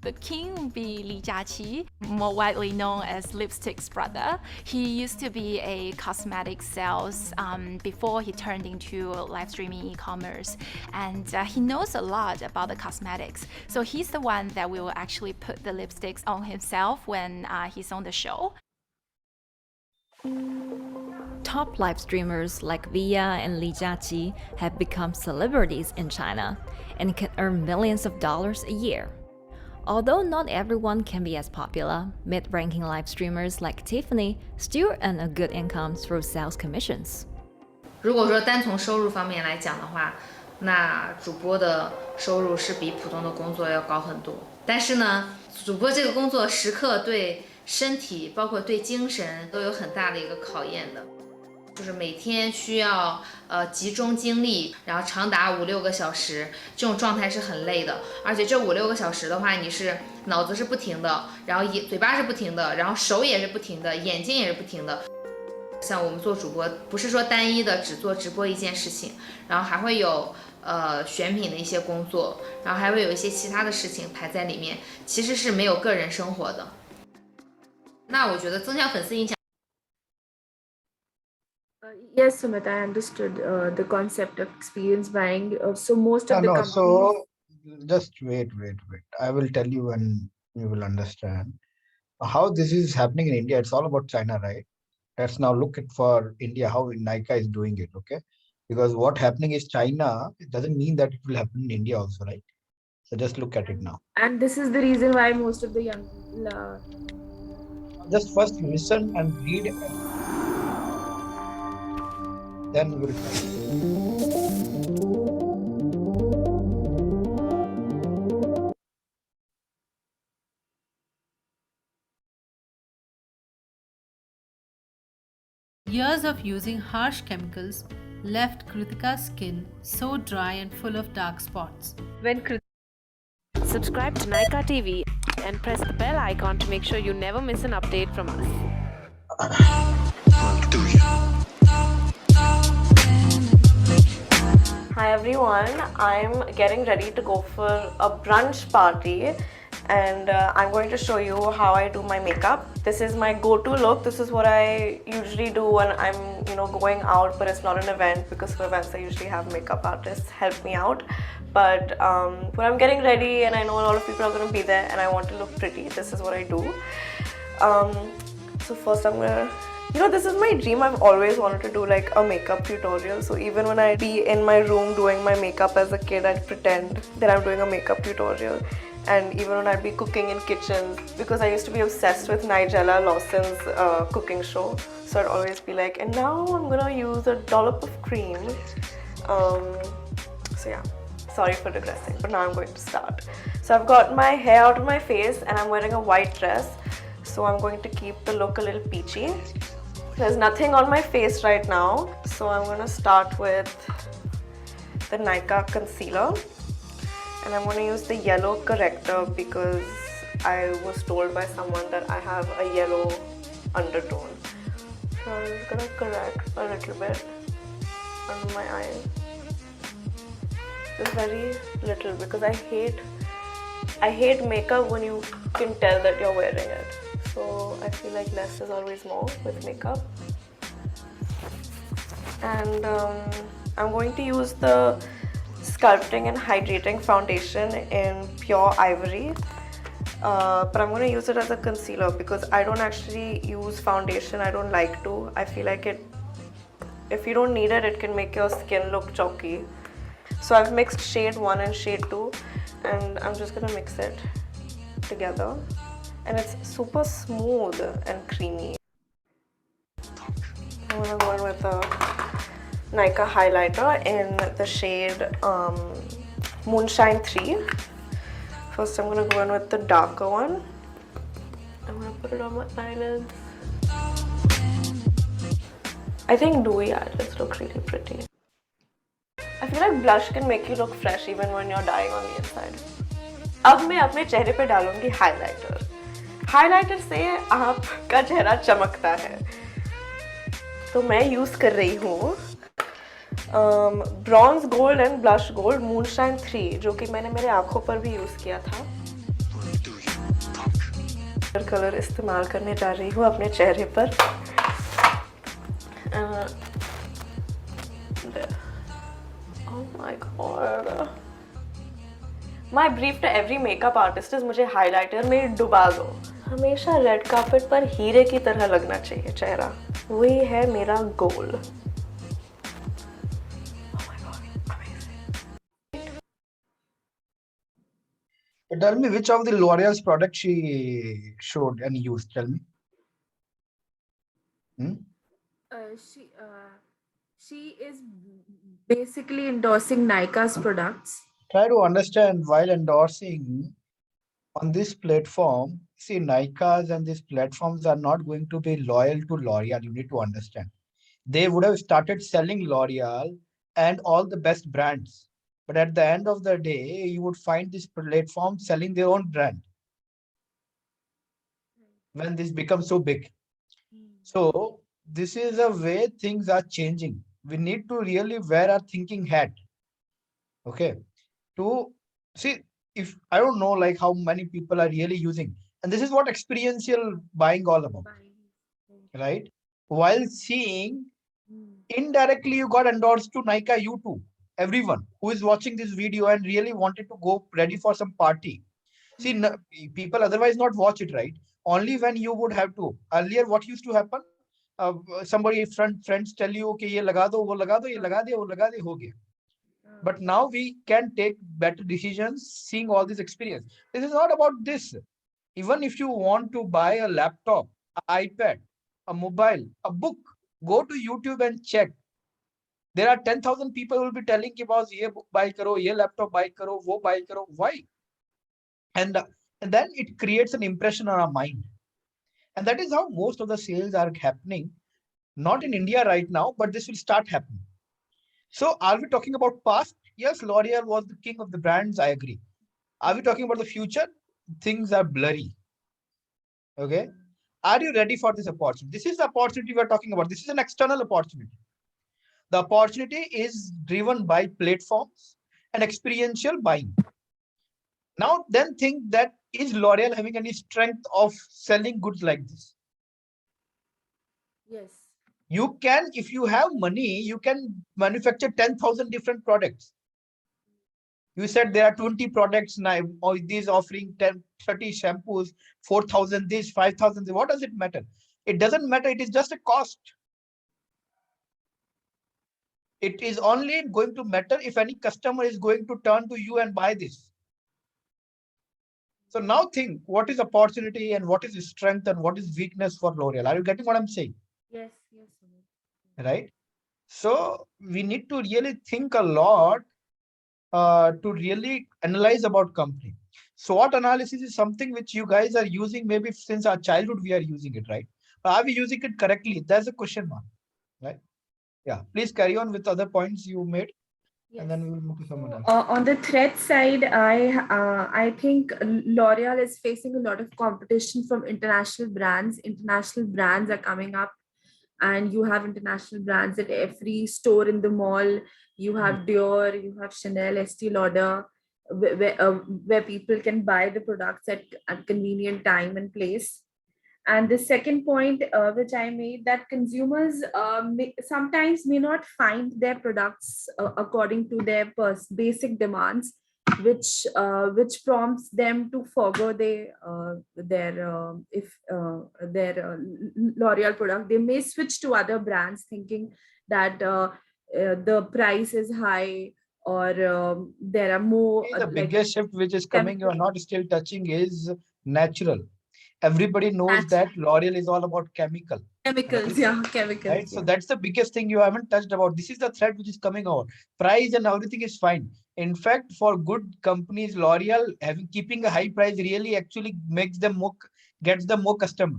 The king will be Li Jiaqi, more widely known as Lipstick's brother. He used to be a cosmetic sales before he turned into live streaming e-commerce, and he knows a lot about the cosmetics. So he's the one that will actually put the lipsticks on himself when he's on the show. Top live streamers like Via and Li Jiaqi have become celebrities in China and can earn millions of dollars a year. Although not everyone can be as popular, mid-ranking live streamers like Tiffany still earn a good income through sales commissions. 如果说单从收入方面来讲的话，那主播的收入是比普通的工作要高很多。但是呢，主播这个工作时刻对身体，包括对精神都有很大的一个考验的。就是每天需要集中精力，然后长达5-6个小时，这种状态是很累的。而且这5-6个小时的话，你是脑子是不停的，然后嘴巴是不停的，然后手也是不停的，眼睛也是不停的。像我们做主播，不是说单一的只做直播一件事情，然后还会有选品的一些工作，然后还会有一些其他的事情排在里面，其实是没有个人生活的。那我觉得增强粉丝影响。Yes, Sumit, I understood the concept of experience buying. So most of the companies... So just wait. I will tell you and you will understand how this is happening in India. It's all about China, right? Let's now look at for India, how Nykaa is doing it, okay? Because what happening is China, it doesn't mean that it will happen in India also, right? So just look at it now. And this is the reason why most of the young... Just first listen and read. Then we will try. Years of using harsh chemicals left Kritika's skin so dry and full of dark spots. Subscribe to Nika TV and press the bell icon to make sure you never miss an update from us. Hi everyone, I'm getting ready to go for a brunch party and I'm going to show you how I do my makeup. This is my go-to look. This is what I usually do when I'm going out, but it's not an event, because for events I usually have makeup artists help me out. But when I'm getting ready and I know a lot of people are going to be there and I want to look pretty, this is what I do. So first I'm gonna, this is my dream. I've always wanted to do like a makeup tutorial. So even when I'd be in my room doing my makeup as a kid, I'd pretend that I'm doing a makeup tutorial. And even when I'd be cooking in kitchens, because I used to be obsessed with Nigella Lawson's cooking show. So I'd always be like, and now I'm gonna use a dollop of cream. So yeah, sorry for digressing, but now I'm going to start. So I've got my hair out of my face and I'm wearing a white dress. So I'm going to keep the look a little peachy. There's nothing on my face right now. So I'm gonna start with the Nika concealer. And I'm going to use the yellow corrector because I was told by someone that I have a yellow undertone. So I'm just going to correct a little bit under my eye. Just very little, because I hate makeup when you can tell that you're wearing it. So I feel like less is always more with makeup. And I'm going to use the Sculpting and Hydrating Foundation in Pure Ivory, but I'm going to use it as a concealer because I don't actually use foundation. I don't like to. I feel like if you don't need it, it can make your skin look chalky. So I've mixed shade 1 and shade 2 and I'm just going to mix it together, and it's super smooth and creamy. I'm going to go in with a Nika highlighter in the shade Moonshine 3. First I'm going to go in with the darker one. I'm going to put it on my eyelids. I think dewy eyelids look really pretty. I feel like blush can make you look fresh even when you're dying on the inside. अब मैं अपने चेहरे पे डालूंगी highlighter. Highlighter से आपका चेहरा चमकता है. तो मैं यूज कर रही हूँ bronze gold and blush gold moonshine 3, जो कि मैंने मेरे आँखों पर भी यूज़ किया था. कलर इस्तेमाल करने जा रही हूँ अपने चेहरे पर. Oh my god. My brief to every makeup artist is मुझे हाइलाइटर में डुबा दो. हमेशा रेड कार्पेट पर हीरे की तरह लगना चाहिए चेहरा. वही है मेरा गोल. Tell me which of the L'Oreal's products she showed and used. Tell me. She is basically endorsing Nika's products. Try to understand while endorsing on this platform. See, Nika's and these platforms are not going to be loyal to L'Oreal. You need to understand. They would have started selling L'Oreal and all the best brands. But at the end of the day, you would find this platform selling their own brand when this becomes so big. So this is a way things are changing. We need to really wear our thinking hat. Okay. To see, if I don't know like how many people are really using, and this is what experiential buying all about, right? While seeing, indirectly you got endorsed to Nika, you too. Everyone who is watching this video and really wanted to go ready for some party. See, people otherwise not watch it, right? Only when you would have to. Earlier, what used to happen? Somebody friends tell you, okay, ye laga do, wo laga do, ye laga de, wo laga de, ho gaya. But now we can take better decisions seeing all this experience. This is not about this. Even if you want to buy a laptop, an iPad, a mobile, a book, go to YouTube and check. There are 10,000 people who will be telling you about ye book buy karo, ye laptop buy karo, wo buy karo. Why? And then it creates an impression on our mind. And that is how most of the sales are happening. Not in India right now, but this will start happening. So are we talking about past? Yes, L'Oreal was the king of the brands. I agree. Are we talking about the future? Things are blurry. Okay. Are you ready for this opportunity? This is the opportunity we're talking about. This is an external opportunity. The opportunity is driven by platforms and experiential buying. Now, then think that is L'Oreal having any strength of selling goods like this? Yes. You can, if you have money, you can manufacture 10,000 different products. You said there are 20 products now, or these offering 10, 30 shampoos, 4,000 this, 5,000. What does it matter? It doesn't matter. It is just a cost. It is only going to matter if any customer is going to turn to you and buy this. So now think, what is opportunity and what is strength and what is weakness for L'Oreal? Are you getting what I'm saying? Yes, yes. Right? So we need to really think a lot to really analyze about company. SWOT analysis is something which you guys are using maybe since our childhood, we are using it, right? Are we using it correctly? That's a question mark, right? Yeah, please carry on with other points you made. Yes. And then we will move to someone else. On the threat side, I think L'Oreal is facing a lot of competition from international brands. International brands are coming up, and you have international brands at every store in the mall. You have Dior, you have Chanel, Estee Lauder, where people can buy the products at convenient time and place. And the second point, which I made, that consumers sometimes may not find their products according to their basic demands, which prompts them to forgo their L'Oreal product. They may switch to other brands thinking that the price is high, or there are more. The biggest shift which is coming, you are not still touching, is natural. Everybody knows that L'Oreal is all about chemicals, right? Yeah, chemicals. Right. So that's the biggest thing you haven't touched about. This is the threat which is coming out. Price and everything is fine. In fact, for good companies, L'Oreal keeping a high price really actually makes them gets them more customer.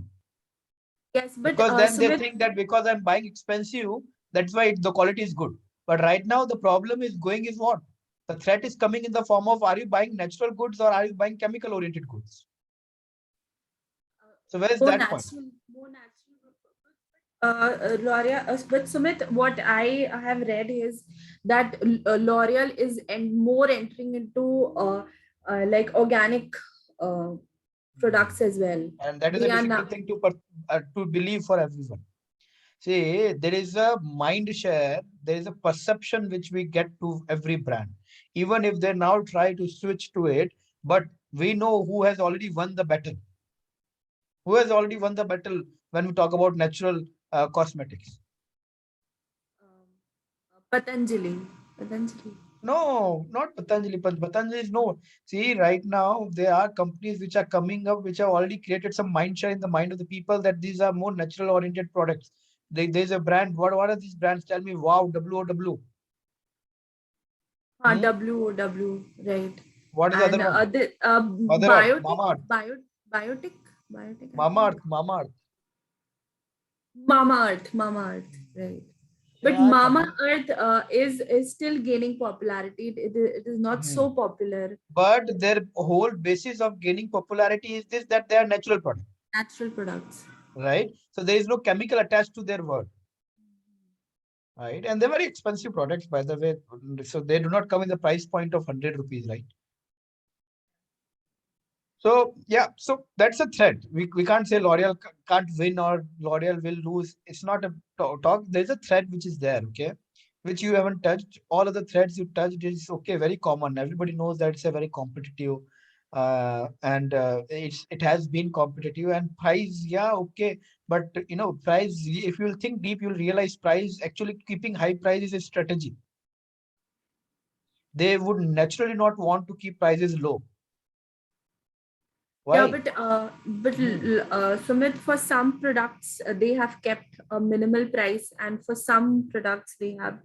Yes, but because then they think that because I'm buying expensive, that's why the quality is good. But right now the problem is what? The threat is coming in the form of, are you buying natural goods or are you buying chemical oriented goods? So where is that point? More natural. L'Oreal, but Sumit, what I have read is that L'Oreal is more entering into like organic products as well. And that is a difficult thing to believe for everyone. See, there is a mind share, there is a perception which we get to every brand, even if they now try to switch to it. But we know who has already won the battle. Who has already won the battle when we talk about natural cosmetics? Patanjali. No, not Patanjali. Patanjali is no. See, right now there are companies which are coming up, which have already created some mind share in the mind of the people that these are more natural oriented products. There's a brand. What are these brands? Tell me. Wow, WOW. WOW, right. What is the other one? Biotic. Mama Earth, right. But yeah, Mama Earth is still gaining popularity. It is not so popular. But their whole basis of gaining popularity is this, that they are natural products. Natural products. Right. So there is no chemical attached to their word. Right. And they're very expensive products, by the way. So they do not come in the price point of 100 rupees, right? So yeah, so that's a threat. We can't say L'Oreal can't win or L'Oreal will lose. It's not a talk. There's a threat which is there, okay, which you haven't touched. All of the threats you touched is okay, very common. Everybody knows that it's a very competitive, and it has been competitive. And price, yeah, okay, but price. If you'll think deep, you'll realize price actually keeping high price is a strategy. They would naturally not want to keep prices low. Why? Yeah, but Sumit, for some products they have kept a minimal price, and for some products they have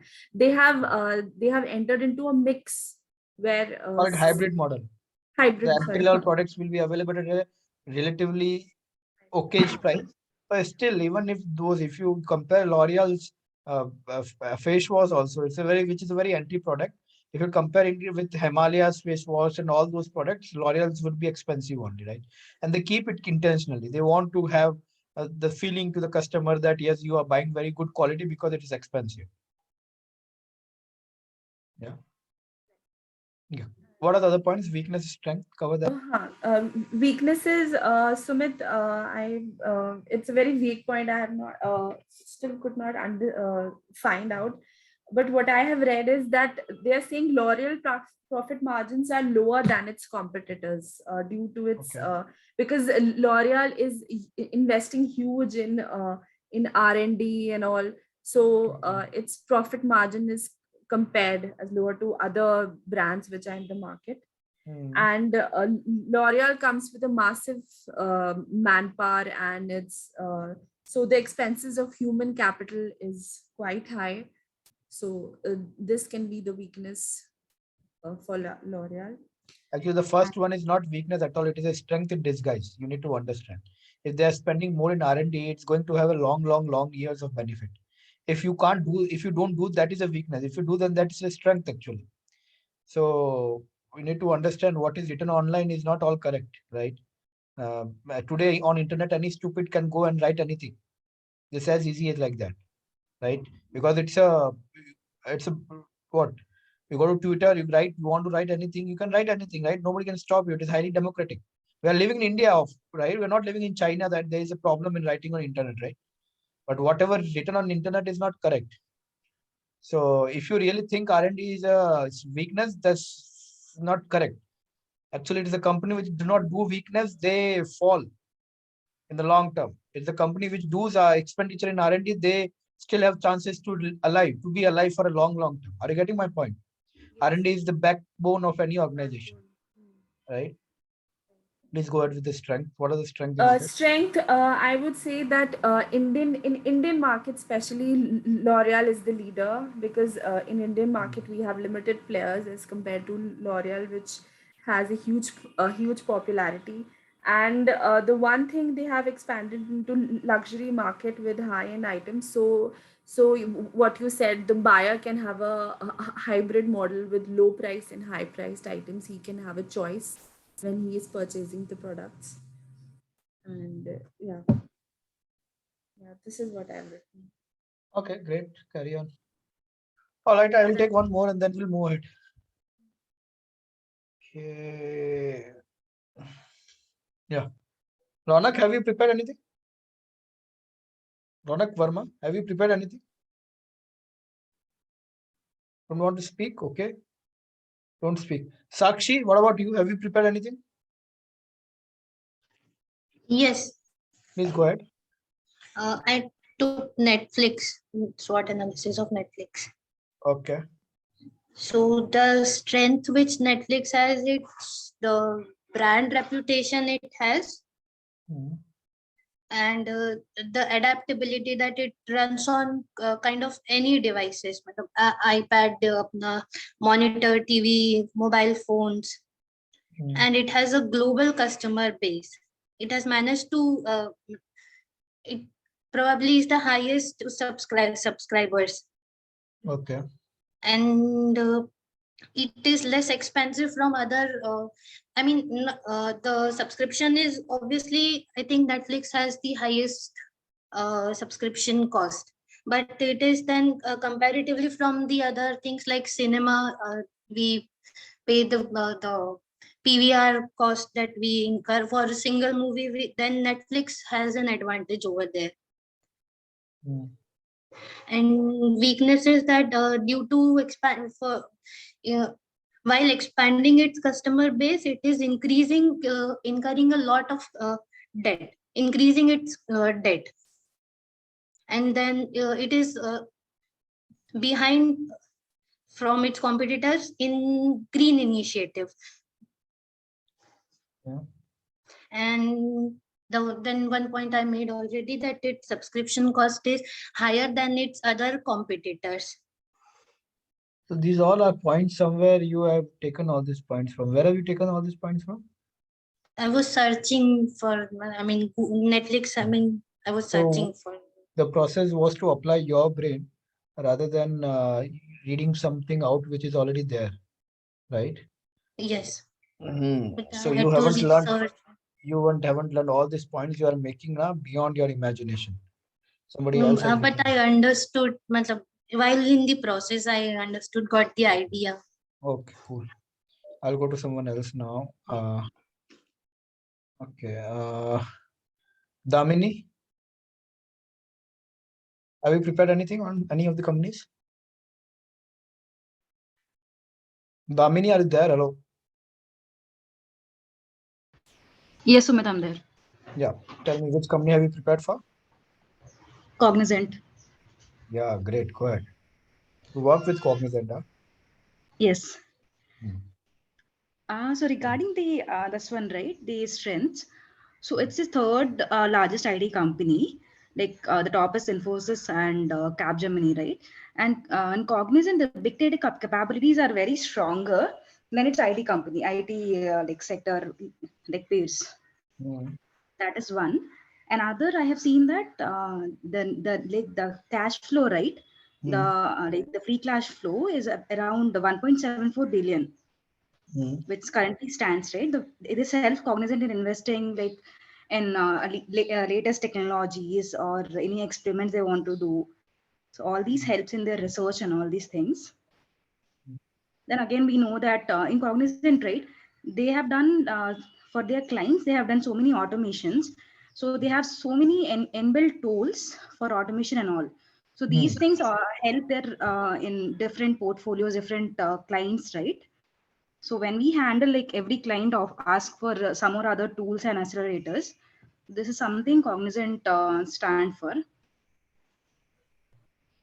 entered into a mix where called hybrid model. The entry-level products will be available at a relatively okay price, but still, even if you compare L'Oreal's face wash also. Which is a very anti product. If you compare it with Himalayas face wash and all those products, L'Oreal's would be expensive only, right? And they keep it intentionally. They want to have the feeling to the customer that yes, you are buying very good quality because it is expensive. Yeah. Yeah. What are the other points? Weakness, strength, cover that. Weaknesses, Sumit, it's a very weak point. I have not still could not find out. But what I have read is that they are saying L'Oreal profit margins are lower than its competitors due to its because L'Oreal is investing huge in R&D and all. So its profit margin is compared as lower to other brands which are in the market. And L'Oreal comes with a massive manpower, and it's so the expenses of human capital is quite high. So this can be the weakness for L'Oreal. Actually, the first one is not weakness at all. It is a strength in disguise. You need to understand. If they are spending more in R&D, it's going to have a long years of benefit. If you don't do, that is a weakness. If you do, then that's a strength actually. So we need to understand what is written online is not all correct, right? Today on internet, any stupid can go and write anything. It's as easy as like that, right? Because it's a what? You go to Twitter, you want to write anything, you can write anything, right? Nobody can stop you. It is highly democratic. We are living in India, right? We're not living in China that there is a problem in writing on internet, right? But whatever is written on internet is not correct. So if you really think R&D is a weakness, that's not correct. Actually, it is a company which do not do weakness, they fall in the long term. It's a company which does expenditure in R&D, they still have chances to be alive for a long term. Are you getting my point? R&D is the backbone of any organization, right? Please go ahead with the strength. What are the strengths? Strength, I would say that in Indian market, especially L'Oreal is the leader, because in Indian market we have limited players as compared to L'Oreal, which has a huge popularity. And the one thing, they have expanded into luxury market with high-end items. So what you said, the buyer can have a hybrid model with low price and high priced items. He can have a choice when he is purchasing the products. And yeah, this is what I've written. Okay, great. Carry on. All right, I will take one more and then we'll move ahead. Okay. Yeah. Ronak, have you prepared anything? Ronak Verma, have you prepared anything? Don't want to speak? Okay. Don't speak. Sakshi, what about you? Have you prepared anything? Yes. Please go ahead. I took Netflix, SWOT analysis of Netflix. Okay. So the strength which Netflix has, it's the brand reputation it has, and the adaptability that it runs on kind of any devices, iPad, monitor, TV, mobile phones, and it has a global customer base. It has managed to it probably is the highest subscribers. Okay. And it is less expensive from other the subscription is obviously, I think Netflix has the highest subscription cost, but it is then comparatively from the other things like cinema, we pay the PVR cost that we incur for a single movie, then Netflix has an advantage over there. And weakness is that due to while expanding its customer base, it is incurring a lot of debt, increasing its debt, and then it is behind from its competitors in green initiative. And then one point I made already, that its subscription cost is higher than its other competitors. So these all are points somewhere you have taken all these points from. Where have you taken all these points from? I was searching for, Netflix, I was searching for. The process was to apply your brain rather than reading something out which is already there, right? Yes. But I So you had to haven't learned, research. haven't learned all these points you are making now beyond your imagination. Somebody else has But written. I understood, matlab, while in the process, I understood, got the idea. Okay, cool. I'll go to someone else now. Okay. Damini, have you prepared anything on any of the companies? Damini, are you there? Hello. Yes, Sumit, I'm there. Yeah. Tell me, which company have you prepared for? Cognizant. Yeah, great. Go ahead. You work with Cognizant, huh? Yes. So regarding the this one, right, the strengths. So it's the third largest IT company. Like the top is Infosys and Capgemini, right? And Cognizant, the big data capabilities are very stronger than its IT company, IT like sector, like peers. That is one. Another, I have seen that the cash flow, right? The free cash flow is around 1.74 billion, which currently stands, right? It is self-cognizant in investing like in latest technologies or any experiments they want to do. So all these helps in their research and all these things. Then again, we know that in Cognizant, right, they have done for their clients, they have done so many automations. So they have so many inbuilt tools for automation and all. So these things help their in different portfolios, different clients, right? So when we handle like every client of ask for some or other tools and accelerators, this is something Cognizant stand for.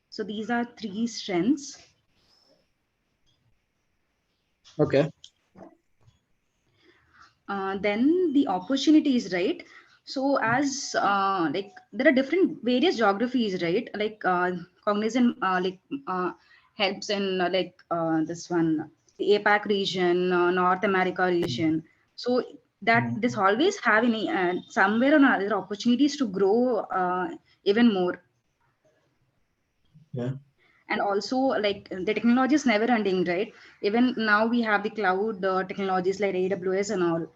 So these are three strengths. Okay. Then the opportunities, right? So as like there are different various geographies, right? Like Cognizant helps in this one, the APAC region, North America region. So that this always have any somewhere or another opportunities to grow even more. Yeah. And also like the technology is never ending, right? Even now we have the cloud technologies like AWS and all,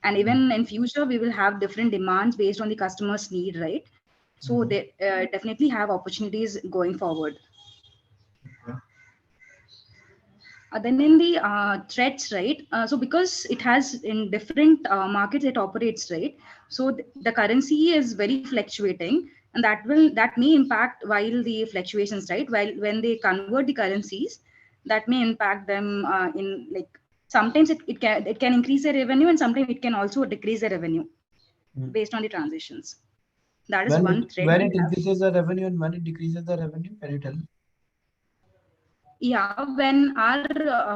and even in future we will have different demands based on the customer's need, right? So they definitely have opportunities going forward. Then in the threats, right? So because it has in different markets it operates, right? So the currency is very fluctuating, and that may impact while the fluctuations, right? While when they convert the currencies, that may impact them in like sometimes it can increase their revenue, and sometimes it can also decrease their revenue based on the transitions. That is one threat. When it increases the revenue and when it decreases the revenue, can you tell me? Yeah, when our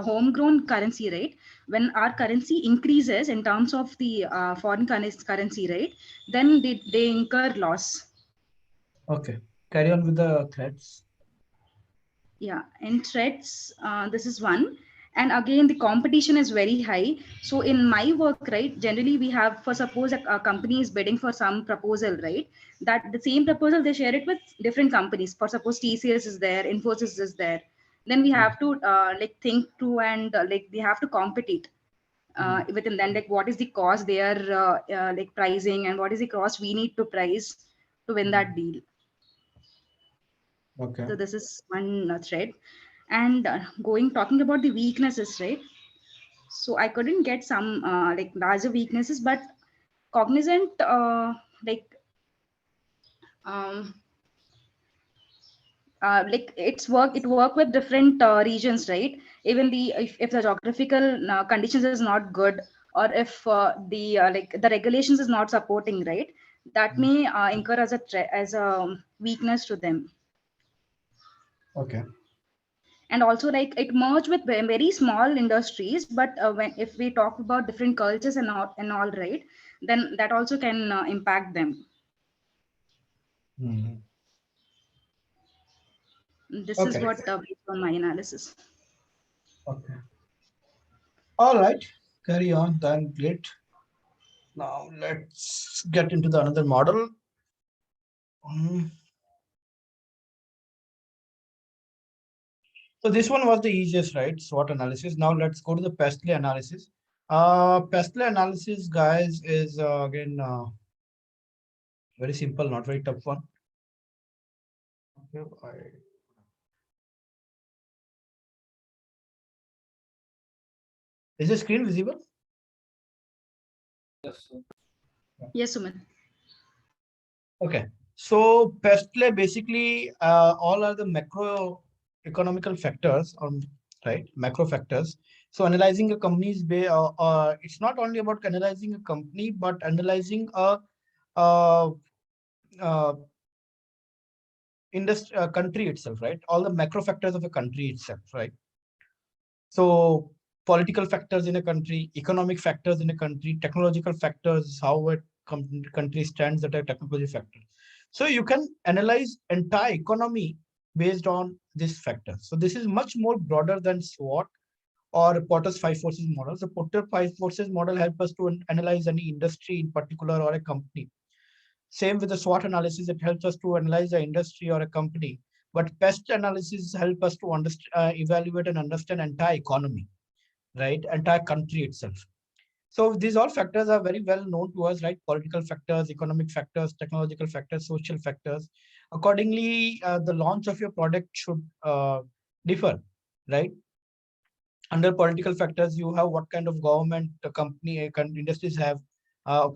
homegrown currency, right? When our currency increases in terms of the foreign currency, right? Then they incur loss. Okay. Carry on with the threats. Yeah, and threats, this is one. And again, the competition is very high. So in my work, right, generally we have, for suppose a company is bidding for some proposal, right? That the same proposal, they share it with different companies. For suppose TCS is there, Infosys is there. Then we have to like think through and like they have to compete within then like what is the cost they are like pricing and what is the cost we need to price to win that deal. Okay. So this is one thread. And talking about the weaknesses, right? So I couldn't get some like larger weaknesses, but Cognizant um, like it work with different regions, right? Even the if the geographical conditions is not good, or if the like the regulations is not supporting, right? That may incur as a weakness to them. Okay. And also like it merged with very small industries, but when if we talk about different cultures and all, right, then that also can impact them. This is Okay. what based on my analysis. Okay. All right. Carry on. Then great. Now let's get into the another model. So this one was the easiest, right? SWOT analysis. Now let's go to the Pestley analysis. Pestley analysis, guys, is again very simple, not very tough one. Okay, is the screen visible? Yes, sir. Yes, Suman. Okay, so Pestley basically all are the macro economical factors, right? Macro factors. So analyzing a company's it's not only about analyzing a company, but analyzing a uh, uh, industry country itself, right? All the macro factors of a country itself, right? So political factors in a country, economic factors in a country, technological factors, how a country stands at a technology factor. So you can analyze entire economy based on this factor. So this is much more broader than SWOT or Potter's five forces model. The Potter five forces model help us to analyze any industry in particular or a company. Same with the SWOT analysis, it helps us to analyze the industry or a company. But pest analysis help us to evaluate and understand entire economy, right? Entire country itself. So these all factors are very well known to us, right? Political factors, economic factors, technological factors, social factors. Accordingly, the launch of your product should differ, right? Under political factors, you have what kind of government industries have,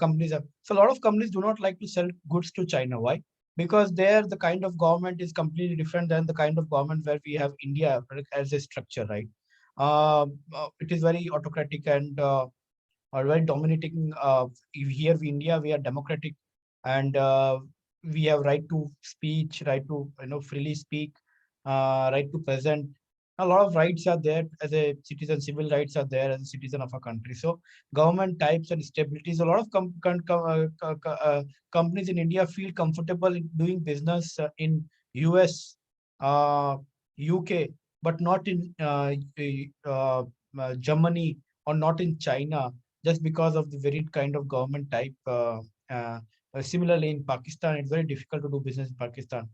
companies have. So a lot of companies do not like to sell goods to China. Why? Because there the kind of government is completely different than the kind of government where we have India as a structure, right? It is very autocratic and are very dominating. Here in India, we are democratic, and we have right to speech, right to freely speak, right to present. A lot of rights are there as a citizen. Civil rights are there as a citizen of a country. So government types and stabilities. A lot of companies in India feel comfortable in doing business in US, UK, but not in Germany or not in China, just because of the very kind of government type. Similarly, in Pakistan, it's very difficult to do business in Pakistan.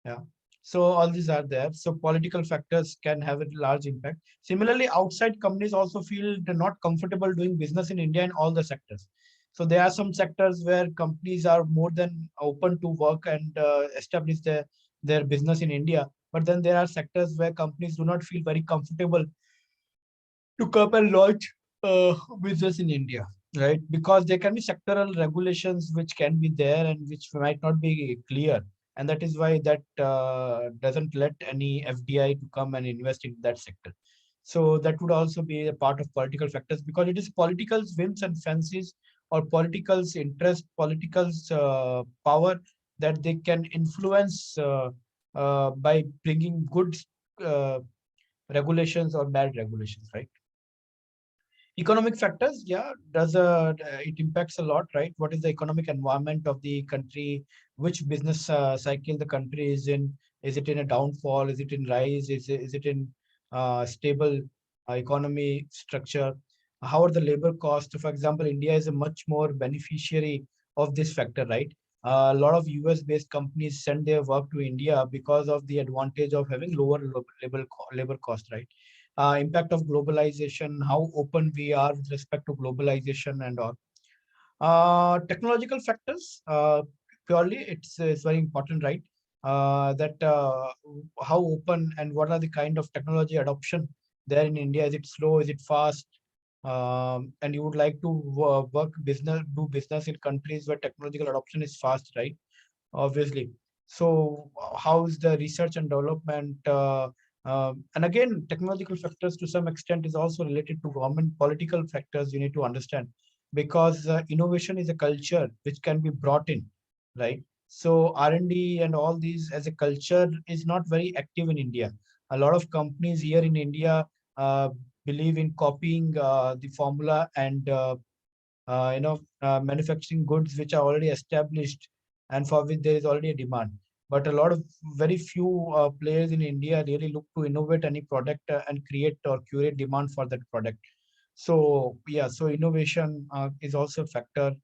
Yeah. So all these are there. So political factors can have a large impact. Similarly, outside companies also feel they're not comfortable doing business in India in all the sectors. So there are some sectors where companies are more than open to work and establish their business in India. But then there are sectors where companies do not feel very comfortable to come and launch business in India, right? Because there can be sectoral regulations which can be there and which might not be clear. And that is why that doesn't let any FDI to come and invest in that sector. So that would also be a part of political factors, because it is political whims and fancies or political's interest, political's power that they can influence by bringing good uh, regulations or bad regulations, right? Economic factors, yeah, it impacts a lot, right? What is the economic environment of the country? Which business cycle the country is in? Is it in a downfall? Is it in rise? Is it in stable economy structure? How are the labor costs? For example, India is a much more beneficiary of this factor, right? A lot of US-based companies send their work to India because of the advantage of having lower labor cost, right? Impact of globalization, how open we are with respect to globalization and all. Technological factors, purely it's very important, right? That how open and what are the kind of technology adoption there in India? Is it slow? Is it fast? And you would like to do business in countries where technological adoption is fast, right? Obviously. So how is the research and development? And again, technological factors to some extent is also related to government political factors you need to understand, because innovation is a culture which can be brought in, right? So R&D and all these as a culture is not very active in India. A lot of companies here in India uh, believe in copying the formula and manufacturing goods which are already established and for which there is already a demand. But a lot of very few players in India really look to innovate any product and create or curate demand for that product. So yeah, so innovation is also a factor.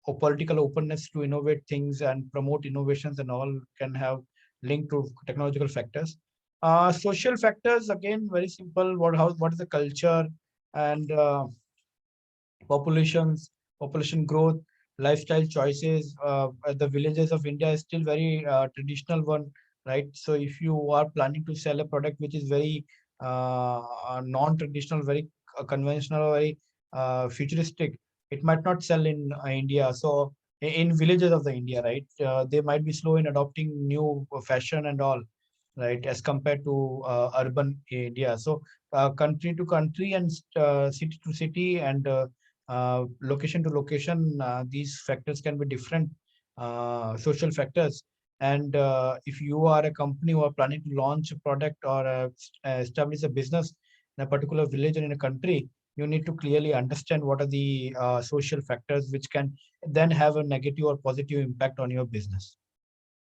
Or political openness to innovate things and promote innovations and all can have link to technological factors. Social factors, again, very simple. What is the culture and population growth, lifestyle choices. The villages of India is still very traditional one, right? So if you are planning to sell a product which is very non-traditional, very conventional, very futuristic, it might not sell in India. So in villages of the India, right, they might be slow in adopting new fashion and all, right, as compared to urban India. So country to country and city to city and location to location, these factors can be different social factors. And if you are a company who are planning to launch a product or establish a business in a particular village or in a country, you need to clearly understand what are the social factors which can then have a negative or positive impact on your business,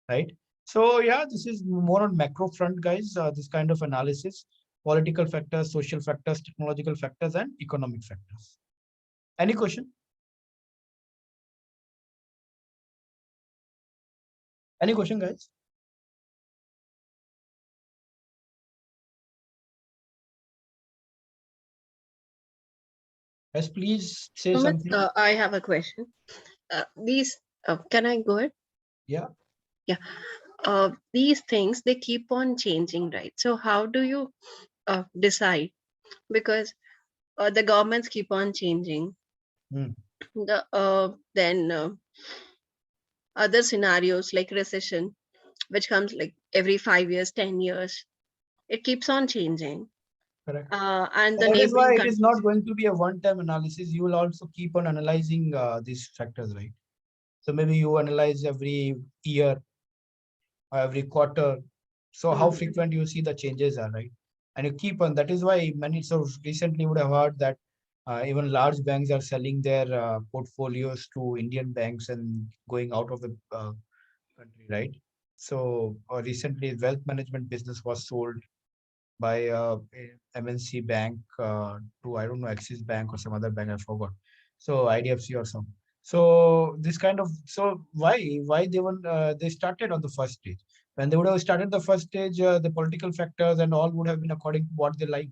right? So yeah, this is more on macro front, guys. This kind of analysis: political factors, social factors, technological factors, and economic factors. Any question? Any question, guys? Yes, please say Sumit, something. I have a question. These, can I go ahead? Yeah. Yeah. These things, they keep on changing, right? So how do you decide? Because the governments keep on changing. Then other scenarios like recession, which comes like every 5 years, 10 years, it keeps on changing. Correct. And the That is why neighboring it is countries. not going to be a one-time analysis. You will also keep on analyzing these factors, right? So maybe you analyze every year or every quarter. So how frequent you see the changes are, right? And you keep on. That is why many, so recently would have heard that even large banks are selling their portfolios to Indian banks and going out of the country, right? So recently, wealth management business was sold by a MNC bank to, I don't know, Axis Bank or some other bank, I forgot. So IDFC or some. So this kind of, so why they started on the first stage. When they would have started the first stage, the political factors and all would have been according to what they like.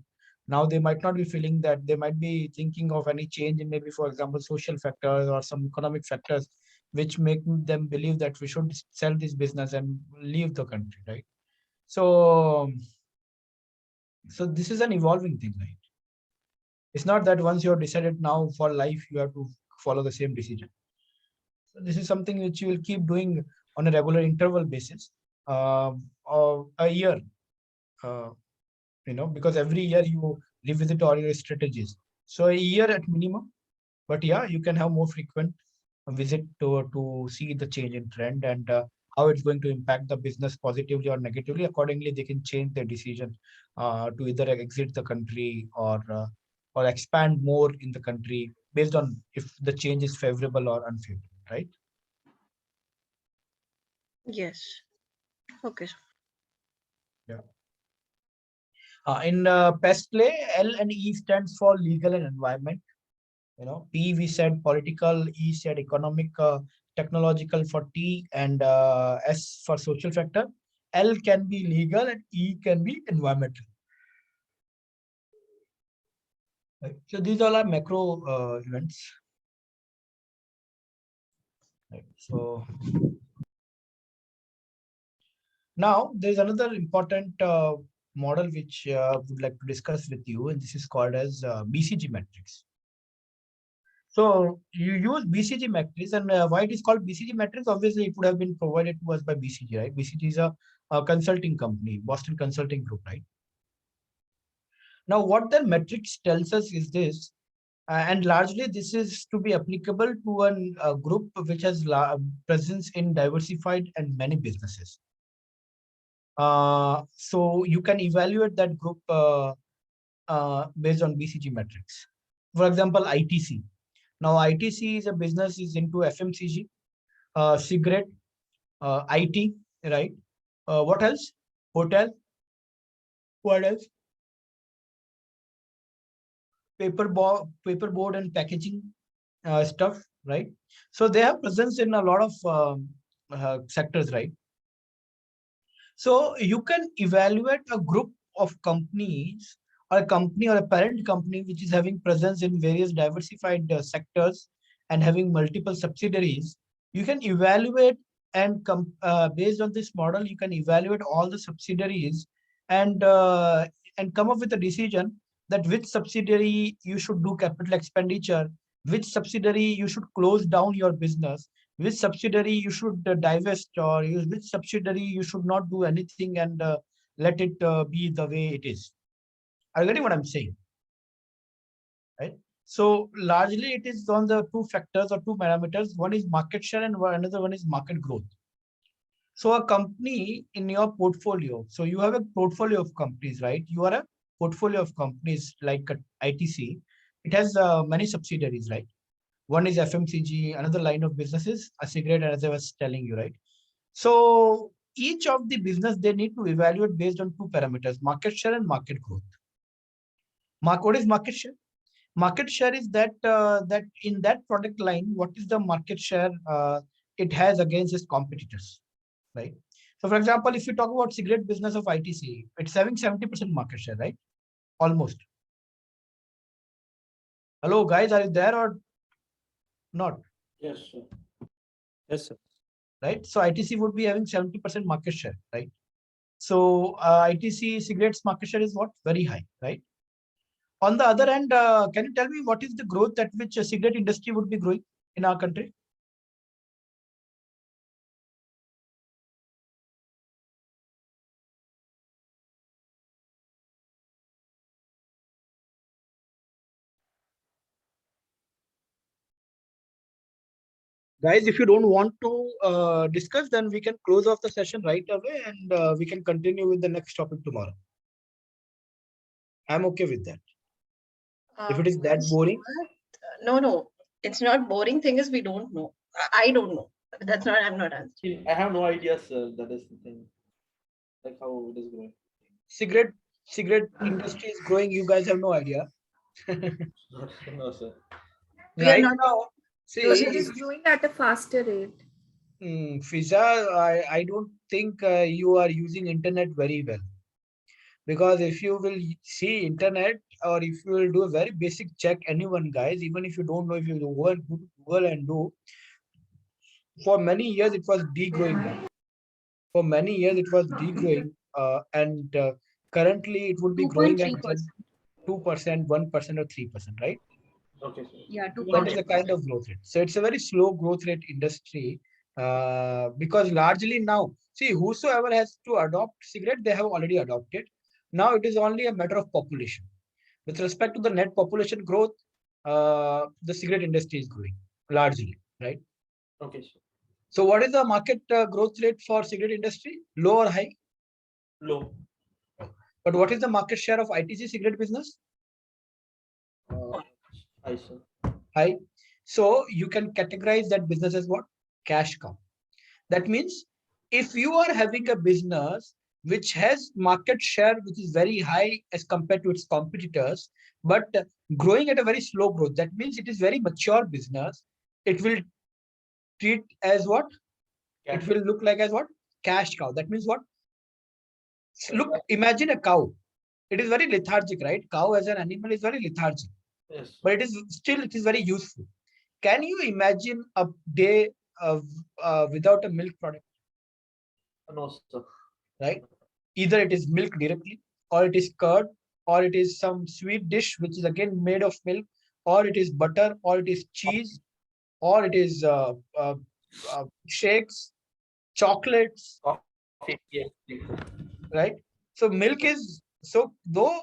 Now they might not be feeling that. They might be thinking of any change in, maybe, for example, social factors or some economic factors, which make them believe that we should sell this business and leave the country, right? So this is an evolving thing, right? It's not that once you're decided now for life, you have to follow the same decision. So this is something which you will keep doing on a regular interval basis, or a year, because every year you revisit all your strategies. So a year at minimum, but yeah, you can have more frequent visit to see the change in trend and how it's going to impact the business positively or negatively. Accordingly, they can change their decision to either exit the country or expand more in the country based on if the change is favorable or unfavorable, right? Yes. Okay. Yeah. In PEST play, L and E stands for legal and environment. P we said political, E said economic, technological for T, and S for social factor. L can be legal and E can be environmental. Right. So these all are macro events. Right. So now there's another important model which I would like to discuss with you, and this is called as BCG matrix. So you use BCG matrix, and why it is called BCG matrix? Obviously, it would have been provided to us by BCG, right? BCG is a consulting company, Boston Consulting Group, right? Now, what the matrix tells us is this, and largely this is to be applicable to a group which has presence in diversified and many businesses. So you can evaluate that group based on BCG matrix. For example, ITC. Now, ITC is a business is into FMCG, cigarette, IT, right? What else? Hotel. What else? Paperboard and packaging stuff, right? So they have presence in a lot of sectors, right? So you can evaluate a group of companies or a company or a parent company which is having presence in various diversified sectors and having multiple subsidiaries. You can evaluate and based on this model, you can evaluate all the subsidiaries and come up with a decision that which subsidiary you should do capital expenditure, which subsidiary you should close down your business, which subsidiary you should divest, or which subsidiary you should not do anything and let it be the way it is. Are you getting what I'm saying? Right. So largely it is on the two factors or two parameters. One is market share and another one is market growth. So a company in your portfolio, so you have a portfolio of companies, right? You are a portfolio of companies like ITC. It has many subsidiaries, right? One is FMCG, another line of businesses, a cigarette, as I was telling you, right? So each of the business, they need to evaluate based on two parameters, market share and market growth. What is market share? Market share is that that in that product line, what is the market share it has against its competitors, right? So for example, if you talk about cigarette business of ITC, it's having 70% market share, right? Almost. Hello, guys, are you there or not? Yes, sir. Yes, sir. Right? So ITC would be having 70% market share, right? So ITC cigarettes market share is what? Very high, right? On the other hand, can you tell me what is the growth at which a cigarette industry would be growing in our country? Guys, if you don't want to discuss, then we can close off the session right away and we can continue with the next topic tomorrow. I'm okay with that. If it is that boring. No, it's not boring. Thing is, we don't know. I don't know. That's not, I'm not answering. I have no idea, sir. That is the thing. Like how it is going. Cigarette industry is growing. You guys have no idea. No, sir. Right now, see, it is growing at a faster rate. Fiza, I don't think you are using internet very well. Because if you will see internet or if you will do a very basic check, anyone guys, even if you don't know, if you go and Google and do, for many years it was degrowing. For many years it was degrowing and currently it would be growing at 2%, 1%, or 3%, right? Okay, sir. Yeah, 2%. That is a kind of growth rate. So it's a very slow growth rate industry because largely now, see, whosoever has to adopt cigarette, they have already adopted. Now it is only a matter of population. With respect to the net population growth, the cigarette industry is growing largely, right? Okay, sir. So what is the market growth rate for cigarette industry? Low or high? Low. But what is the market share of ITC cigarette business? High, sir. High. So you can categorize that business as what? Cash cow. That means if you are having a business which has market share which is very high as compared to its competitors, but growing at a very slow growth, that means it is very mature business. It will treat as what? It will look like as what? Cash cow. That means what? Look, imagine a cow. It is very lethargic, right? Cow as an animal is very lethargic. Yes. But it is still, it is very useful. Can you imagine a day of without a milk product? No, sir. Right? Either it is milk directly, or it is curd, or it is some sweet dish which is again made of milk, or it is butter, or it is cheese, or it is shakes, chocolates. Coffee. Yes. Right? So milk is, so though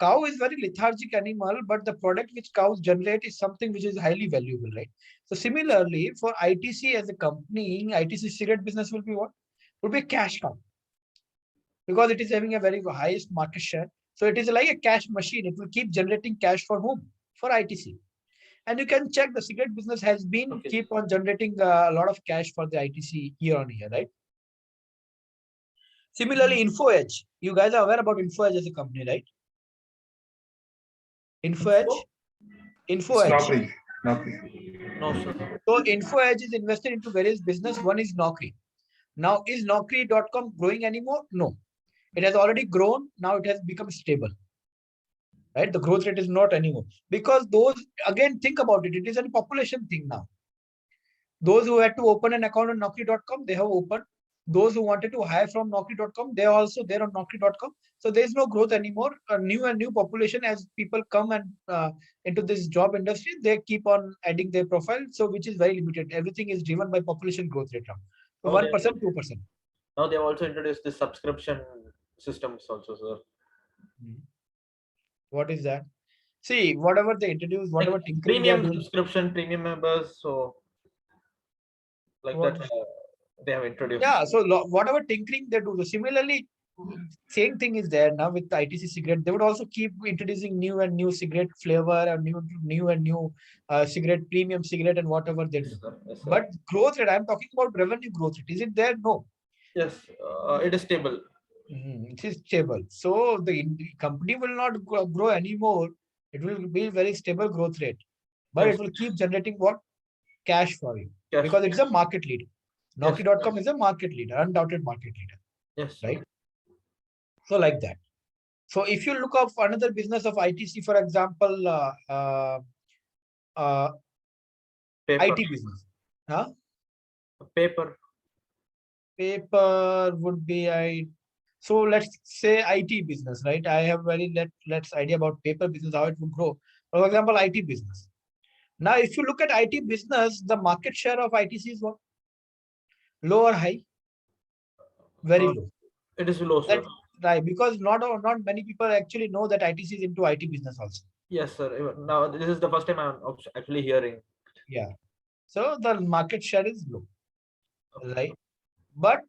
cow is very lethargic animal, but the product which cows generate is something which is highly valuable, right? So similarly, for ITC as a company, ITC cigarette business will be what? Would be a cash cow. Because it is having a very highest market share. So it is like a cash machine. It will keep generating cash for whom? For ITC. And you can check the cigarette business has been keep on generating a lot of cash for the ITC year on year, right? Similarly, InfoEdge. You guys are aware about InfoEdge as a company, right? InfoEdge. InfoEdge. No, sir. So InfoEdge is invested into various business. One is Naukri. Now, is Naukri.com growing anymore? No. It has already grown. Now it has become stable. Right? The growth rate is not anymore. Because those, again, think about it. It is a population thing now. Those who had to open an account on Naukri.com, they have opened. Those who wanted to hire from Naukri.com, they are also there on Naukri.com. So there is no growth anymore. A new population, as people come and into this job industry, they keep on adding their profile. So which is very limited. Everything is driven by population growth rate now. So 1%, 2%. Now they've also introduced the subscription systems also, sir. What is that? See, whatever they introduce, whatever like tinkering premium subscription, premium members, so like What? that they have introduced. Yeah, so whatever tinkering they do. So similarly, same thing is there now with the ITC cigarette. They would also keep introducing new and new cigarette flavor and new cigarette, premium cigarette, and whatever they do. Yes, but growth rate, I'm talking about revenue growth rate. Is it there? No. Yes, it is stable. It is stable. So the company will not grow anymore. It will be very stable growth rate, but Yes. it will keep generating what? Cash for you. Cash. Because it's a market leader. Yes. Naukri.com is a market leader, undoubted market leader. Yes. Right. So like that. So if you look up another business of ITC, for example, IT business. Huh? Paper would be so let's say IT business, right? I have very less idea about paper business, how it would grow. For example, IT business. Now, if you look at IT business, the market share of ITC is what? Low or high? Very low. It is low, sir. Right, because not many people actually know that ITC is into IT business also. Yes, sir. Now this is the first time I'm actually hearing. Yeah. So the market share is low, right? But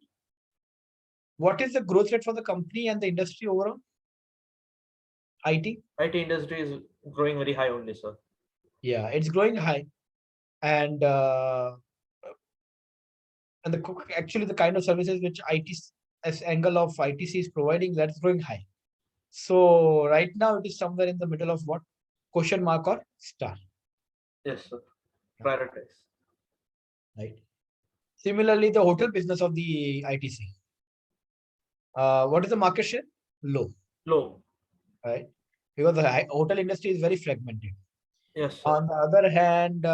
what is the growth rate for the company and the industry overall? IT industry is growing very high only, sir. Yeah, it's growing high, and actually the kind of services which IT as angle of ITC is providing, that's growing high. So right now it is somewhere in the middle of what? Question mark or star. Yes, sir. Prioritize. Right. Similarly, the hotel business of the ITC. What is the market share? Low. Low. Right. Because the hotel industry is very fragmented. Yes, sir. On the other hand,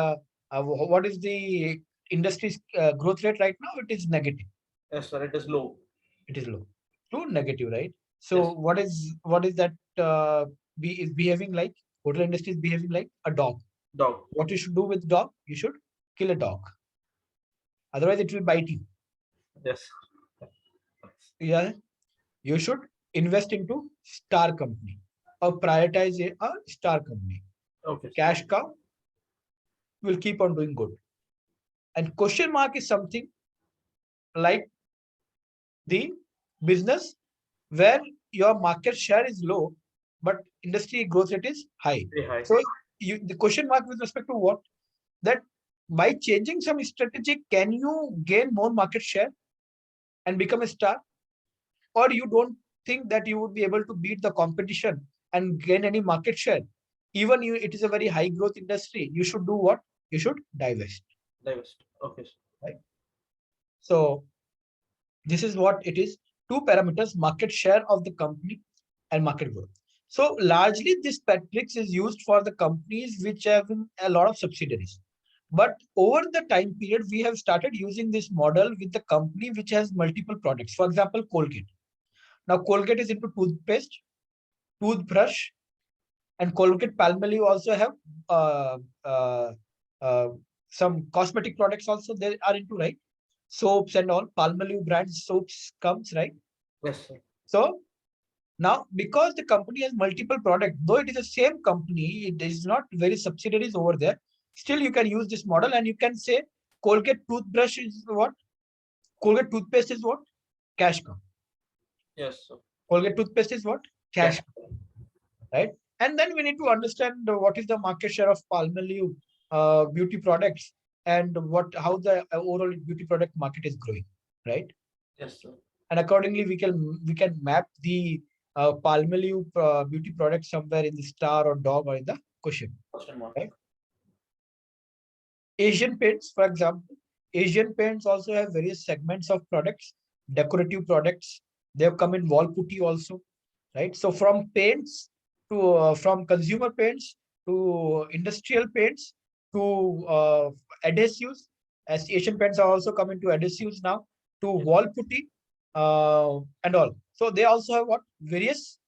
what is the industry's growth rate right now? It is negative. Yes, sir. It is low. It is low. To negative, right? So yes. what is that is behaving like? Hotel industry is behaving like a dog. Dog. What you should do with dog? You should kill a dog. Otherwise, it will bite you. Yes. Yeah. You should invest into star company or prioritize a star company. Okay. Cash cow will keep on doing good. And question mark is something like the business where your market share is low, but industry growth rate is high. Very high. So the question mark with respect to what? That by changing some strategy, can you gain more market share and become a star? Or you don't think that you would be able to beat the competition and gain any market share? Even it is a very high growth industry. You should do what? You should divest. Divest. Okay. Right. So this is what it is. Two parameters: market share of the company and market growth. So largely this matrix is used for the companies which have a lot of subsidiaries. But over the time period, we have started using this model with the company which has multiple products. For example, Colgate. Now Colgate is into toothpaste, toothbrush, and Colgate Palmolive also have some cosmetic products also they are into, right? Soaps and all. Palmolive brand soaps comes, right? Yes, sir. So now, because the company has multiple products, though it is the same company, it is not very subsidiaries over there. Still, you can use this model and you can say Colgate toothbrush is what? Colgate toothpaste is what? Cash cow. Yes, sir. Colgate toothpaste is what? Cash cow. Right? And then we need to understand what is the market share of Palmolive beauty products and how the overall beauty product market is growing, right? Yes, sir. And accordingly, we can map the Palmolive beauty product somewhere in the star or dog or in the question. Right? Asian Paints, for example, Asian Paints also have various segments of products, decorative products. They have come in wall putty also, right? So from paints to from consumer paints to industrial paints to adhesives, as Asian Paints are also coming to adhesives now, to wall putty and all. So they also have what various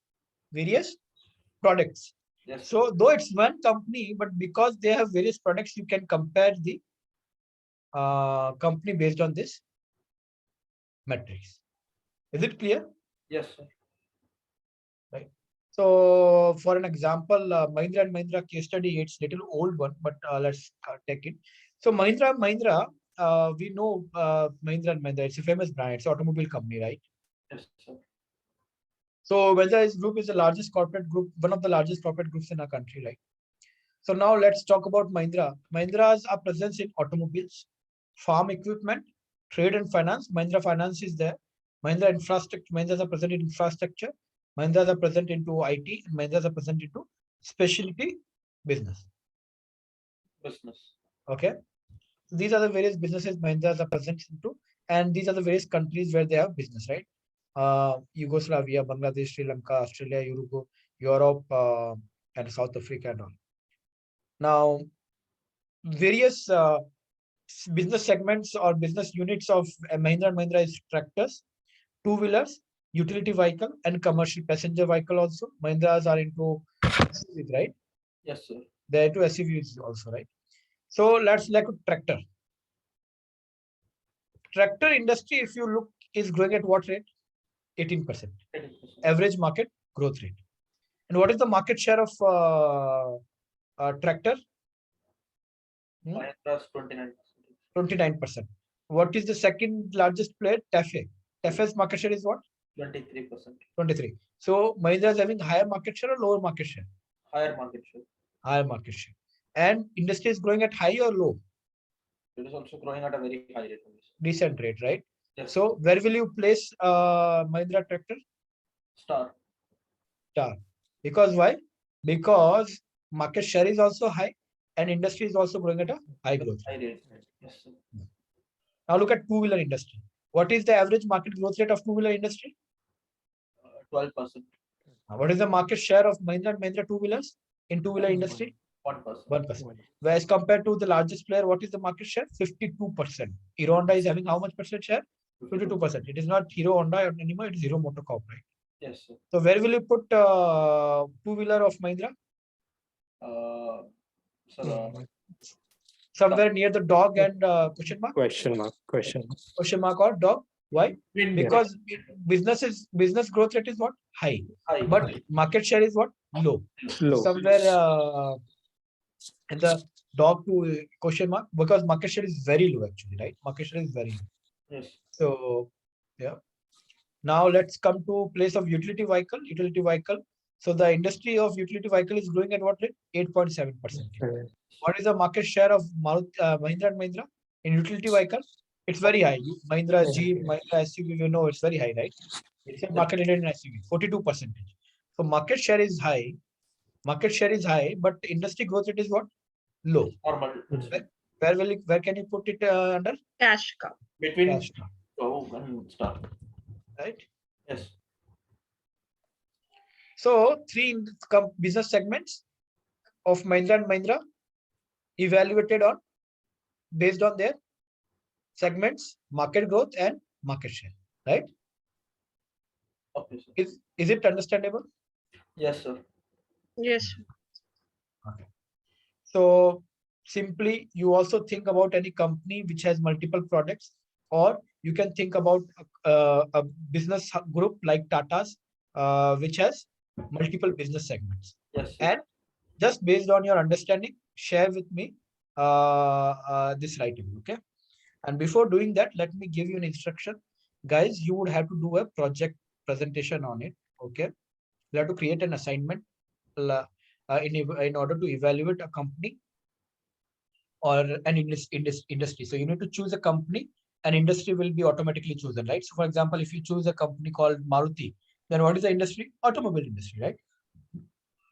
products. Yes. So though it's one company, but because they have various products, you can compare the company based on this metrics. Is it clear? Yes, sir. Right. So for an example, Mahindra and Mahindra case study, it's little old one, but let's take it. So Mahindra and Mahindra, we know Mahindra and Mahindra, it's a famous brand, it's an automobile company, right? Yes, sir. So Mahindra Group is the largest corporate group, one of the largest corporate groups in our country, right? So now let's talk about Mahindra. Mahindra's are presence in automobiles, farm equipment, trade and finance. Mahindra Finance is there. Mahindra Infrastructure, Mahindras are present in infrastructure. Mahindras are present into IT. And Mahindras are present into specialty business. Okay. These are the various businesses Mahindras are present into, and these are the various countries where they have business, right? Yugoslavia, Bangladesh, Sri Lanka, Australia, Uruguay, Europe, and South Africa and all. Now, various business segments or business units of Mahindra & Mahindra is tractors, two-wheelers, utility vehicle, and commercial passenger vehicle also. Mahindras are into SUVs, right? Yes, sir. They're into SUVs also, right? So let's look at tractor. Tractor industry, if you look, is growing at what rate? 18%. Average market growth rate. And what is the market share of tractor? Mahindra's 29%. 29%. What is the second largest player? TAFE. TAFE's market share is what? 23%. 23. So Mahindra is having higher market share or lower market share? Higher market share. Higher market share. And industry is growing at high or low? It is also growing at a very high rate. Decent rate, right? Yes. So where will you place Mahindra tractor? Star. Star. Because why? Because market share is also high and industry is also growing at a high growth rate. High rate. Yes, sir. Now look at two-wheeler industry. What is the average market growth rate of two-wheeler industry? 12%. What is the market share of Mahindra and Mahindra two-wheelers in two-wheeler industry? 1%. 1%. Whereas compared to the largest player, what is the market share? 52%. Hero Honda is having how much percent share? 52%. It is not Hero Honda anymore, it is Hero Motocorp, right? Yes, sir. So where will you put two-wheeler of Mahindra? Somewhere near the dog and question mark? Question mark Or dog. Why? Because business growth rate is what? High. But market share is what? Low. Somewhere in the dog to question mark, because market share is very low actually, right? Market share is very low. Yes. So yeah. Now let's come to place of utility vehicle. So the industry of utility vehicle is growing at what rate? 8.7%. What is the market share of Mahindra and Mahindra in utility vehicle? It's very high. Mahindra Jeep, Mahindra SUV, you know it's very high, right? It's a market leader in SUV, 42%. So market share is high. But industry growth rate is what? Low. Normal. Where can you put it under? Cash cow. Between Cash cow. Go and star. Right? Yes. So three business segments of Mahindra and Mahindra evaluated on based on their segments, market growth and market share, right? Okay, sir. Is it understandable? Yes, sir. Yes. Okay. So simply you also think about any company which has multiple products, or you can think about a business group like Tata's, which has multiple business segments. Yes, sir. And just based on your understanding, share with me this writing, okay? And before doing that, let me give you an instruction. Guys, you would have to do a project presentation on it, okay? You have to create an assignment in order to evaluate a company or an industry. So you need to choose a company, an industry will be automatically chosen, right? So for example, if you choose a company called Maruti, then what is the industry? Automobile industry, right?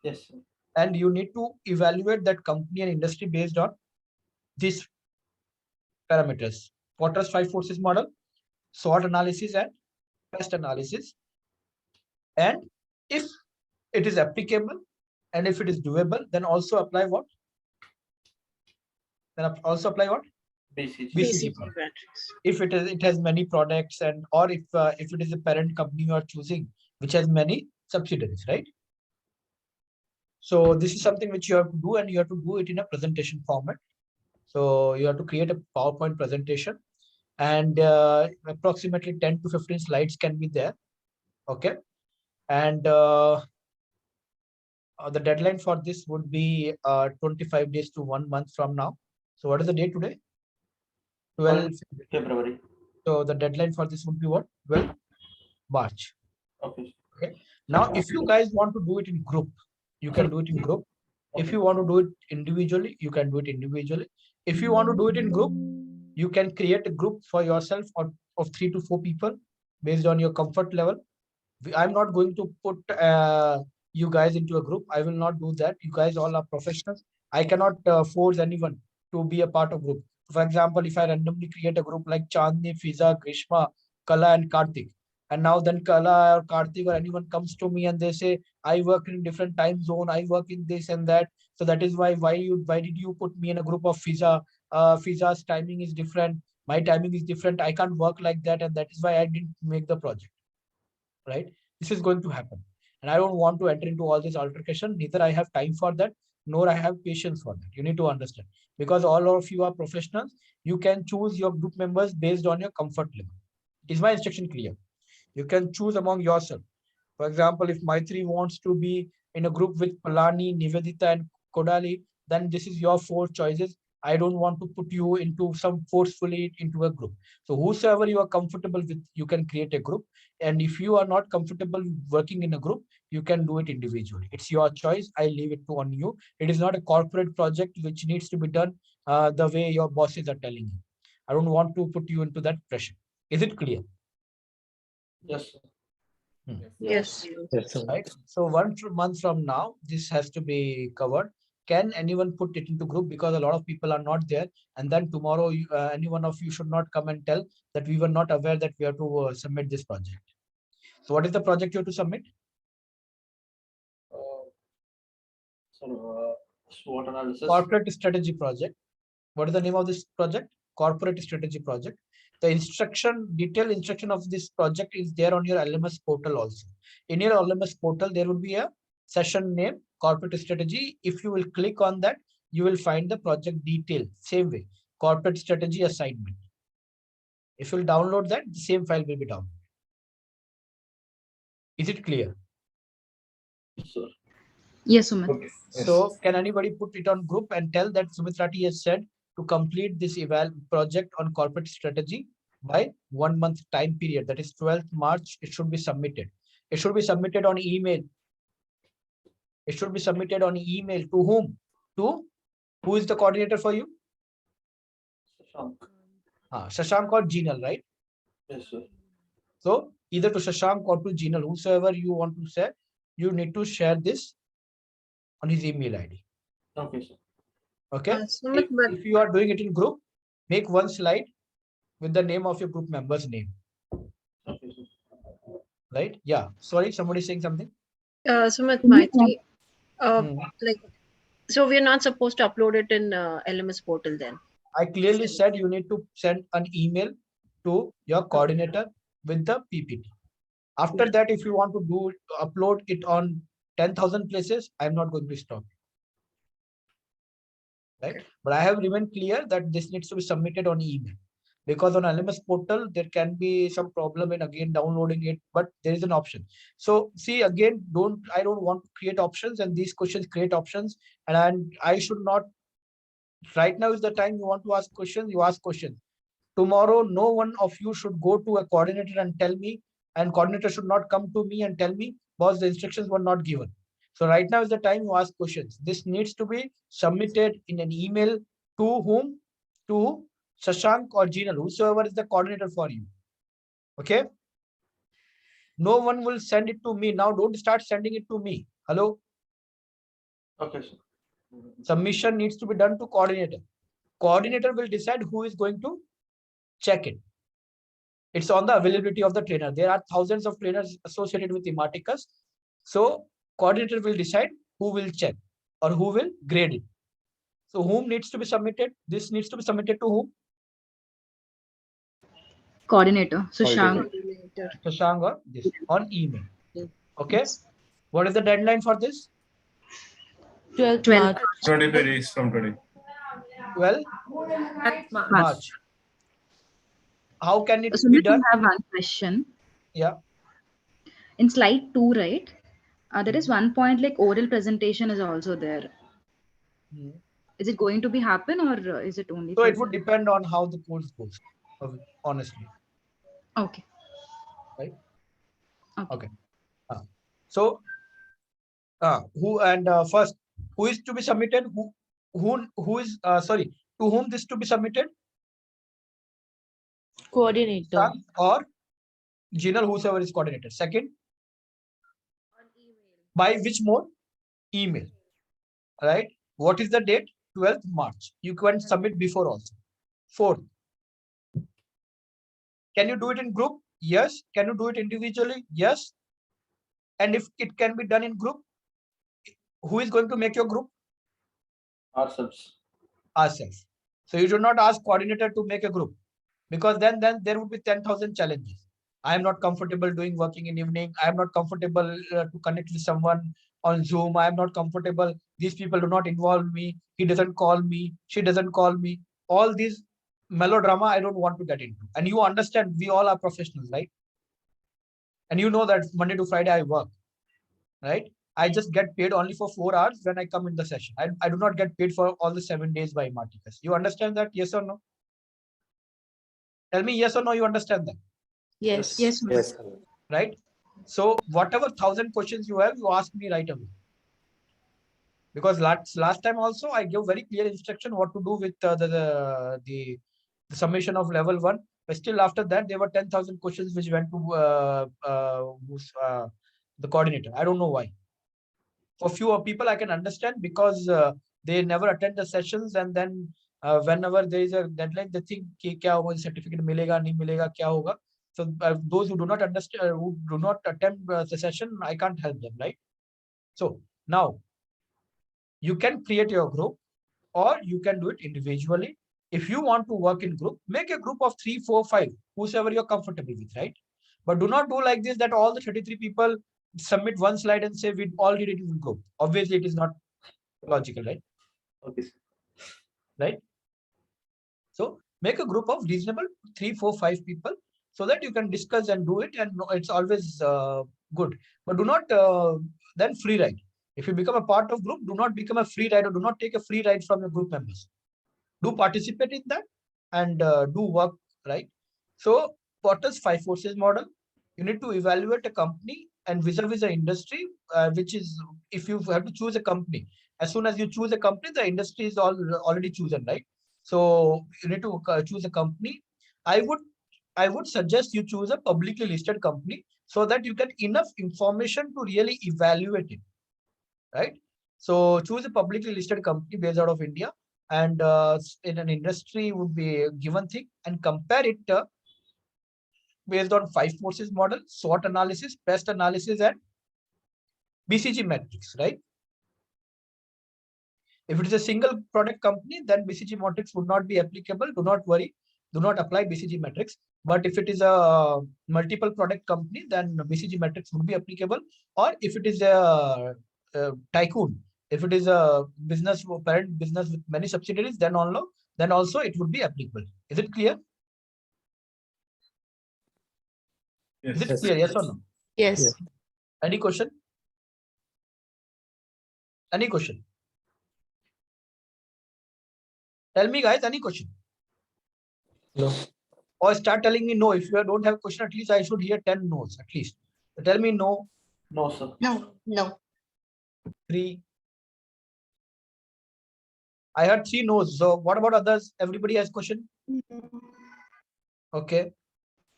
Yes, sir. And you need to evaluate that company and industry based on these parameters. Potter's 5 forces model, SWOT analysis and pest analysis. And if it is applicable and if it is doable, then also apply what? Then also apply what? BCG. If it has many products, and or if it is a parent company you are choosing which has many subsidiaries, right? So this is something which you have to do, and you have to do it in a presentation format. So you have to create a PowerPoint presentation, and approximately 10 to 15 slides can be there. Okay. And the deadline for this would be 25 days to 1 month from now. So what is the date today? 12 February. So the deadline for this would be what? 12 March. Okay. Okay. Now, if you guys want to do it in group, you can do it in group. If you want to do it individually, you can do it individually. If you want to do it in group, you can create a group for yourself of 3 to 4 people based on your comfort level. I'm not going to put you guys into a group. I will not do that. You guys all are professionals. I cannot force anyone to be a part of group. For example, if I randomly create a group like Chandni, Fiza, Grishma, Kala and Karthik, and now then Kala or Karthik or anyone comes to me and they say, I work in different time zone, I work in this and that. So that is why did you put me in a group of Fiza? Fiza's timing is different. My timing is different. I can't work like that. And that is why I didn't make the project. Right? This is going to happen. And I don't want to enter into all this altercation. Neither I have time for that, nor I have patience for that. You need to understand. Because all of you are professionals, you can choose your group members based on your comfort level. Is my instruction clear? You can choose among yourself. For example, if Maitri wants to be in a group with Palani, Nivedita, and Kodali, then this is your 4 choices. I don't want to put you into some forcefully into a group. So whosoever you are comfortable with, you can create a group. And if you are not comfortable working in a group, you can do it individually. It's your choice. I leave it on you. It is not a corporate project which needs to be done the way your bosses are telling you. I don't want to put you into that pressure. Is it clear? Yes. Yes. Right. So 1 month from now, this has to be covered. Can anyone put it into group? Because a lot of people are not there. And then tomorrow, any one of you should not come and tell that we were not aware that we have to submit this project. So what is the project you have to submit? SWOT analysis. Corporate strategy project. What is the name of this project? Corporate strategy project. The detailed instruction of this project is there on your LMS portal also. In your LMS portal, there will be a session name, corporate strategy. If you will click on that, you will find the project detail. Same way, corporate strategy assignment. If you will download that, the same file will be downloaded. Is it clear? Sure. Yes, Sumit. Okay. So can anybody put it on group and tell that Sumitrati has said to complete this project on corporate strategy by 1 month time period, that is 12th March, it should be submitted. It should be submitted on email. It should be submitted on email to whom? To who is the coordinator for you? Shashank. Shashank or Jinal, right? Yes, sir. So either to Shashank or to Jinal, whosoever you want to share, you need to share this on his email ID. Okay, sir. Okay. If you are doing it in group, make 1 slide with the name of your group member's name. Okay, sir. Right? Yeah. Sorry, somebody saying something. Sumit, Maitri, like, so we're not supposed to upload it in LMS portal then. I clearly said you need to send an email to your coordinator with the PPT. After that, if you want to upload it on 10,000 places, I'm not going to stop. Right? But I have remained clear that this needs to be submitted on email. Because on LMS portal, there can be some problem in again downloading it, but there is an option. So see, again, I don't want to create options, and these questions create options. And I should not, right now is the time you want to ask questions, you ask questions. Tomorrow, no one of you should go to a coordinator and tell me, and coordinator should not come to me and tell me, boss, the instructions were not given. So right now is the time you ask questions. This needs to be submitted in an email to whom? To Shashank or Jinal, whosoever is the coordinator for you. Okay? No one will send it to me. Now don't start sending it to me. Hello? Okay, sir. Submission needs to be done to coordinator. Coordinator will decide who is going to check it. It's on the availability of the trainer. There are thousands of trainers associated with Ematicus. So coordinator will decide who will check or who will grade it. So whom needs to be submitted? This needs to be submitted to whom? Coordinator, Sushang. Sushang or this on email. Okay. What is the deadline for this? 12th 12. March. 25 days from today. 12 March. How can it So be I done? have one question. Yeah. In slide 2, right? There is one point like oral presentation is also there. Is it going to be happen or is it only? So it would depend on how the course goes, honestly. Okay. Right. Okay. So who and first who is to be submitted? Who is sorry, to whom this to be submitted? Coordinator. Or Jinal, whosoever is coordinator. Second, by which mode? Email. Right. What is the date? 12th March. You can submit before also. Fourth, can you do it in group? Yes. Can you do it individually? Yes. And if it can be done in group, who is going to make your group? Ourselves. Ourselves. So you should not ask coordinator to make a group, because then there would be 10,000 challenges. I am not comfortable doing working in evening. I am not comfortable to connect with someone on Zoom. I am not comfortable. These people do not involve me. He doesn't call me. She doesn't call me. All these melodrama I don't want to get into. And you understand, we all are professionals, right? And you know that Monday to Friday I work, right? I just get paid only for 4 hours when I come in the session. I do not get paid for all the 7 days by Ematicus. You understand that? Yes or no? Tell me yes or no, you understand that? Yes. Yes. Yes. Right? So whatever 1,000 questions you have, you ask me right away. Because last time also I gave very clear instruction what to do with the summation of level 1. But still after that, there were 10,000 questions which went to the coordinator. I don't know why. For few people I can understand, because they never attend the sessions, and then whenever there is a deadline, they think कि क्या होगा, certificate मिलेगा नहीं मिलेगा क्या होगा. So those who do not understand, who do not attend the session, I can't help them, right? So now you can create your group, or you can do it individually. If you want to work in group, make a group of 3, 4, 5, whosoever you're comfortable with, right? But do not do like this, that all the 33 people submit one slide and say we all did it in group. Obviously, it is not logical, right? Okay. Right? So make a group of reasonable 3, 4, 5 people, so that you can discuss and do it, and it's always good. But do not then free ride. If you become a part of group, do not become a free rider. Do not take a free ride from your group members. Do participate in that and do work, right? So Porter's 5 forces model, you need to evaluate a company and vis-a-vis the industry, which is, if you have to choose a company, as soon as you choose a company, the industry is already chosen, right? So you need to choose a company. I would suggest you choose a publicly listed company, so that you get enough information to really evaluate it, right? So choose a publicly listed company based out of India, and in an industry would be a given thing, and compare it based on 5 forces model, SWOT analysis, best analysis, and BCG metrics, right? If it is a single product company, then BCG metrics would not be applicable. Do not worry. Do not apply BCG metrics. But if it is a multiple product company, then BCG metrics would be applicable. Or if it is a tycoon, if it is a business, parent business with many subsidiaries, then also it would be applicable. Is it clear? Yes. Is it clear? Yes or no? Yes. Any question? Any question? Tell me, guys, any question? No. Or start telling me no. If you don't have a question, at least I should hear 10 no's at least. So tell me no. No, sir. No. 3. I heard 3 no's. So what about others? Everybody has question? Okay.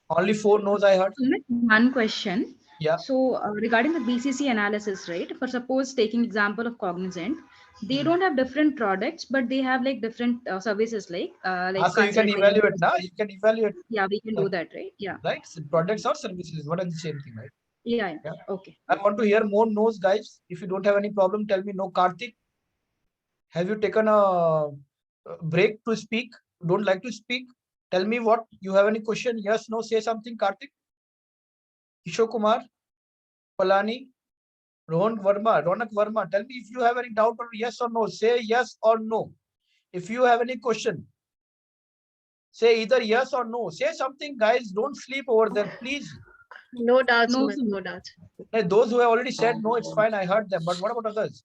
Only 4 no's I heard. One question. Yeah. So regarding the BCC analysis, right? For suppose taking example of Cognizant. they don't have different products, but they have like different services like so you can evaluate now. You can evaluate. Yeah, we can do that, right? Yeah. Right. So products or services, what are the same thing, right? Yeah. Okay. I want to hear more no's, guys. If you don't have any problem, tell me no. Karthik, have you taken a break to speak? Don't like to speak? Tell me what you have any question. Yes, no, say something, Karthik. Kishore Kumar, Palani, Ronak Verma. Tell me if you have any doubt or yes or no. Say yes or no. If you have any question, say either yes or no. Say something, guys. Don't sleep over there, please. No doubts, No, Sumit, no doubts. Those who have already said no, it's fine. I heard them. But what about others?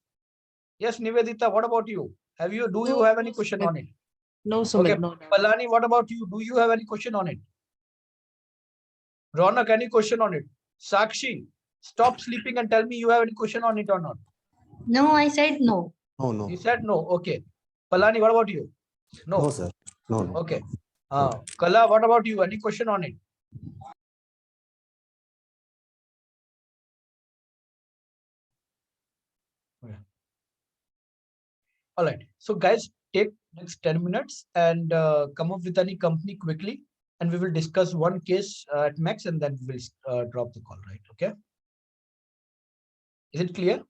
Yes, Nivedita, what about you? Do you have any question on it? No, Sumit, Okay, no doubt. Palani, what about you? Do you have any question on it? Ronak, any question on it? Sakshi, stop sleeping and tell me you have any question on it or not. No, I said no. No. You said no. Okay. Palani, what about you? No. No, sir. No. Okay. Kala, what about you? Any question on it? Okay. All right. So guys, take next 10 minutes and come up with any company quickly. And we will discuss one case at max and then we will drop the call, right? Okay. Is it clear?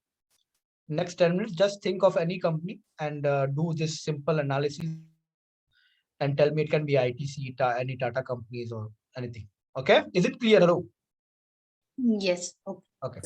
Next 10 minutes, just think of any company and do this simple analysis and tell me it can be ITC, any Tata companies or anything. Okay. Is it clear? Hello? Yes. Okay.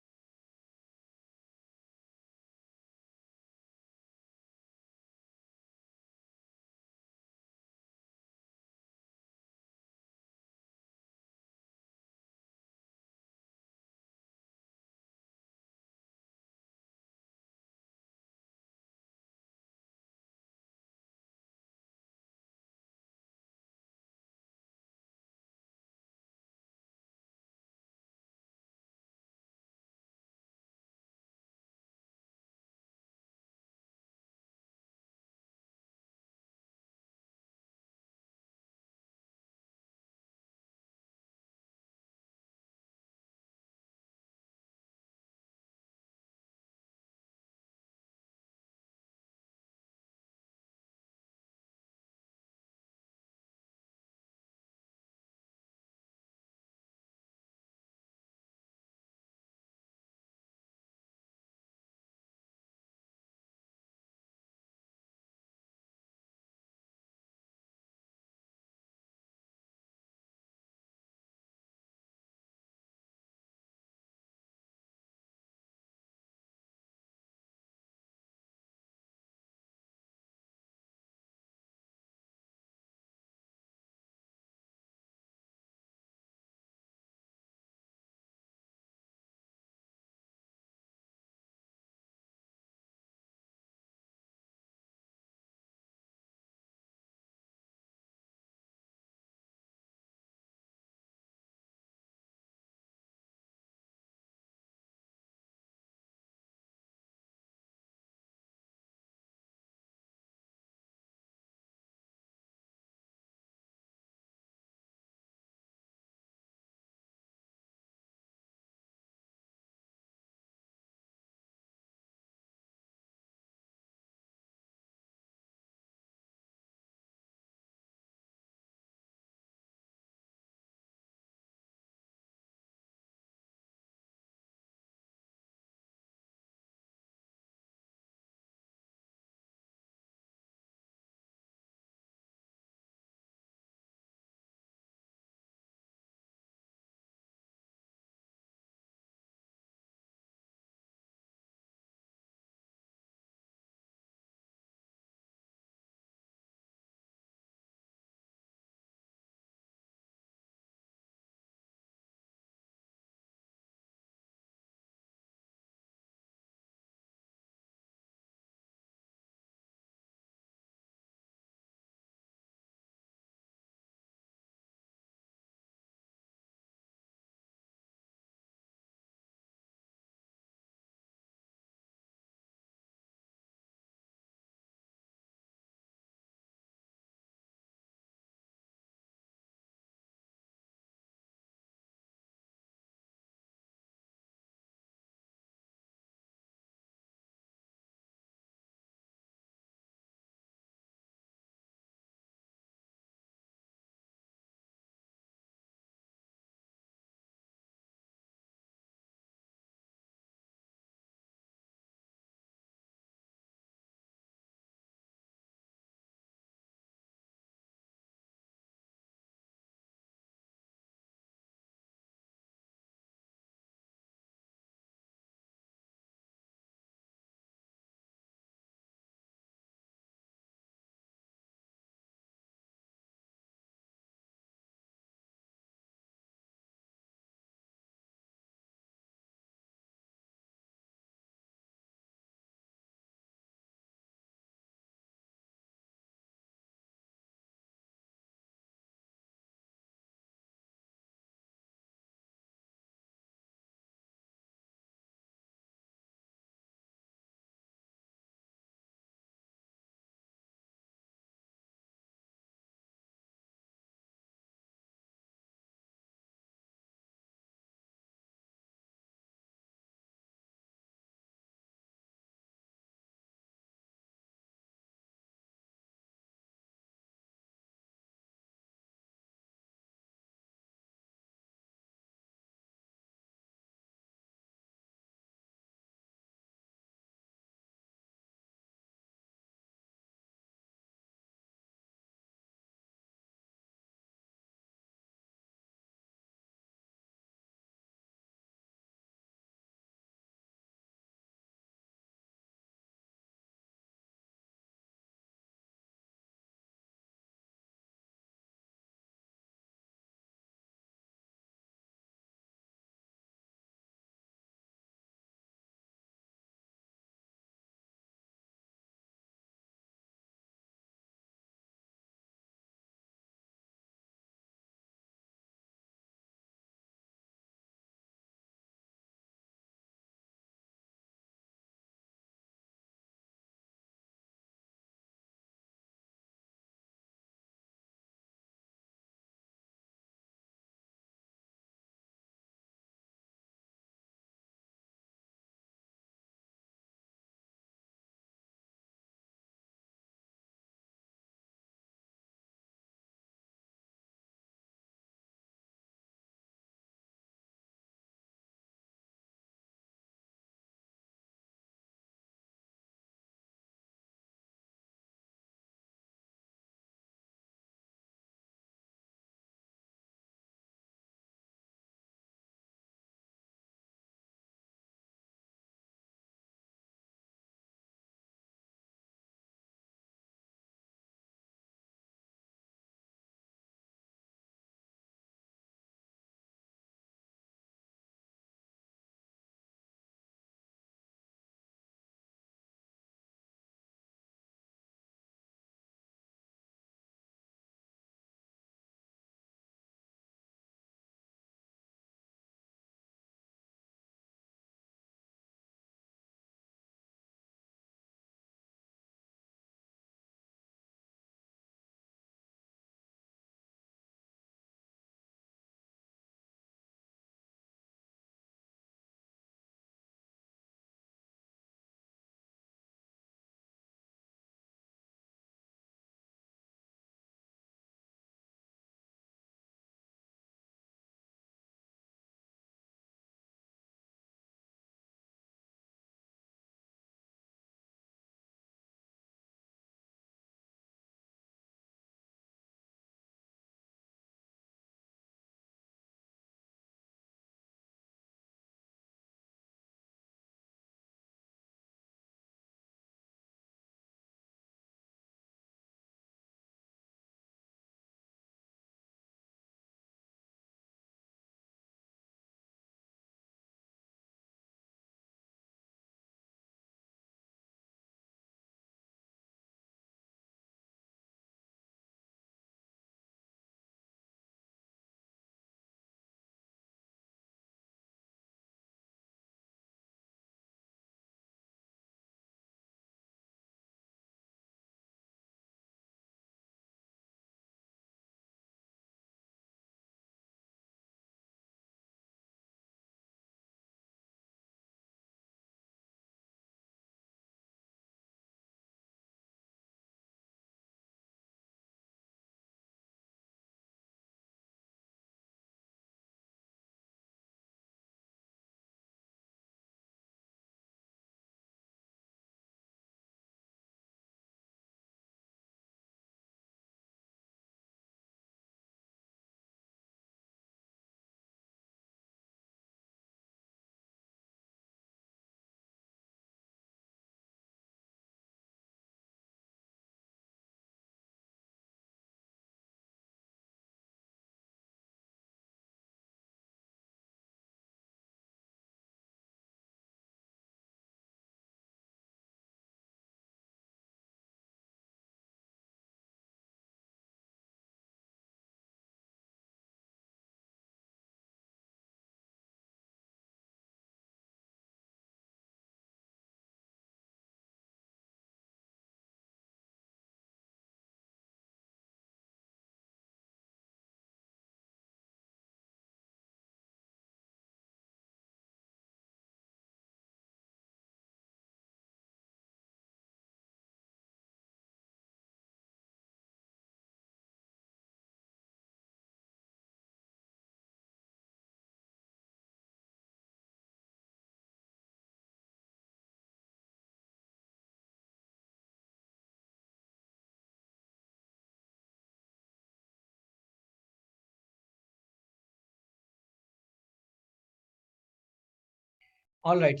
All right,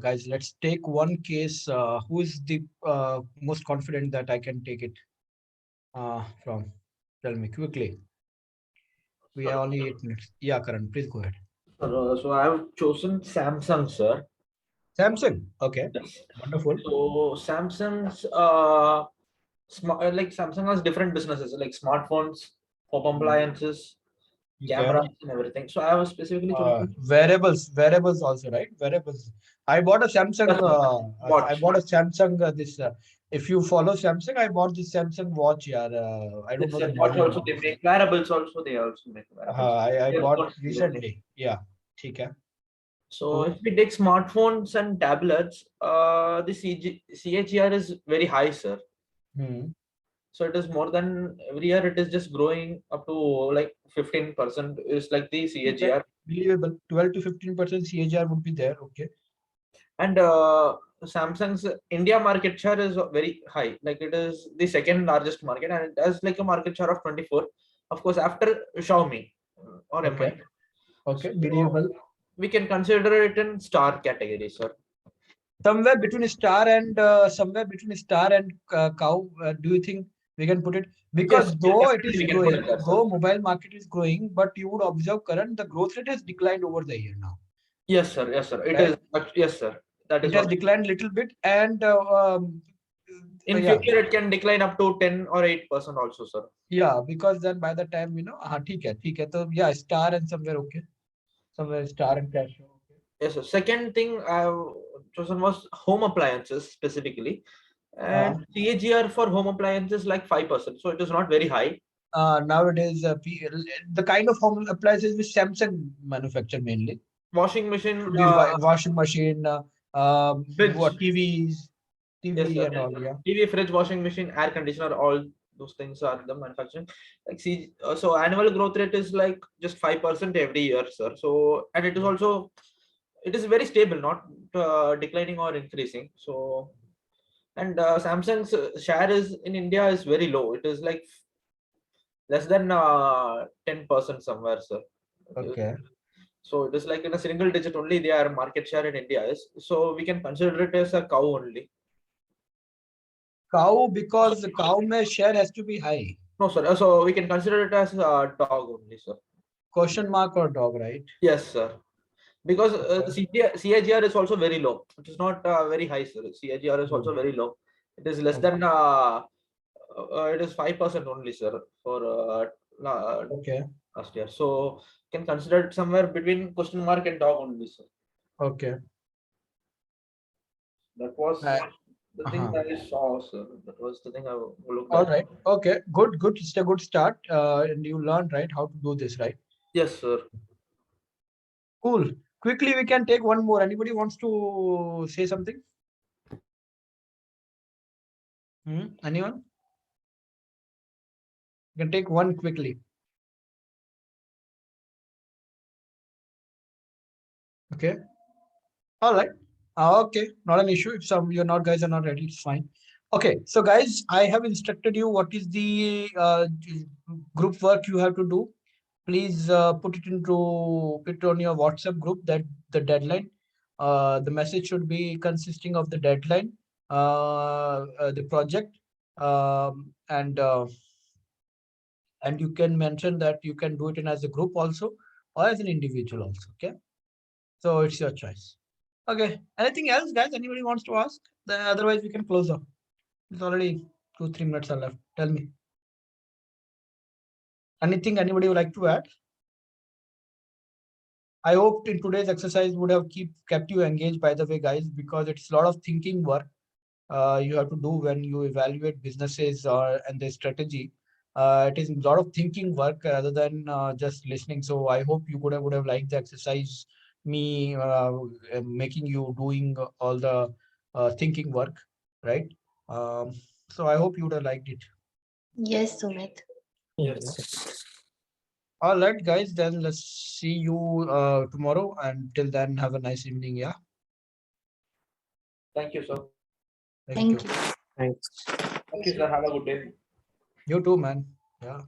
guys, let's take one case. Who is the most confident that I can take it from? Tell me quickly. We have only 8 minutes. Yeah, Karan, please go ahead. So I have chosen Samsung, sir. Samsung. Okay. Yes. Wonderful. So Samsung's like Samsung has different businesses like smartphones, home appliances, cameras, and everything. So I was specifically chosen Wearables also, right? Wearables. I bought a Samsung. I bought a Samsung. If you follow Samsung, I bought this Samsung watch. Yeah, I don't know the watch model. also they make wearables also they also make wearables. I Earphones bought also. recently. Yeah. Okay. So if we take smartphones and tablets, the CAGR is very high, sir. So it is more than every year. It is just growing up to like 15% is like the CAGR. Believable. 12 to 15% CAGR would be there. Okay. And Samsung's India market share is very high. Like it is the second largest market, and it has like a market share of 24. Of course, after Xiaomi or Okay. MI. Okay. So Believable. we can consider it in star category, sir. Somewhere between star and cow. Do you think we can put it? Because though it is growing, though mobile market is growing, but you would observe, Karan, the growth rate has declined over the year now. Yes, sir. Yes, sir. It Right? is. Yes, sir. That is It has declined a little bit, and in future it can decline up to 10 or 8% also, sir. Yeah, because then by the time ठीक है, so yeah, star and somewhere star and cash. Yes, sir. Second thing I've chosen was home appliances specifically, and CAGR for home appliances like 5%, so it is not very high. Nowadays, the kind of home appliances which Samsung manufacture mainly. Washing machine, washing machine, TVs, yes, sir. and all. Yeah. TV, fridge, washing machine, air conditioner, all those things are the manufacturing. Like so annual growth rate is like just 5% every year, sir. So and it is also it is very stable, not declining or increasing. So and Samsung's share is in India is very low. It is like less than 10% somewhere, sir. Okay. So it is like in a single digit only their market share in India is. So we can consider it as a cow only. Cow, because the cow share has to be high. No, sir. So we can consider it as a dog only, sir. Question mark or dog, right? Yes, sir. Because CAGR is also very low. It is not very high, sir. CAGR is also very low. It is less than it is 5% only, sir, for last year. So can consider it somewhere between question mark and dog only, sir. Okay. That was the thing that I saw, sir. That was the thing I looked at. All right. Okay. Good. It's a good start. And you learned, right, how to do this, right? Yes, sir. Cool. Quickly, we can take one more. Anybody wants to say something? Anyone? You can take one quickly. Okay. All right. Okay. Not an issue. If you're not guys are not ready, it's fine. Okay. So guys, I have instructed you what is the group work you have to do. Please put it on your WhatsApp group that the deadline. The message should be consisting of the deadline, the project, and you can mention that you can do it in as a group also or as an individual also. Okay. So it's your choice. Okay. Anything else, guys? Anybody wants to ask? Otherwise, we can close up. It's already 2-3 minutes are left. Tell me. Anything anybody would like to add? I hope in today's exercise would have kept you engaged, by the way, guys, because it's a lot of thinking work you have to do when you evaluate businesses and their strategy. It is a lot of thinking work rather than just listening. So I hope you would have liked the exercise, me making you doing all the thinking work, right? So I hope you would have liked it. Yes, Sumit. Yes. All right, guys, then let's see you tomorrow. And till then, have a nice evening. Yeah. Thank you, sir. Thank you. Thanks. Thank you, sir. Have a good day. You too, man. Yeah.